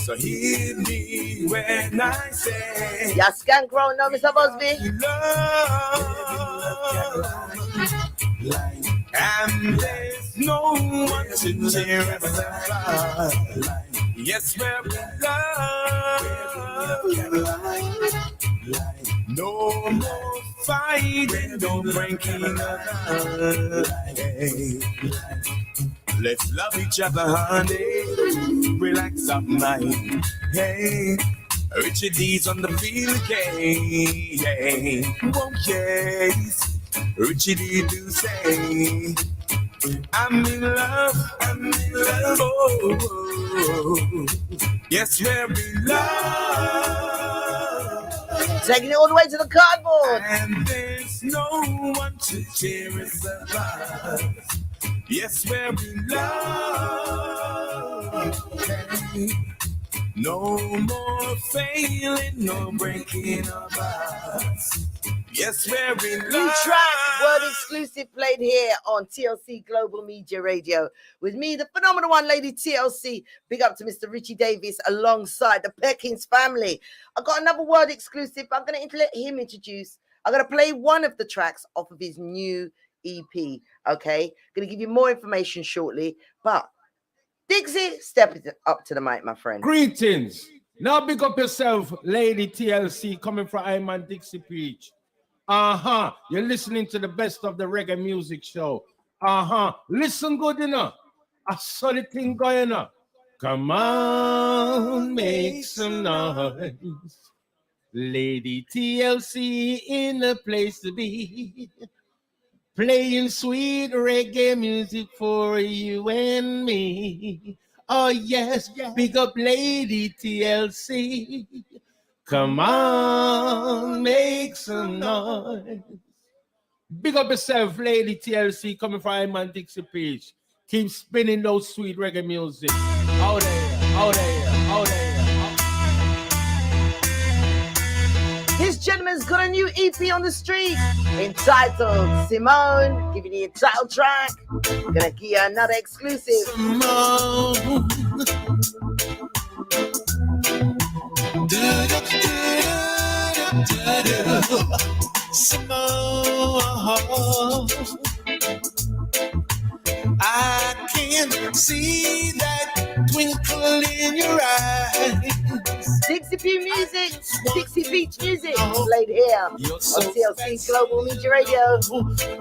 So hear me when I say ya scan grown now, Mr. Busby. Love. And there's no one to tear us apart. Yes, we're in love. No more fighting, no breaking up. Let's love each other, honey. Relax up, mind. Hey, Richie D's on the field again. Hey, oh yes. Richie D do say, I'm in love, oh. Yes, we're in love. Taking it all the way to the cardboard. And there's no one to tear us apart. Yes, we're in love. No more failing, no breaking of us. Yes, we're in love. New track, word exclusive, played here on TLC Global Media Radio. With me, the phenomenal one, Lady TLC. Big up to Mr. Richie Davis alongside the Perkins family. I got another word exclusive. I'm going to let him introduce. I'm going to play one of the tracks off of his new EP. Okay, going to give you more information shortly. But Dixie, step up to the mic, my friend. Greetings. Now big up yourself, Lady TLC, coming from Iman Dixie Preach. You're listening to the best of the reggae music show. Listen good enough. I saw the thing going on. Come on, make some noise. Lady TLC in the place to be. Playing sweet reggae music for you and me. Oh yes, big up Lady TLC. Come on, make some noise. Big up yourself, Lady TLC, coming from Iman Dixie Preach. Keep spinning those sweet reggae music. Out there. This gentleman's got a new EP on the street entitled Simone. Give you the entitled track. Gonna give you another exclusive. Simone. Simone, I can see that twinkle in your eyes. Dixie Beach music, played here on TLC Global Media Radio.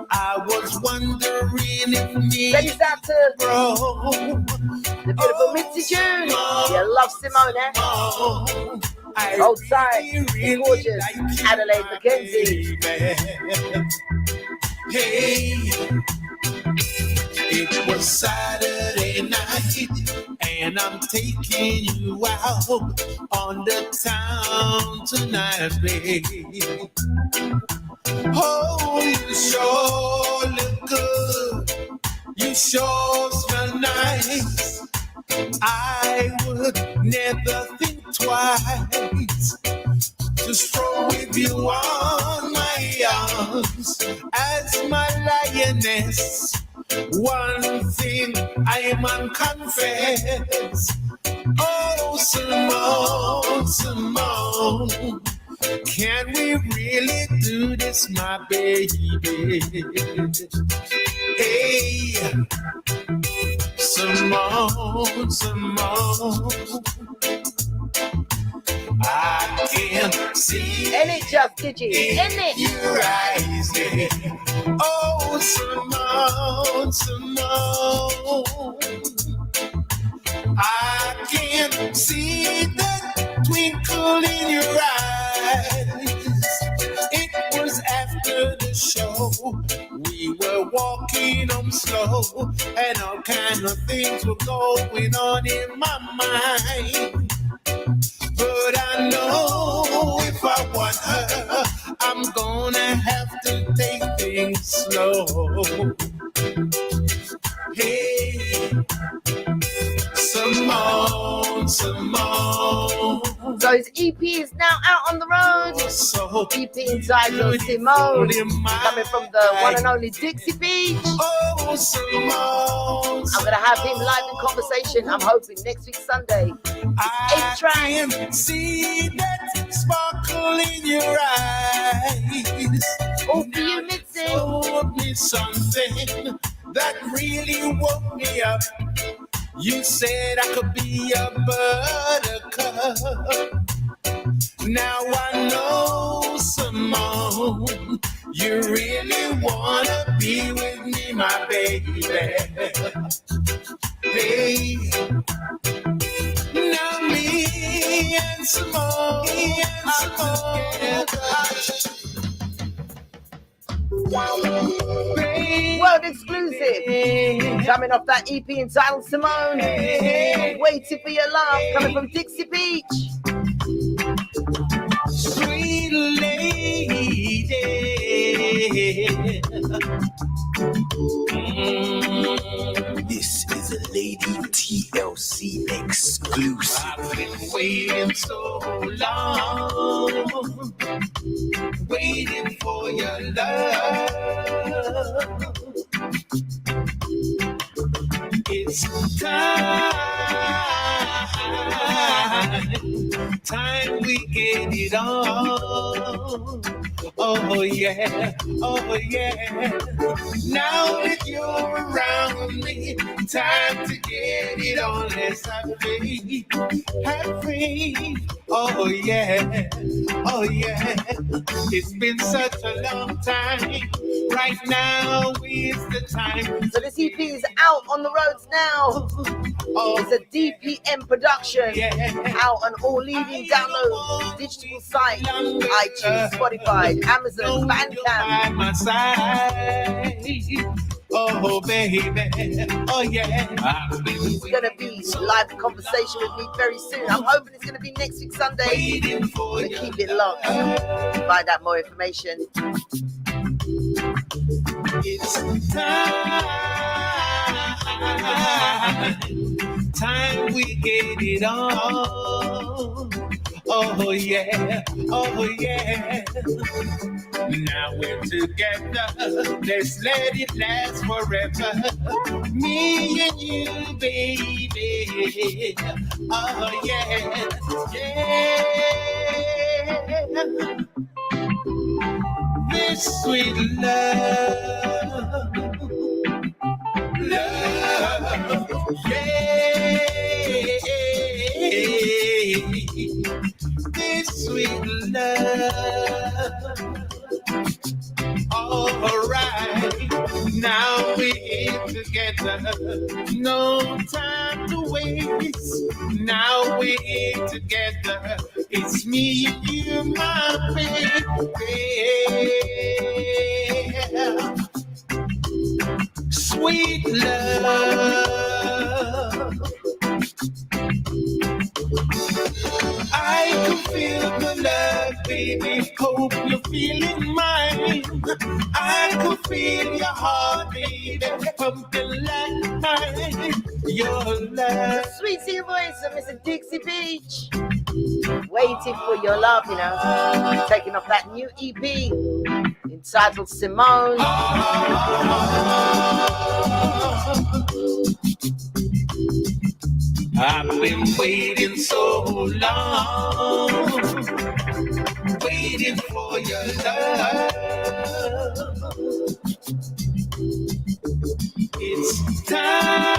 I was wondering if me Send this out to the beautiful Mitzi June. You love Simone, eh? Hold tight, the gorgeous Adelaide Mackenzie. Hey, it was Saturday night, and I'm taking you out on the town tonight, baby. Oh, you sure look good. You sure smell nice. I would never think twice to stroll with you on my arms as my lioness. One thing I must confess. Oh, Simone, Simone, can we really do this, my baby? Hey, Simone, Simone, I can see in it, just Gigi, in it. Your eyes, yeah. Oh, Simone, Simone, I can see that twinkle in your eyes. It was after the show. We were walking on slow, and all kind of things were going on in my mind. But I know if I want her, I'm gonna have to take things slow. Hey, Simone, Simone. So his EP is now out on the road. So EP entitled Simone, coming from the one and only Dixie Beach. Oh, Simone. I'm gonna have him live in conversation. I'm hoping next week Sunday. I can see that sparkle in your eyes. Oh, for you, Mitzi. Told me something that really woke me up. You said I could be a buttercup. Now I know, Simone, you really wanna be with me, my baby. Hey, now me and Simone are together. World exclusive, coming off that EP entitled Simone. Waiting for your love, coming from Dixie Beach. Sweet lady, this is a Lady TLC exclusive. I've been waiting so long, waiting for your love. It's time we get it on. Oh yeah, oh yeah. Now that you're around me, time to get it on. Let's have faith, have faith. Oh yeah, oh yeah. It's been such a long time. Right now is the time. So this EP is out on the roads now. It's a DPM production, out on all leading download digital sites, iTunes, Spotify, Amazon, Bandcamp. My side. Oh baby, oh yeah. He's gonna be live in conversation with me very soon. I'm hoping it's gonna be next week Sunday. So keep it locked to find out more information. It's time we get it on. Oh yeah, oh yeah. Now we're together, let's let it last forever. Me and you, baby. Oh yeah, yeah. This sweet love, yeah. This sweet love. All right, now we're together, no time to waste. Now we're together, it's me and you, my baby. Sweet love, I can feel the love, baby. baby, hope you're feeling mine. I could feel your heart beating, pumping like mine. Your love. Sweet singing voice of Mr. Dixie Beach. Waiting for your love, you know. Taking off that new EP entitled Simone. I've been waiting so long, waiting for your love. It's time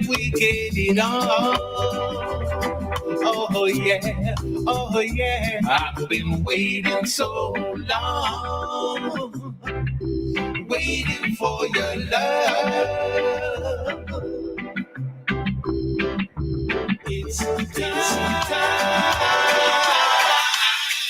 we get it on. Oh yeah, oh yeah. I've been waiting so long, waiting for your love. It's time.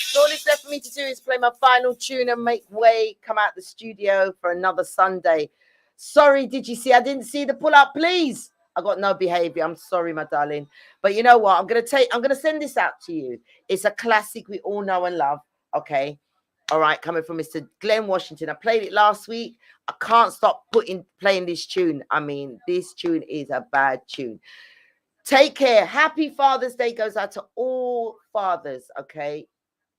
So all that's left for me to do is play my final tune and make way, come out the studio for another Sunday. Sorry, did you see? I didn't see the pull up, please. I got no behavior. I'm sorry, my darling. But you know what? I'm gonna send this out to you. It's a classic we all know and love. Okay. All right, coming from Mr. Glenn Washington. I played it last week. I can't stop playing this tune. I mean, this tune is a bad tune. Take care. Happy Father's Day goes out to all fathers, okay?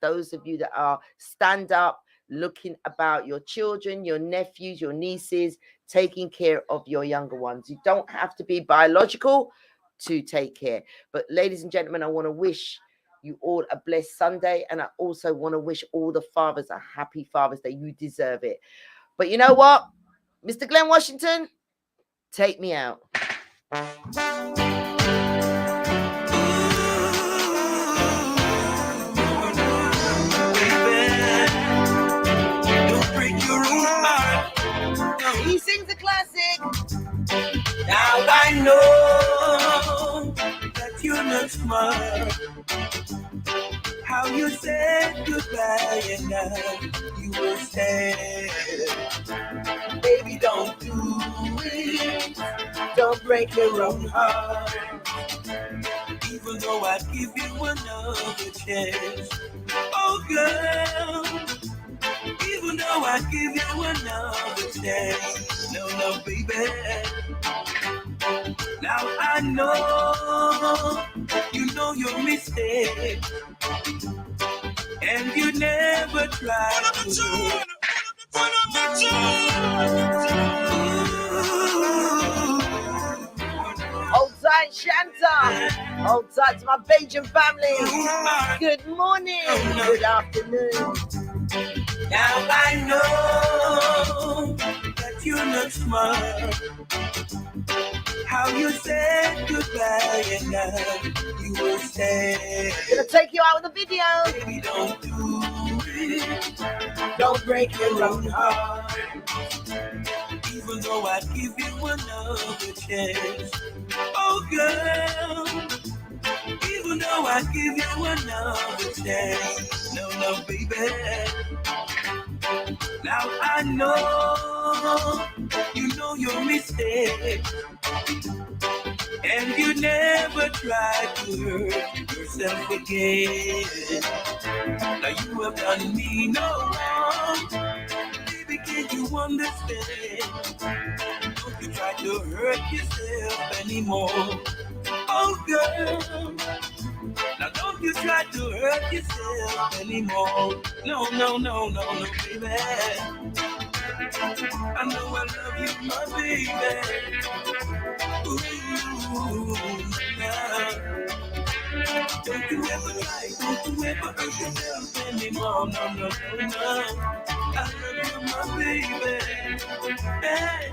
Those of you that are stand up, looking about your children, your nephews, your nieces, taking care of your younger ones. You don't have to be biological to take care. But ladies and gentlemen, I want to wish you all a blessed Sunday. And I also want to wish all the fathers a happy Father's Day. You deserve it. But you know what? Mr. Glenn Washington, take me out. He sings a classic. Now I know that you're not smart. How you said goodbye and now you will stay. Baby, don't do it. Don't break your own heart. Even though I give you another chance. Oh, girl. Even though I give you another chance. No, baby. Now I know your mistake. And you never tried to. Hold tight, Shanta. Hold tight to my Bajan family. Good morning. Good afternoon. Now I know that you're not smart. How you said goodbye and now you will stay. Gonna take you out with a video. Baby, don't do it. Don't break your own heart. Even though I give you another chance. Oh, girl. Even though I give you another chance. No, baby. Now I know you know your mistake. And you never tried to hurt yourself again. Now you have done me no wrong. Baby, can you understand? Don't you try to hurt yourself anymore. Oh, girl. Now don't you try to hurt yourself anymore. No, baby. I know I love you, my baby. Ooh, nah. Don't you ever lie, don't you ever hurt yourself anymore. No. I love you, my baby. Hey.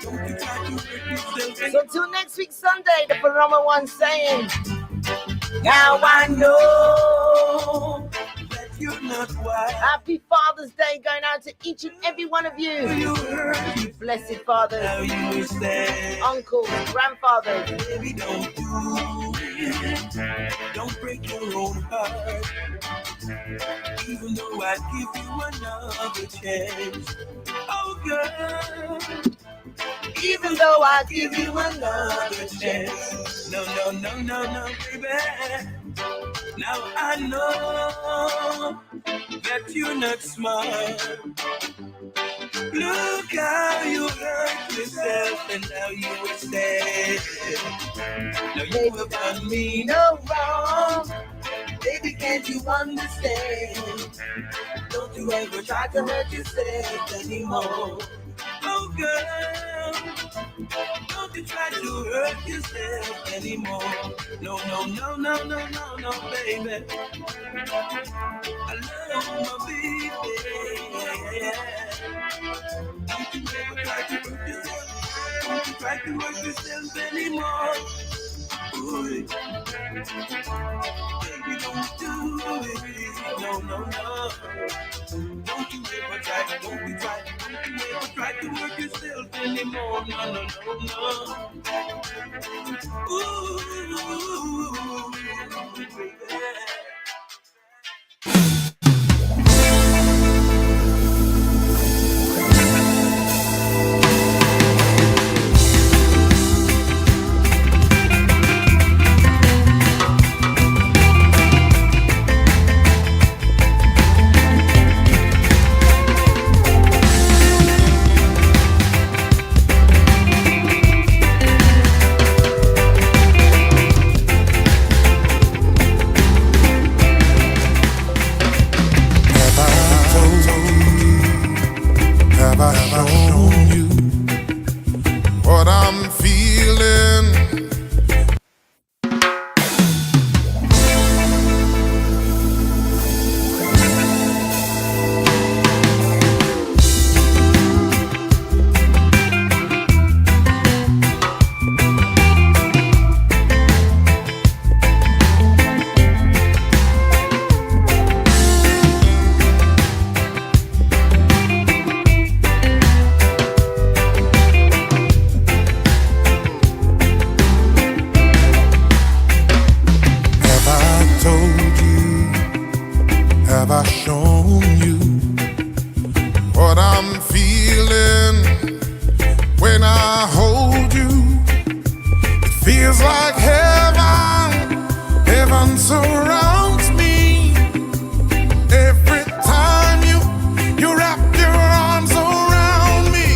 Don't you try to hurt yourself anymore. So till next week Sunday, the Phenomenal One saying, now I know that you're not wise. Happy Father's Day going out to each and every one of you. You blessed fathers, uncles, grandfathers. Baby, don't do it. Don't break your own heart. Even though I give you another chance. Oh, girl. even though I give you another chance. No, no, no, no, no, baby. Now I know that you're not smart. Look how you hurt yourself and now you are sad. Now you have done me no wrong. Baby, can't you understand? Don't you ever try to hurt yourself anymore. Oh girl, don't you try to hurt yourself anymore. No, no, no, no, no, no, no, baby. I love my baby. Don't you ever try to hurt yourself. Don't you try to hurt yourself anymore. Ooh. Baby, don't do it. No, no, no. Don't you ever try, don't you ever try to hurt yourself anymore. No, no, no, no. Ooh, baby. Have I shown you what I'm feeling? Have I shown you what I'm feeling when I hold you? It feels like heaven, heaven surrounds me. Every time you wrap your arms around me,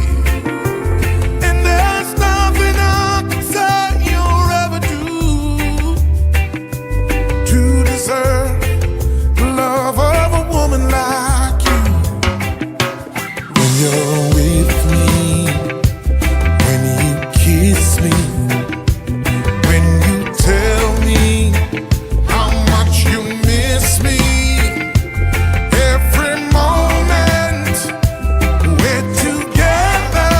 and there's nothing I can say you'll ever do to deserve love of a woman like you. When you're with me, when you kiss me, when you tell me how much you miss me, every moment we're together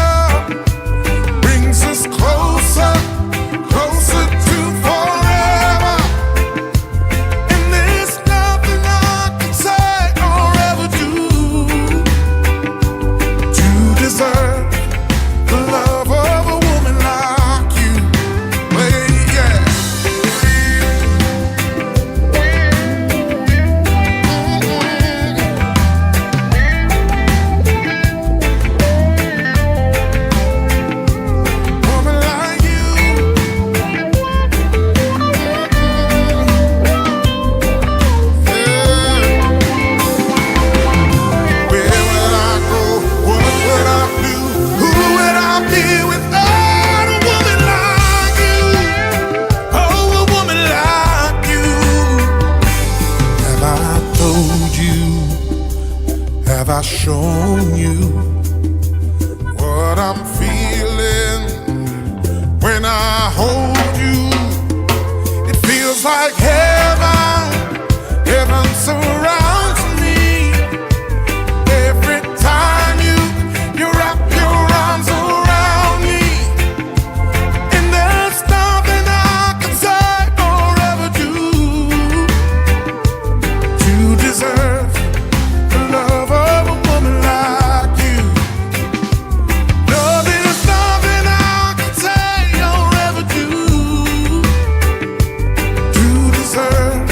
brings us closer, closer to forever. And there's nothing I can say or ever do to deserve the love of a woman like you. Well, yeah. Woman like where would I go? What would I do? Who would I be without a woman like you? Oh, a woman like you. Have I told you? Have I shown you what I'm feeling when I hold you? It feels like heaven, heaven surrounds me. Every time you wrap your arms around me, and there's nothing I can say or ever do to deserve the love of a woman like you. No, there's nothing I can say or ever do to deserve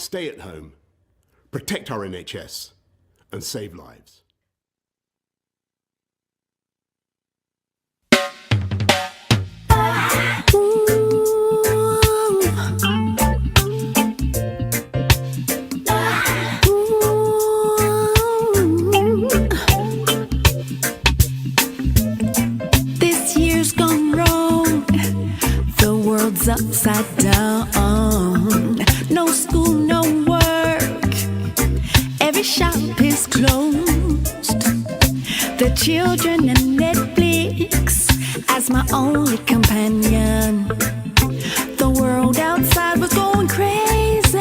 stay at home, protect our NHS, and save lives. This year's gone wrong. The world's upside down. No school, no work. Every shop is closed. The children and Netflix as my only companion. The world outside was going crazy.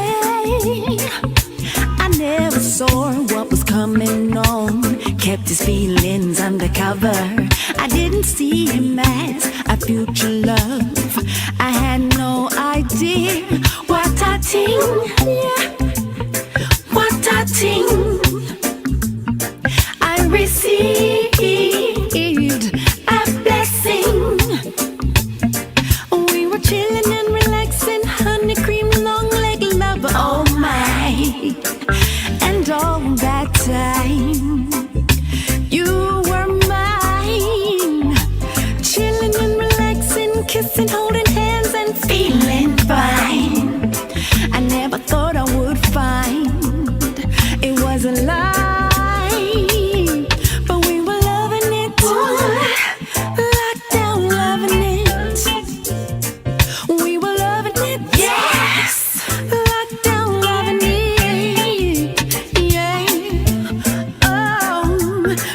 I never saw what was coming on. Kept his feelings undercover. I didn't see him as a future love. I had no idea what I think. What I think. I received a blessing. We were chilling and relaxing, honey cream, long leg lover, oh my. And all that time, you were mine. Chilling and relaxing, kissing, holding hands and feeling fine. I never thought I would find it was a lie, but we were loving it, locked down loving it. We were loving it, yes, locked down loving it, yeah. Oh,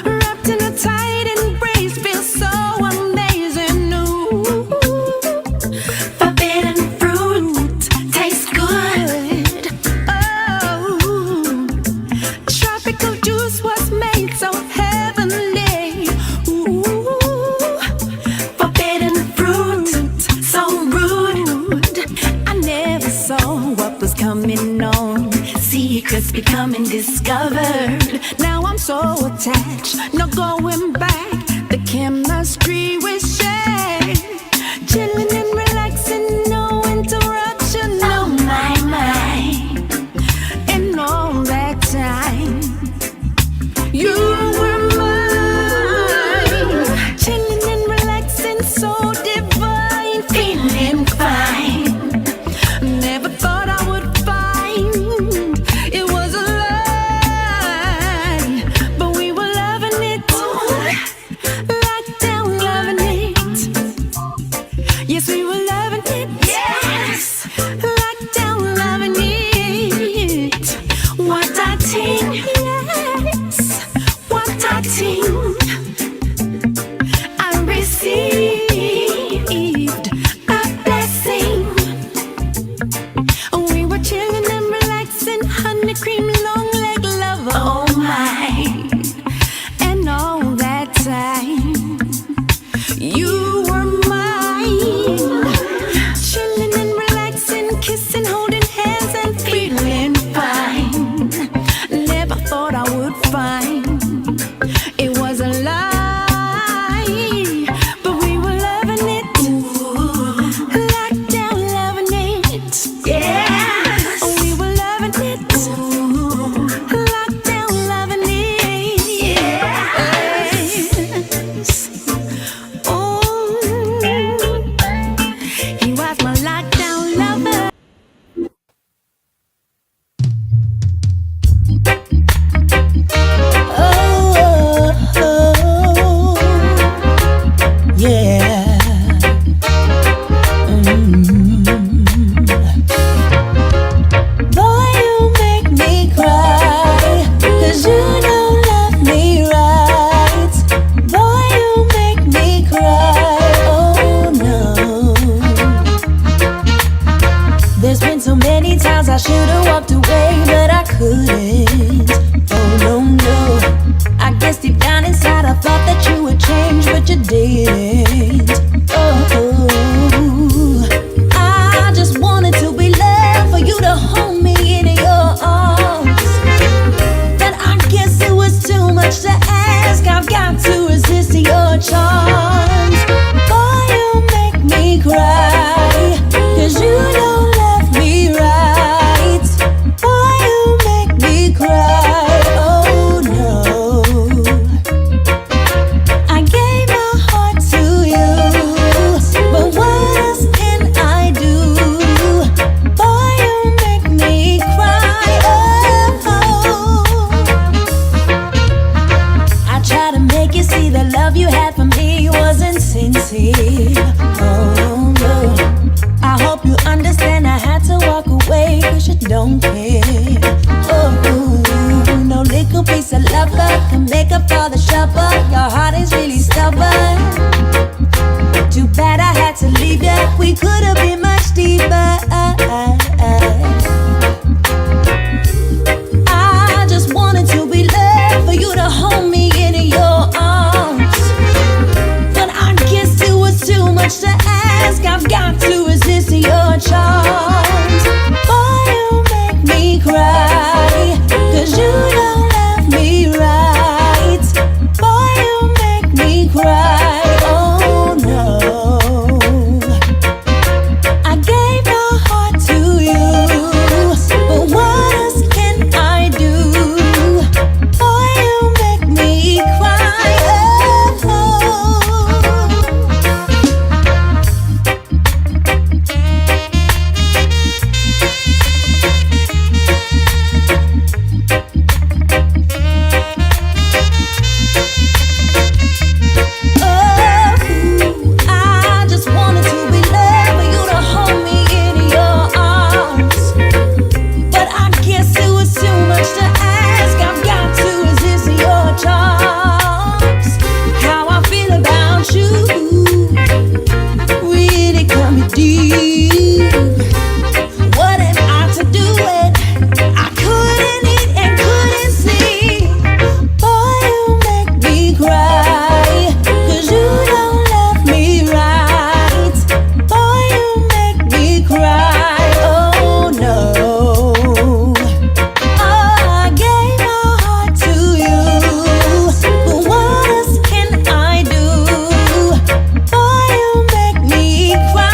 wrapped in a tight embrace, feels so amazing. Ooh, forbidden fruit tastes good. Oh, tropical juice was made so heavenly. Ooh, forbidden fruit, so rude. I never saw what was coming on. Secrets becoming discovered. Now I'm so attached, no going back. The chemistry we share, chilling and relaxing, no interruption. Oh my, my. And all that time, you were mine. Chilling and relaxing, so divine, feeling fine. Never thought I would find it was a lie, but we were loving it, locked down loving it. Yes, we were loving it, yes, locked down loving it. What I think, yes, what I think. I received to leave ya. We could have been much deeper. I just wanted to be loved, for you to hold me in your arms. But I guess it was too much to ask. I've got to resist your charms. Boy, you make me cry, 'cause you don't love me right. Boy, you make me cry. Oh no, I gave my heart to you, but what else can I do? Boy, you make me cry. I just wanted to be loved, for you to hold me in your arms. But I guess it was too much to ask. I've got to resist your charms. How I feel about you really cut me deep. What am I to do it? I couldn't eat and couldn't sleep. Boy, you make me cry, 'cause you don't love me right. Boy, you make me cry. Oh no, I gave my heart to you, but what else can I do? Boy, you make me cry.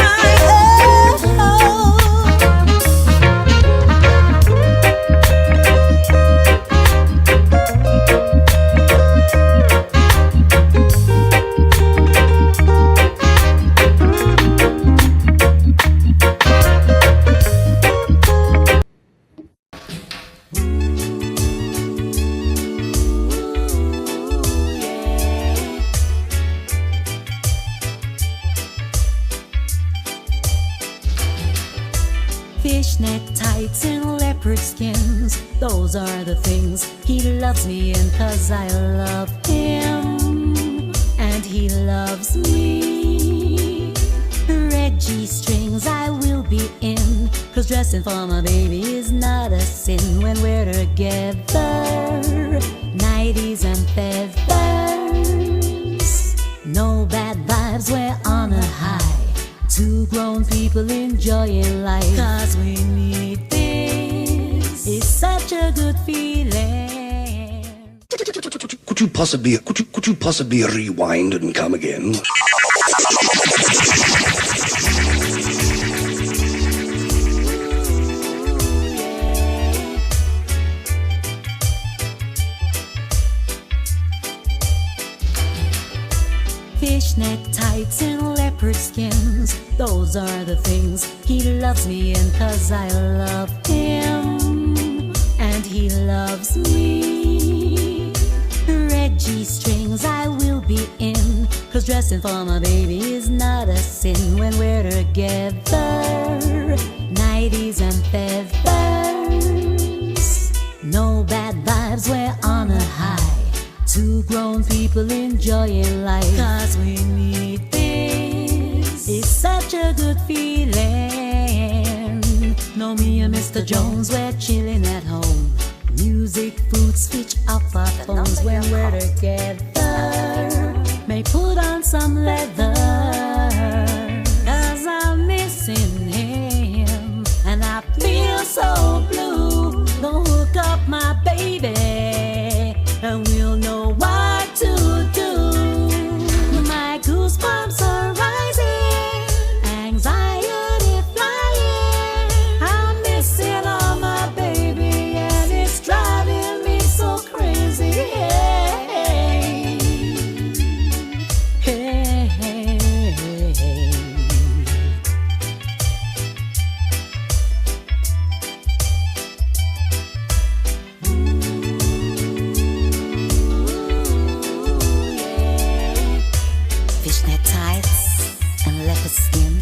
Fishnet tights and leopard skins, those are the things he loves me in, 'cause I love him and he loves me. Red G-strings I will be in, 'cause dressing for my baby is not a sin when we're together. 90s and feathers, no bad vibes, we're on a high. Two grown people enjoying life, 'cause we need this. It's such a good feeling. Could you possibly rewind and come again? Fishnet tights and leopard skins, those are the things he loves me in, 'cause I love him and he loves me. Red G-strings I will be in, 'cause dressing for my baby is not a sin when we're together. 90s and feathers, no bad vibes, we're on a high. Two grown people enjoying life, 'cause we need this. It's such a good feeling. No, me and Mr. Jones, we're chilling at home. Music, food, switch off our phones when we're together. May put on some leather, 'cause I'm missing him and I feel so blue. Don't hook up my baby and we'll know what to do. My goosebumps are rising, anxiety flying. I'm missing all my baby and it's driving me so crazy. Hey, hey, hey. Fishnet tights and leopard skin,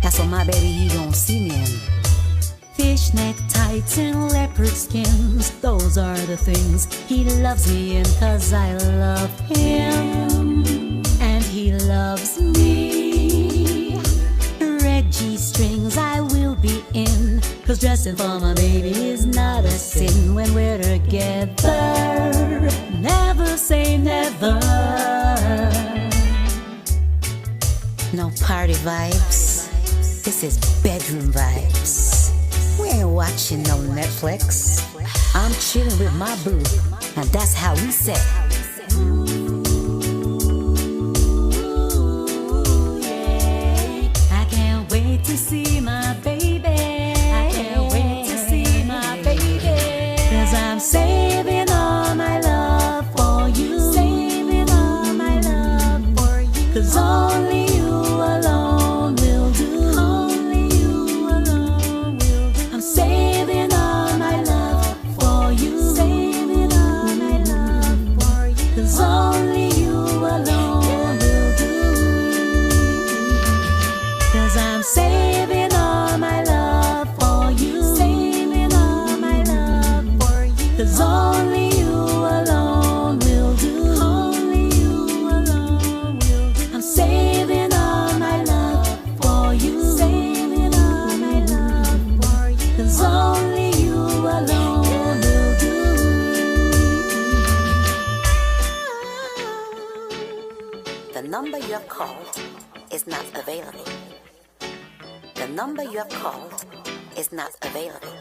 that's what my baby he gon' see me in. Fishnet tights and leopard skins, those are the things he loves me in, 'cause I love him and he loves me. 'cause dressing for my baby is not a sin when we're together. Never say never. No party vibes. This is bedroom vibes. We ain't watching no Netflix. I'm chilling with my boo, and that's how we say. I can't wait to see my baby. I can't wait to see my baby. 'Cause I'm saving all my love for you. Saving all my love for you. 'Cause only you alone will do. Only you alone will do. I'm saving all my love for you. Saving all my love for you. 'Cause only you alone will do. 'Cause I'm saving all my love for you. Saving all my love for you. 'Cause only you alone will do. Only you alone will do. I'm saving all my love for you. Saving all my love for you. 'Cause only you alone will do. The number you have called is not available. The number you have called is not available.